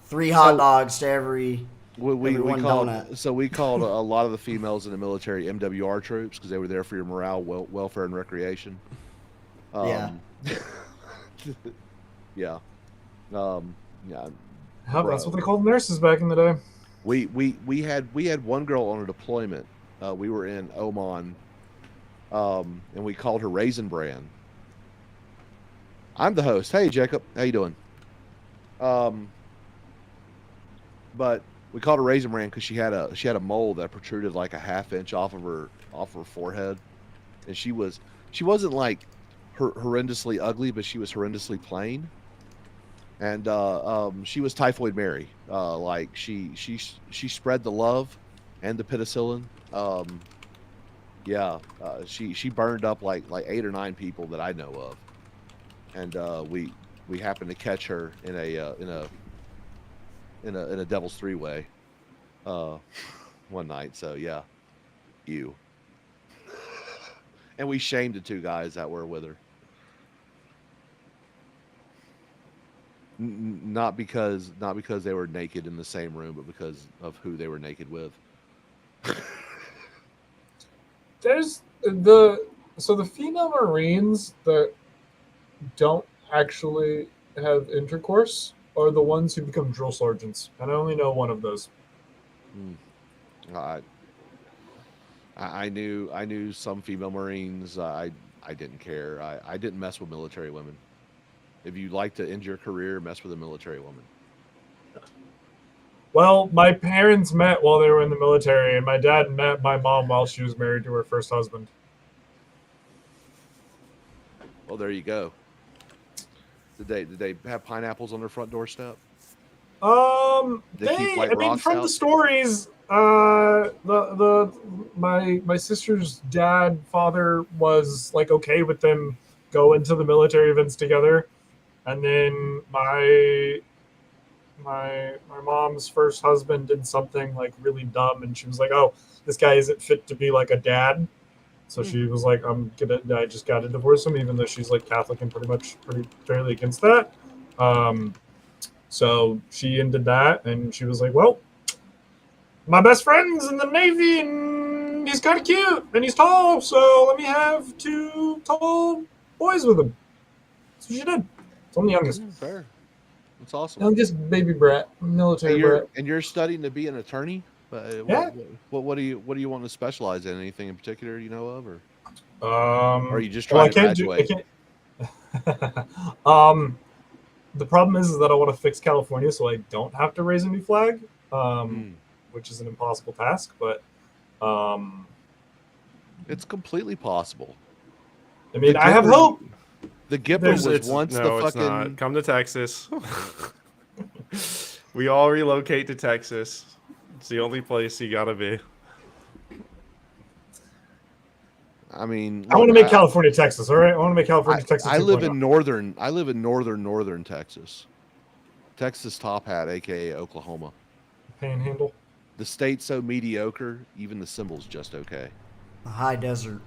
3 hot So- dogs to every We one called donut. we called a lot of the females in the military MWR troops because they were there for your morale, welfare, and recreation. Yeah. Yeah. Yeah. That's what they called nurses back in the day. We had one girl on a deployment. We were in Oman, and we called her Raisin Bran. I'm the host. Hey Jacob, how you doing? But we called her Raisin Bran because she had a mole that protruded like a ½ inch off of her forehead, and she wasn't like horrendously ugly, but she was horrendously plain. And she was Typhoid Mary. Like she spread the love and the penicillin. She burned up like 8 or 9 people that I know of, and we happened to catch her in a Devil's Three-Way one night. So yeah, and we shamed the 2 guys that were with her. Not because they were naked in the same room, but because of who they were naked with. There's the female Marines that don't actually have intercourse are the ones who become drill sergeants, and I only know one of those. I knew some female Marines. I didn't care. I didn't mess with military women. If you like to end your career, mess with a military woman. Well, my parents met while they were in the military, and my dad met my mom while she was married to her first husband. Well, there you go. Did they have pineapples on their front doorstep? They keep white rocks from out? the stories, my sister's father was like okay with them going to the military events together, and then my mom's first husband did something like really dumb, and she was like, "Oh, this guy isn't fit to be like a dad." So she was like, I just got to divorce him, even though she's like Catholic and pretty fairly against that. So she ended that, and she was like, well, my best friend's in the Navy, and he's kind of cute, and he's tall, so let me have 2 tall boys with him. So she did. So I'm the youngest. Fair. That's awesome. Youngest baby brat, military brat. And you're studying to be an attorney? Yeah. What do you want to specialize in? Anything in particular you know of, or Or are you just trying to graduate? The problem is that I want to fix California so I don't have to raise a new flag, which is an impossible task. But it's completely possible. I mean, I have hope. The Gipper was once the It's fucking. not. Come to Texas. We all relocate to Texas. It's the only place you gotta be. I mean, I want to make California Texas. All right, I want to make California Texas. I live 2.0. in northern Texas. Texas Top Hat, aka Oklahoma. Panhandle. The state's so mediocre, even the symbol's just okay. The high desert.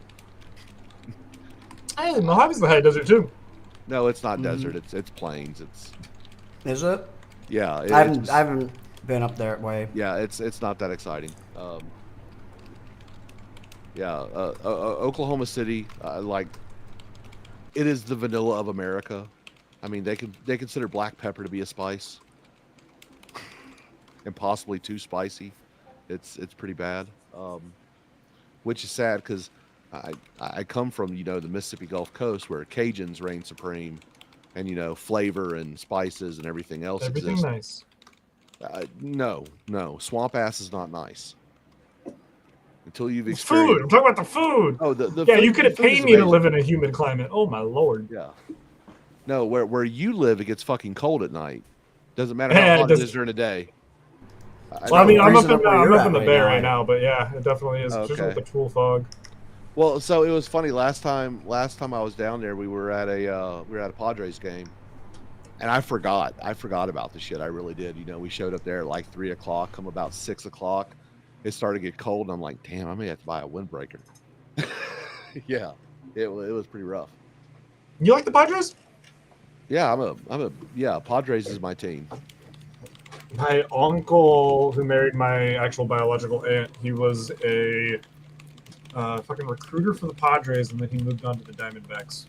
Hey, Mojave's the high desert too. No, it's not desert. It's plains. Is it? Yeah. I haven't been up that way. Yeah, it's not that exciting. Yeah, Oklahoma City, like, it is the vanilla of America. I mean, they consider black pepper to be a spice, and possibly too spicy. It's pretty bad, which is sad because I come from the Mississippi Gulf Coast where Cajuns reign supreme, and flavor and spices and everything else Everything exists. nice. No, swamp ass is not nice until you've It's experienced. food. I'm talking about the food. Oh, the Yeah, food, you could the have food is paid me to amazing. live in a humid climate. Oh my lord. Yeah. No, where you live, it gets fucking cold at night. Doesn't matter how Yeah, it hot it does. is during the day. Well, I mean, I'm up freezing in, up where I'm you're up at in the right Bay now. right now, but yeah, it definitely is. Just Okay. with the cool fog. Well, so it was funny last time I was down there. We were at a Padres game, and I forgot about the shit. I really did. We showed up there at like 3:00. Come about 6:00, it started to get cold, and I'm like, damn, I may have to buy a windbreaker. Yeah, it was pretty rough. You like the Padres? Yeah, yeah. Padres is my team. My uncle, who married my actual biological aunt, he was a fucking recruiter for the Padres, and then he moved on to the Diamondbacks.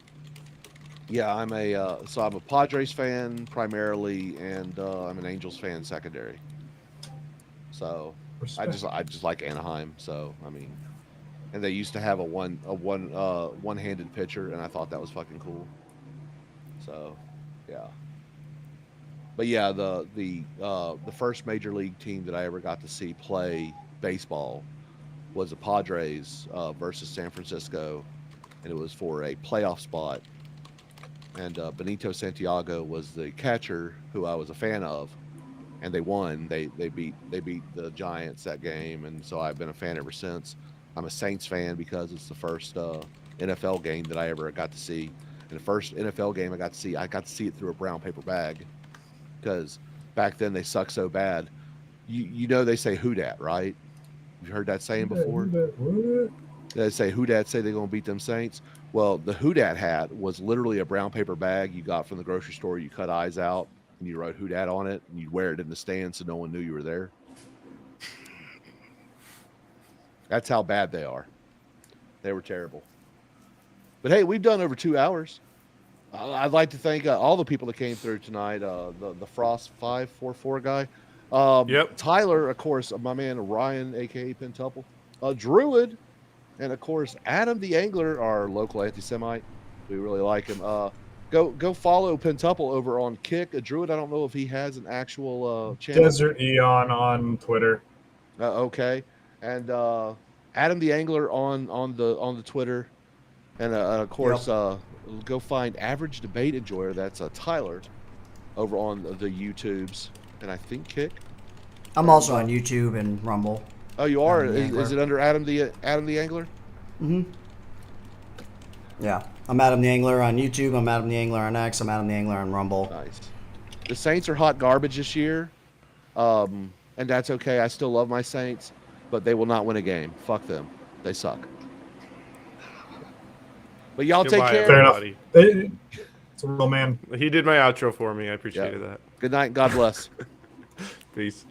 Yeah, I'm a Padres fan primarily, and I'm an Angels fan secondary. So I just like Anaheim. So I mean, and they used to have a one-handed pitcher, and I thought that was fucking cool. So yeah. But yeah, the first major league team that I ever got to see play baseball was the Padres versus San Francisco, and it was for a playoff spot. And Benito Santiago was the catcher who I was a fan of, and they won. They beat the Giants that game, and so I've been a fan ever since. I'm a Saints fan because it's the first NFL game that I ever got to see. And the first NFL game I got to see it through a brown paper bag, because back then they sucked so bad. They say "Who dat," right? You've heard that saying before. They say "Who dat" say they're gonna beat them Saints. Well, the "Who dat" hat was literally a brown paper bag you got from the grocery store. You cut eyes out and you wrote "Who dat" on it, and you'd wear it in the stand so no one knew you were there. That's how bad they are. They were terrible. But hey, we've done over 2 hours. I'd like to thank all the people that came through tonight. The Frost 544 guy. Yep. Tyler, of course, my man Ryan, aka Pentuple. Druid, and of course Adam the Angler, our local anti-Semite. We really like him. Go follow Pentuple over on Kick. Druid, I don't know if he has an actual channel. Desert Eon on Twitter. Okay, and Adam the Angler on the Twitter, and of course go find Average Debate Enjoyer. That's Tyler over on the YouTubes, and I think Kick. I'm also on YouTube and Rumble. Oh, you are? Adam the Angler. Is it under Adam the Angler? Mm-hmm. Yeah, I'm Adam the Angler on YouTube. I'm Adam the Angler on X. I'm Adam the Angler on Rumble. Nice. The Saints are hot garbage this year, and that's okay. I still love my Saints, but they will not win a game. Fuck them. They suck. But y'all Goodbye, take care. Fair enough. everybody. It's a real man. He did my outro for me. I appreciated that. Good night and God bless. Peace.